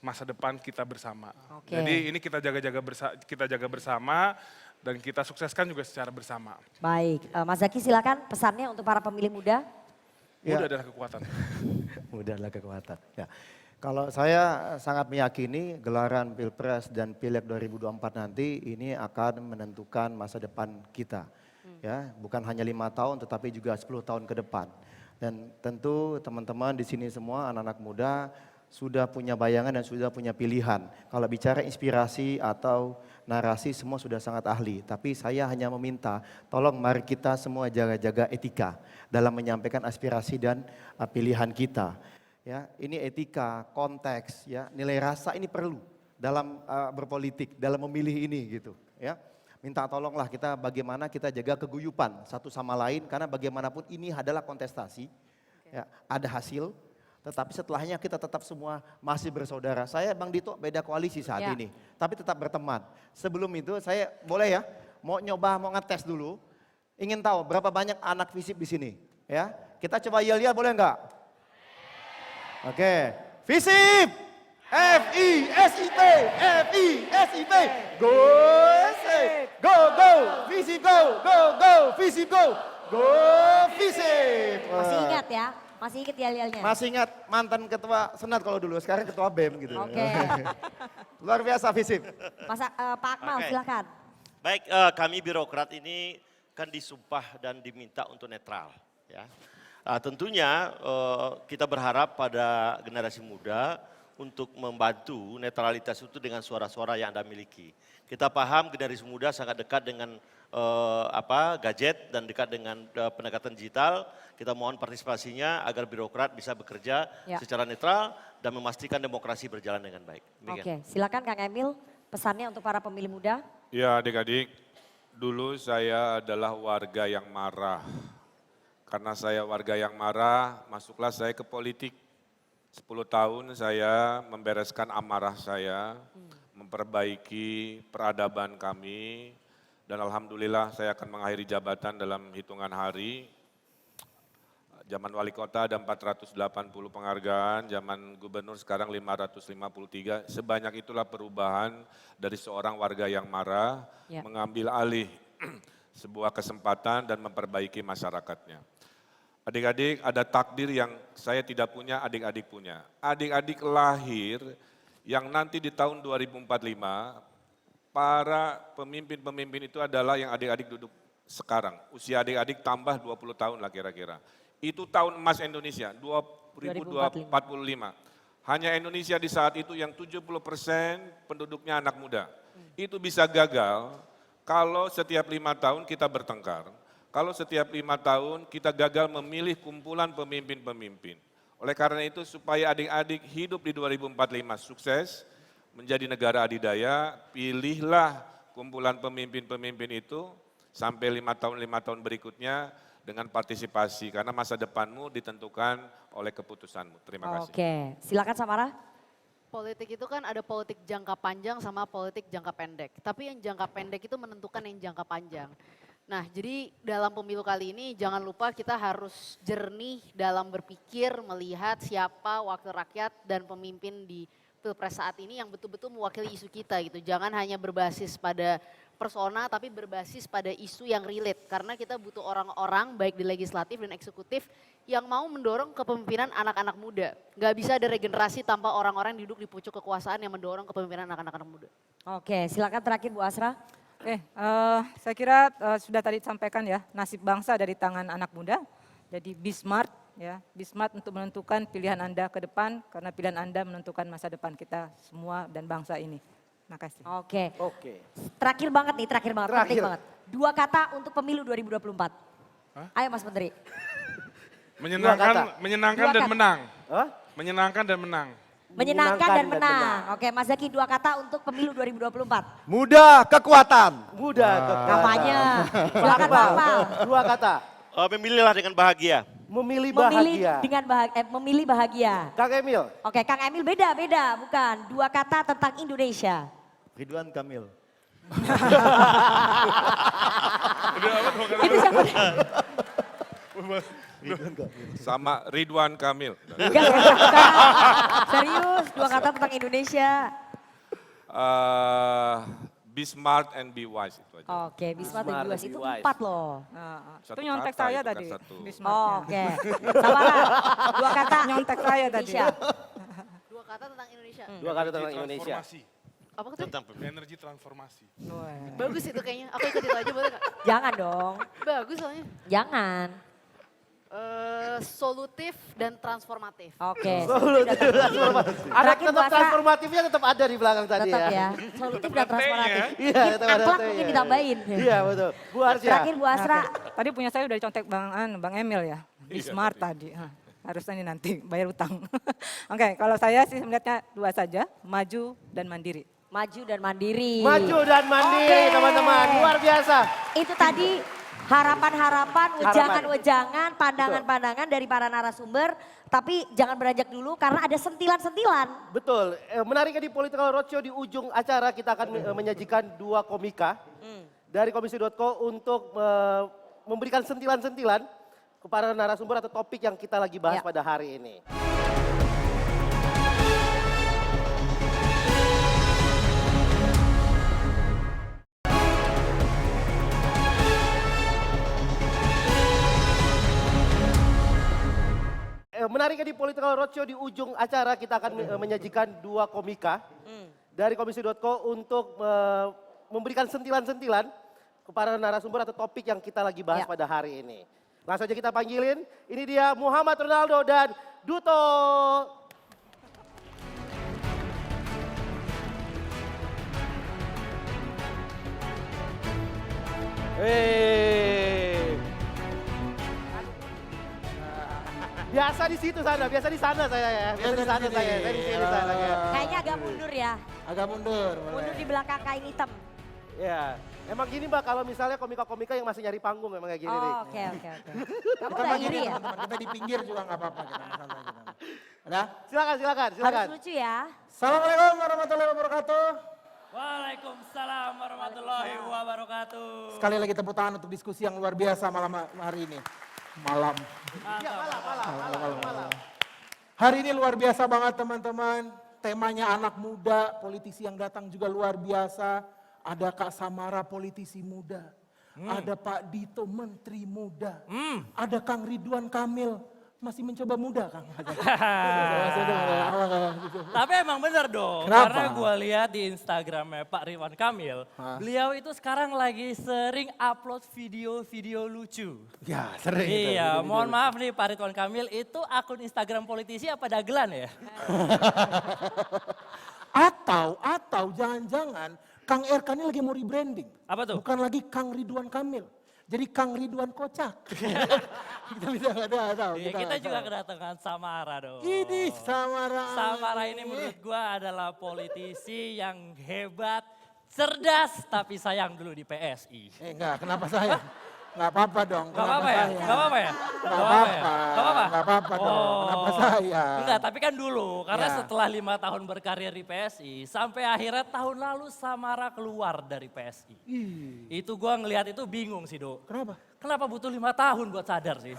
masa depan kita bersama. Jadi ini kita jaga bersama dan kita sukseskan juga secara bersama. Baik, Mas Zaky silakan pesannya untuk para pemilih muda. Muda adalah kekuatan. Muda adalah kekuatan. Ya. Kalau saya sangat meyakini gelaran Pilpres dan Pileg 2024 nanti ini akan menentukan masa depan kita. Ya, bukan hanya 5 tahun tetapi juga 10 tahun ke depan. Dan tentu teman-teman di sini semua anak-anak muda sudah punya bayangan dan sudah punya pilihan. Kalau bicara inspirasi atau narasi semua sudah sangat ahli. Tapi saya hanya meminta tolong mari kita semua jaga-jaga etika dalam menyampaikan aspirasi dan pilihan kita. Ya, ini etika, konteks, ya, nilai rasa ini perlu dalam berpolitik, dalam memilih ini gitu. Ya, minta tolonglah kita bagaimana kita jaga keguyupan satu sama lain karena bagaimanapun ini adalah kontestasi. Ya, ada hasil, tetapi setelahnya kita tetap semua masih bersaudara. Saya Bang Dito beda koalisi saat ini, tapi tetap berteman. Sebelum itu saya boleh ya, mau ngetes dulu. Ingin tahu berapa banyak anak FISIP di sini? Ya, kita coba yel-yel boleh nggak? Oke, FISIP, F-I-S-I-P, F-I-S-I-P, go, FISIP go, FISIP go, FISIP. Masih ingat ya? Masih ingat yel-yelnya? Masih ingat mantan ketua Senat kalau dulu, sekarang ketua BEM gitu. Luar biasa FISIP. Pak Akmal silakan. Baik, kami birokrat ini kan disumpah dan diminta untuk netral. Ya. Tentunya kita berharap pada generasi muda untuk membantu netralitas itu dengan suara-suara yang Anda miliki. Kita paham generasi muda sangat dekat dengan gadget dan dekat dengan pendekatan digital. Kita mohon partisipasinya agar birokrat bisa bekerja secara netral dan memastikan demokrasi berjalan dengan baik. Oke, silakan Kang Emil pesannya untuk para pemilih muda. Ya adik-adik, dulu saya adalah warga yang marah. Karena saya warga yang marah, masuklah saya ke politik. 10 tahun saya membereskan amarah saya, memperbaiki peradaban kami, dan alhamdulillah saya akan mengakhiri jabatan dalam hitungan hari. Zaman wali kota ada 480 penghargaan, zaman gubernur sekarang 553. Sebanyak itulah perubahan dari seorang warga yang marah mengambil alih sebuah kesempatan dan memperbaiki masyarakatnya. Adik-adik, ada takdir yang saya tidak punya, adik-adik punya. Adik-adik lahir yang nanti di tahun 2045, para pemimpin-pemimpin itu adalah yang adik-adik duduk sekarang. Usia adik-adik tambah 20 tahun lah kira-kira. Itu tahun emas Indonesia, 2045. Hanya Indonesia di saat itu yang 70% penduduknya anak muda. Itu bisa gagal kalau setiap 5 tahun kita bertengkar. Kalau setiap 5 tahun kita gagal memilih kumpulan pemimpin-pemimpin. Oleh karena itu supaya adik-adik hidup di 2045 sukses, menjadi negara adidaya, pilihlah kumpulan pemimpin-pemimpin itu sampai 5 tahun berikutnya dengan partisipasi. Karena masa depanmu ditentukan oleh keputusanmu. Terima kasih. Oke, silakan Samara. Politik itu kan ada politik jangka panjang sama politik jangka pendek. Tapi yang jangka pendek itu menentukan yang jangka panjang. Nah, jadi dalam pemilu kali ini jangan lupa kita harus jernih dalam berpikir, melihat siapa wakil rakyat dan pemimpin di Pilpres saat ini yang betul-betul mewakili isu kita gitu. Jangan hanya berbasis pada persona tapi berbasis pada isu yang relate. Karena kita butuh orang-orang baik di legislatif dan eksekutif yang mau mendorong kepemimpinan anak-anak muda. Gak bisa ada regenerasi tanpa orang-orang duduk di pucuk kekuasaan yang mendorong kepemimpinan anak-anak muda. Oke, silakan terakhir Bu Asra. Saya kira sudah tadi disampaikan ya, nasib bangsa dari tangan anak muda. Jadi be smart ya, be smart untuk menentukan pilihan Anda ke depan karena pilihan Anda menentukan masa depan kita semua dan bangsa ini. Makasih. Oke. Terakhir banget nih, penting banget. 2 kata untuk pemilu 2024. Ayo Mas Menteri. Menyenangkan dan menang. Menyenangkan dan menang. Menyenangkan dan menang. Oke, Mas Zaki 2 kata untuk pemilu 2024. Muda kekuatan. Muda kekuatan. Kampanye. Silakan Pak Akmal. 2 kata. Memilihlah dengan bahagia. Memilih bahagia. Memilih bahagia. Kang Emil. Oke, Kang Emil beda, bukan. 2 kata tentang Indonesia. Ridwan Kamil. Itu siapa? Sama Ridwan Kamil. Enggak. Serius, 2 kata tentang Indonesia. Be smart and be wise itu aja. Oke, be smart and be wise itu 4 loh. Itu nyontek saya tadi. Oke. Samara, 2 kata. Nyontek saya tadi. 2 kata tentang Indonesia. 2 kata tentang Indonesia. Apa itu? Tentang energi transformasi. Bagus itu kayaknya. Aku ikut itu aja boleh gak? Jangan dong. Bagus soalnya. Jangan. Solutif dan transformatif. Oke. Solutif dan transformatif. Ada tetap transformatifnya tetap ada di belakang tadi tetap ya. Solutif dan transformatif. Iya, tetap ada. Akhlak mungkin ditambahin. Iya betul. Bu Arsya. Terakhir Bu Asra. Tadi punya saya udah dicontek Bang Emil ya. Be smart tadi. Harusnya ini nanti bayar utang. Oke, kalau saya sih melihatnya 2 saja, maju dan mandiri. Maju dan mandiri. Maju dan mandiri teman-teman, luar biasa. Itu tadi harapan-harapan, wejangan-wejangan, pandangan-pandangan dari para narasumber. Tapi jangan beranjak dulu karena ada sentilan-sentilan. Betul, menariknya di Political Roadshow di ujung acara kita akan menyajikan 2 komika dari komisi.co untuk memberikan sentilan-sentilan kepada narasumber atau topik yang kita lagi bahas pada hari ini. Menariknya di Political Roadshow di ujung acara kita akan menyajikan 2 komika dari komisi.co untuk memberikan sentilan-sentilan kepada narasumber atau topik yang kita lagi bahas pada hari ini. Langsung aja kita panggilin, ini dia Muhammad Ronaldo dan Duto. Biasa di situ sana, biasa di sana saya ya. Biasa di sana saya di sini sana ya. Kayaknya agak mundur ya. Agak mundur. Mundur di belakang kain hitam. Ya, emang gini Mbak kalau misalnya komika-komika yang masih nyari panggung memang kayak gini nih. Oke. Kamu Kita gak gini iri ya? teman-teman, kita di pinggir juga nggak apa-apa. Udah? Silakan. Harus lucu ya. Assalamualaikum warahmatullahi wabarakatuh. Waalaikumsalam warahmatullahi wabarakatuh. Sekali lagi tepuk tangan untuk diskusi yang luar biasa malam hari ini. Malam. Hari ini luar biasa banget teman-teman. Temanya anak muda, politisi yang datang juga luar biasa. Ada Kak Samara, politisi muda. Ada Pak Dito, menteri muda. Ada Kang Ridwan Kamil, masih mencoba muda Kang. Tapi emang bener dong, Kenapa? karena gue lihat di Instagramnya Pak Ridwan Kamil, beliau itu sekarang lagi sering upload video-video lucu. Ya sering. itu, Iya, video-video mohon lucu. maaf nih Pak Ridwan Kamil, itu akun Instagram politisi apa dagelan ya? Atau jangan-jangan Kang RK ini lagi mau rebranding. Apa tuh? Bukan lagi Kang Ridwan Kamil. Jadi Kang Ridwan Kocak. kita bisa nggak tahu. Iya, kita juga kedatangan Samara dong. Ini Samara. Samara ini menurut gua adalah politisi yang hebat, cerdas, tapi sayang dulu di PSI. Enggak, kenapa saya? Enggak apa-apa dong. Gak apa-apa ya? Kenapa Gak apa-apa ya? Enggak apa-apa. Gak apa-apa? Enggak apa-apa dong. Kenapa saya? Enggak, tapi kan dulu. Karena Ya. setelah 5 tahun berkarir di PSI, sampai akhirnya tahun lalu Samara keluar dari PSI. Itu gua ngelihat itu bingung sih, Do. Kenapa? Kenapa butuh 5 tahun buat sadar sih?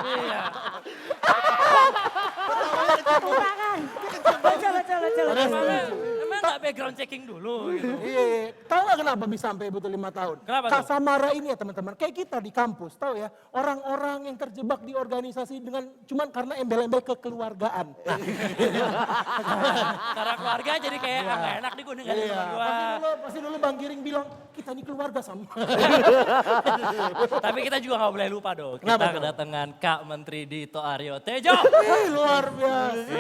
Iya. Emang gak background checking dulu gitu? Iya, tahu nggak kenapa bisa sampai butuh 5 tahun? Kenapa Kak tuh? Samara ini ya teman-teman, kayak kita di kampus, tahu ya, orang-orang yang terjebak di organisasi dengan cuman karena embel-embel kekeluargaan. Karena keluarga jadi kayak nggak enak nih gue dengerin Iya, teman gua. pasti dulu Bang Giring bilang, kita ini keluarga sama. Tapi kita juga nggak boleh lupa dong. Kita Kenapa tuh? kedatangan Kak Menteri Dito Aryo Tejo. Ih, luar biasa.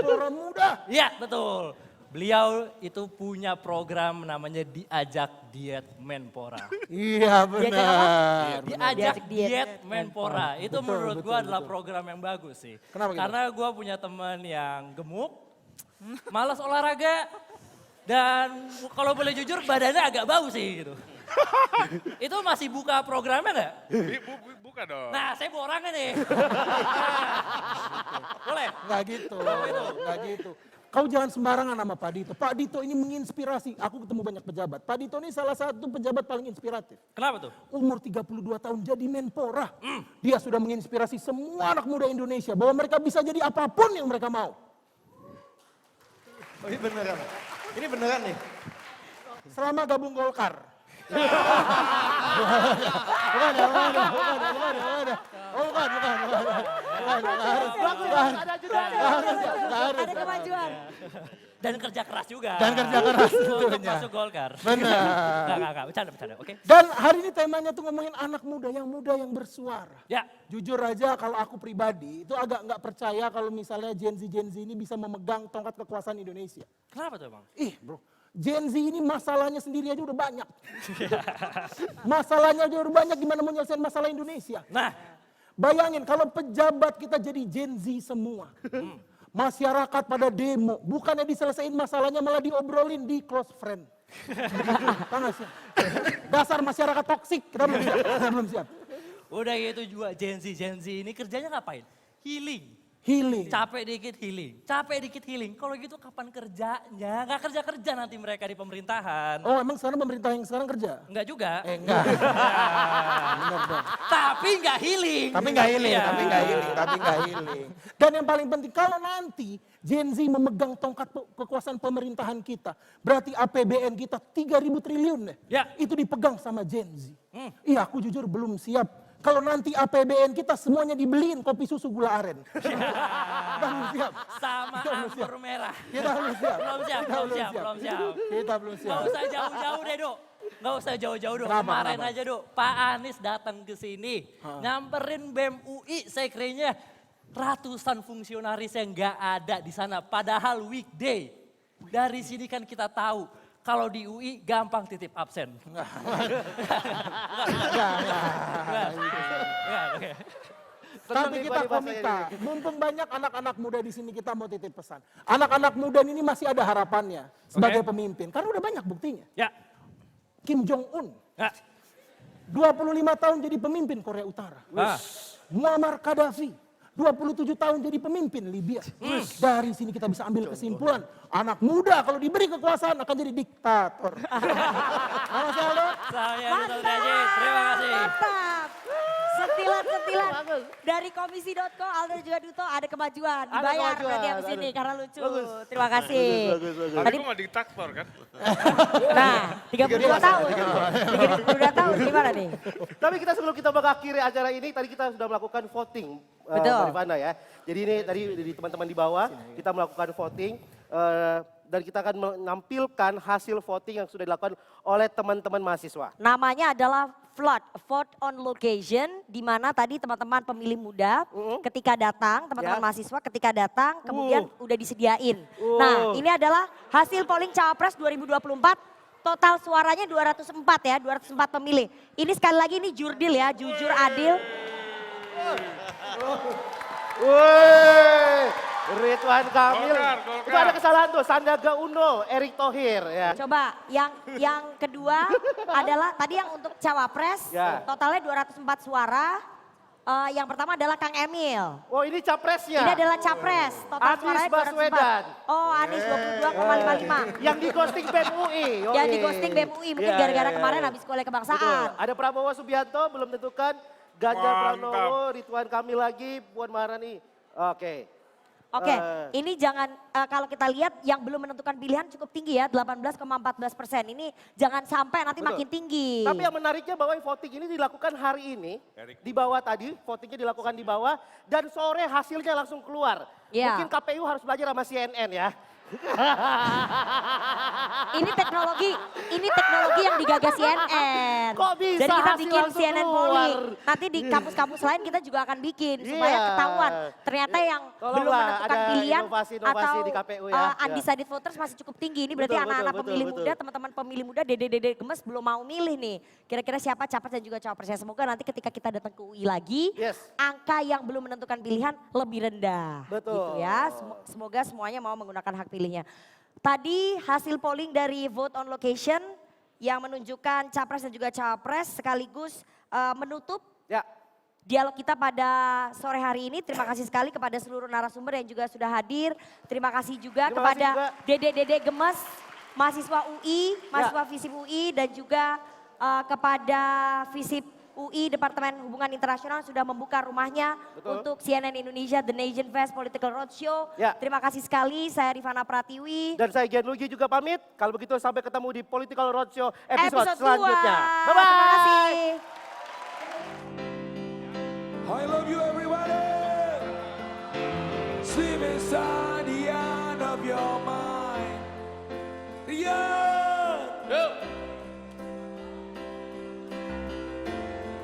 Orang muda. Iya betul. Beliau itu punya program namanya Diajak Diet Menpora. Iya benar. Diajak benar. Diet Menpora. Itu Betul, menurut betul, gua adalah betul. program yang bagus sih. Kenapa gitu? Karena gua punya teman yang gemuk, malas olahraga, dan kalau boleh jujur badannya agak bau sih gitu. Itu masih buka programnya nggak? Buka dong. Nah, saya bawa orangnya nih. Boleh? Nggak gitu, nggak gitu. Kau jangan sembarangan sama Pak Dito. Pak Dito ini menginspirasi. Aku ketemu banyak pejabat. Pak Dito ini salah satu pejabat paling inspiratif. Kenapa tuh? Umur 32 tahun jadi Menpora. Dia sudah menginspirasi semua anak muda Indonesia bahwa mereka bisa jadi apapun yang mereka mau. Oh, ini beneran. Ini beneran nih. Selama gabung Golkar. Ada kemajuan. Dan kerja keras juga. Dan kerja keras Untuk tentunya. masuk Golkar. Benar. Enggak, bercanda, oke? Dan hari ini temanya tuh ngomongin anak muda yang bersuara. Ya. Jujur aja kalau aku pribadi itu agak nggak percaya kalau misalnya Gen Z ini bisa memegang tongkat kekuasaan Indonesia. Kenapa tuh Bang? Ih bro, Gen Z ini masalahnya sendiri aja udah banyak. Masalahnya aja udah banyak, gimana mau nyelesain masalah Indonesia. Nah. Bayangin kalau pejabat kita jadi Gen Z semua. Masyarakat pada demo, bukannya diselesain masalahnya malah diobrolin di close friend. Tahu nggak sih? Dasar masyarakat toksik, kita belum siap. Kita belum siap. Udah gitu juga Gen Z ini kerjanya ngapain? Healing. Healing. Capek dikit healing. Capek dikit healing. Kalau gitu kapan kerjanya? Nggak kerja-kerja nanti mereka di pemerintahan. Oh emang sekarang pemerintah yang sekarang kerja? Enggak juga. Enggak. Bener dong. Tapi nggak healing. Tapi nggak healing, Iya. tapi nggak healing. Dan yang paling penting, kalau nanti Gen Z memegang tongkat kekuasaan pemerintahan kita, berarti APBN kita 3.000 triliun deh. Ya. Itu dipegang sama Gen Z. Iya, aku jujur belum siap. Kalau nanti APBN kita semuanya dibeliin kopi susu gula aren. Kita belum siap. Sama Kita belum anggur siap. merah. Kita belum siap. Belum siap, Kita belum belum siap, siap. belum siap. Kita belum siap. Nggak usah jauh-jauh deh, Dok. Nggak usah jauh-jauh, Dok. Kenapa, Kemarin kenapa? aja, Dok. Pak Anies datang ke sini. Nyamperin BEM UI, sekretnya ratusan fungsionaris yang nggak ada di sana. Padahal weekday. Dari sini kan kita tahu. Kalau di UI gampang titip absen. Tapi kita komika, mumpung banyak anak-anak muda di sini, kita mau titip pesan. Anak-anak muda ini masih ada harapannya sebagai pemimpin, karena udah banyak buktinya. Ya. Kim Jong-un, Ya. 25 tahun jadi pemimpin Korea Utara. Muammar Gaddafi, 27 tahun jadi pemimpin Libya. Dari sini kita bisa ambil kesimpulan, anak muda kalau diberi kekuasaan akan jadi diktator. Mas Aldo? Saya Duta Teji, terima kasih. Sentilan-sentilan dari komisi.co, Aldo juga Duto ada kemajuan. Dibayar berarti habis ini karena lucu. Terima kasih. Tadi gue gak diktator kan? Nah, 32 tahun. 32 tahun gimana nih? Tapi kita sebelum kita mengakhiri acara ini, tadi kita sudah melakukan voting. Betul. Mbak Rifana ya. Jadi ini tadi di teman-teman di bawah, kita melakukan voting. Dan kita akan menampilkan hasil voting yang sudah dilakukan oleh teman-teman mahasiswa. Namanya adalah Vote on Location, di mana tadi teman-teman pemilih muda ketika datang, teman-teman mahasiswa ketika datang, kemudian udah disediain. Nah, ini adalah hasil polling Cawapres 2024. Total suaranya 204 ya, 204 pemilih. Ini sekali lagi ini jurdil ya, jujur, adil. Ridwan Kamil, itu ada kesalahan tuh, Sandiaga Uno, Erick Thohir. Ya. Coba yang kedua adalah tadi yang untuk Cawapres, totalnya 204 suara. Yang pertama adalah Kang Emil. Oh ini capresnya? Ini adalah capres, total suaranya 204. Baswedan. Oh Anies 22,55. Yang di ghosting BEM UI. Yang di ghosting BEM UI, mungkin gara-gara kemarin habis kuliah kebangsaan. Betul. Ada Prabowo Subianto, belum tentukan. Ganjar Pranowo, Ridwan Kamil lagi, Puan Maharani. Oke. Oke, ini jangan kalau kita lihat yang belum menentukan pilihan cukup tinggi ya, 18,14%. Ini jangan sampai nanti makin tinggi. Tapi yang menariknya bahwa voting ini dilakukan hari ini, di bawah tadi, votingnya dilakukan di bawah, dan sore hasilnya langsung keluar. Mungkin KPU harus belajar sama CNN ya. Ini teknologi yang digagas CNN. Kok bisa jadi kita hasil bikin langsung CNN keluar? polling. Nanti di kampus-kampus lain kita juga akan bikin supaya ketahuan. Ternyata yang belum menentukan pilihan inovasi-inovasi atau di KPU ya. undecided voters masih cukup tinggi. Ini berarti anak-anak pemilih muda, teman-teman pemilih muda, dede-dede gemes belum mau milih nih. Kira-kira siapa capres dan juga cawapresnya. Semoga nanti ketika kita datang ke UI lagi, angka yang belum menentukan pilihan lebih rendah. Betul. Gitu ya. Semoga semuanya mau menggunakan hak pilihnya. Tadi hasil polling dari Vote on Location yang menunjukkan capres dan juga cawapres sekaligus menutup dialog kita pada sore hari ini. Terima kasih sekali kepada seluruh narasumber yang juga sudah hadir. Terima kasih juga kepada dede-dede gemes, mahasiswa UI, mahasiswa FISIP UI dan juga kepada FISIP UI Departemen Hubungan Internasional sudah membuka rumahnya untuk CNN Indonesia The Nation Fest Political Roadshow. Terima kasih sekali, saya Rifana Pratiwi. Dan saya Gianluigi juga pamit. Kalau begitu sampai ketemu di Political Roadshow episode selanjutnya. Bye-bye. Terima kasih. I love you everybody. Sleep inside the end of your mind.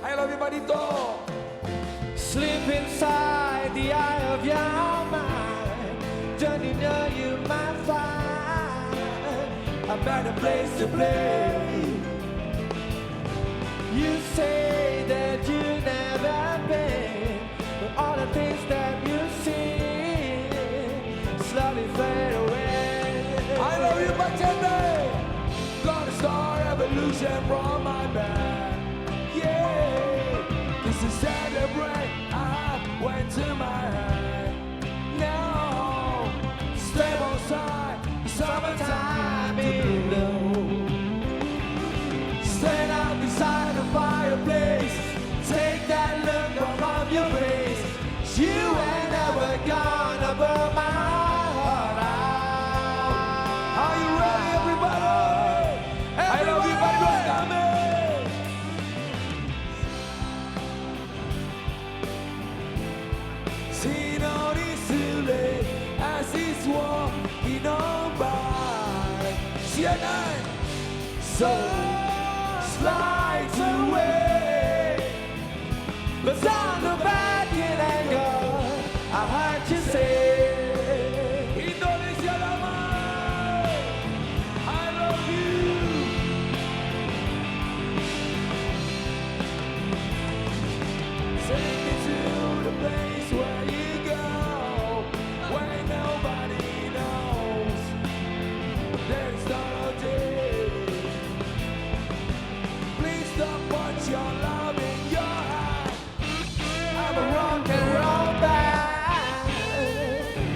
I love you, Badito. Sleep inside the eye of your mind. Don't you know you might find a better place to play? You say that you never been, but all the things that you see slowly fade away. I love you, Bachete. Gonna start revolution from my back. This is celebrate, I went to my head. Now, step outside, summertime in blow. Stand out beside the fireplace, take that look from your face. You ain't never gonna burn my heart out. Are you ready, everybody? I love you, but what's coming? Seen all these silly as he's walking on by. CNN so slides away, but on the back in anger, I heard you say, Indonesia damai, I love you. Take me to the place where you go, where nobody knows. There's not a day. Please don't put your love in your heart. I'm a rock and roll band.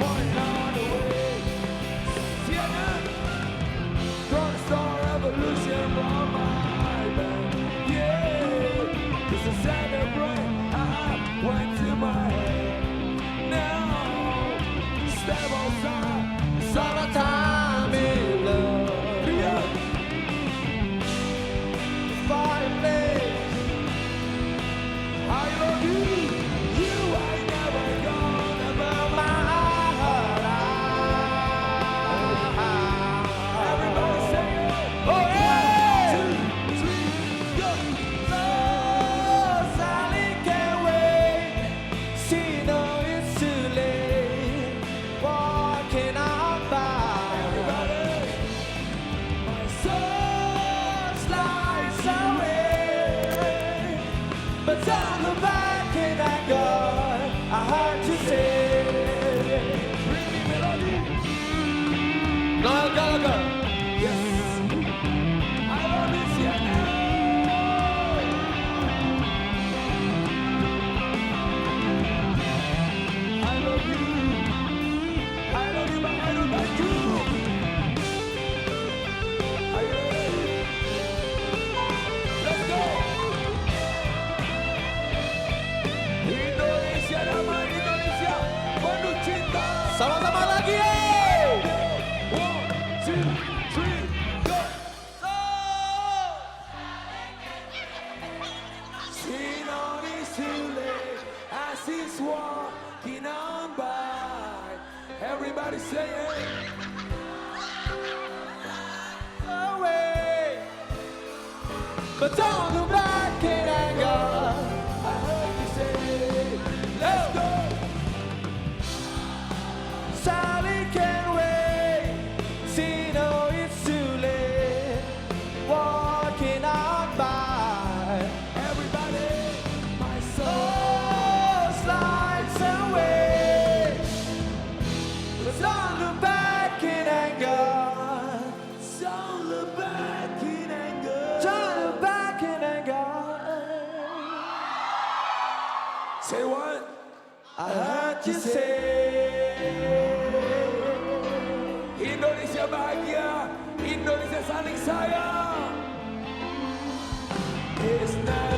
Point on the way. CNN, gonna start revolution from my band. Yeah, this is celebrate. it's too late as he's walking on by. Everybody say it. Away, but don't look back in anger. I heard you say, let's go. Sally can't wait. She know it's too late. Walking on by. Everybody, my soul. Oh, slides away. But don't look back in anger. Don't look back in anger. Don't look back in anger. Say what? I heard you say. Indonesia bahagia, Indonesia saling sayang. It's not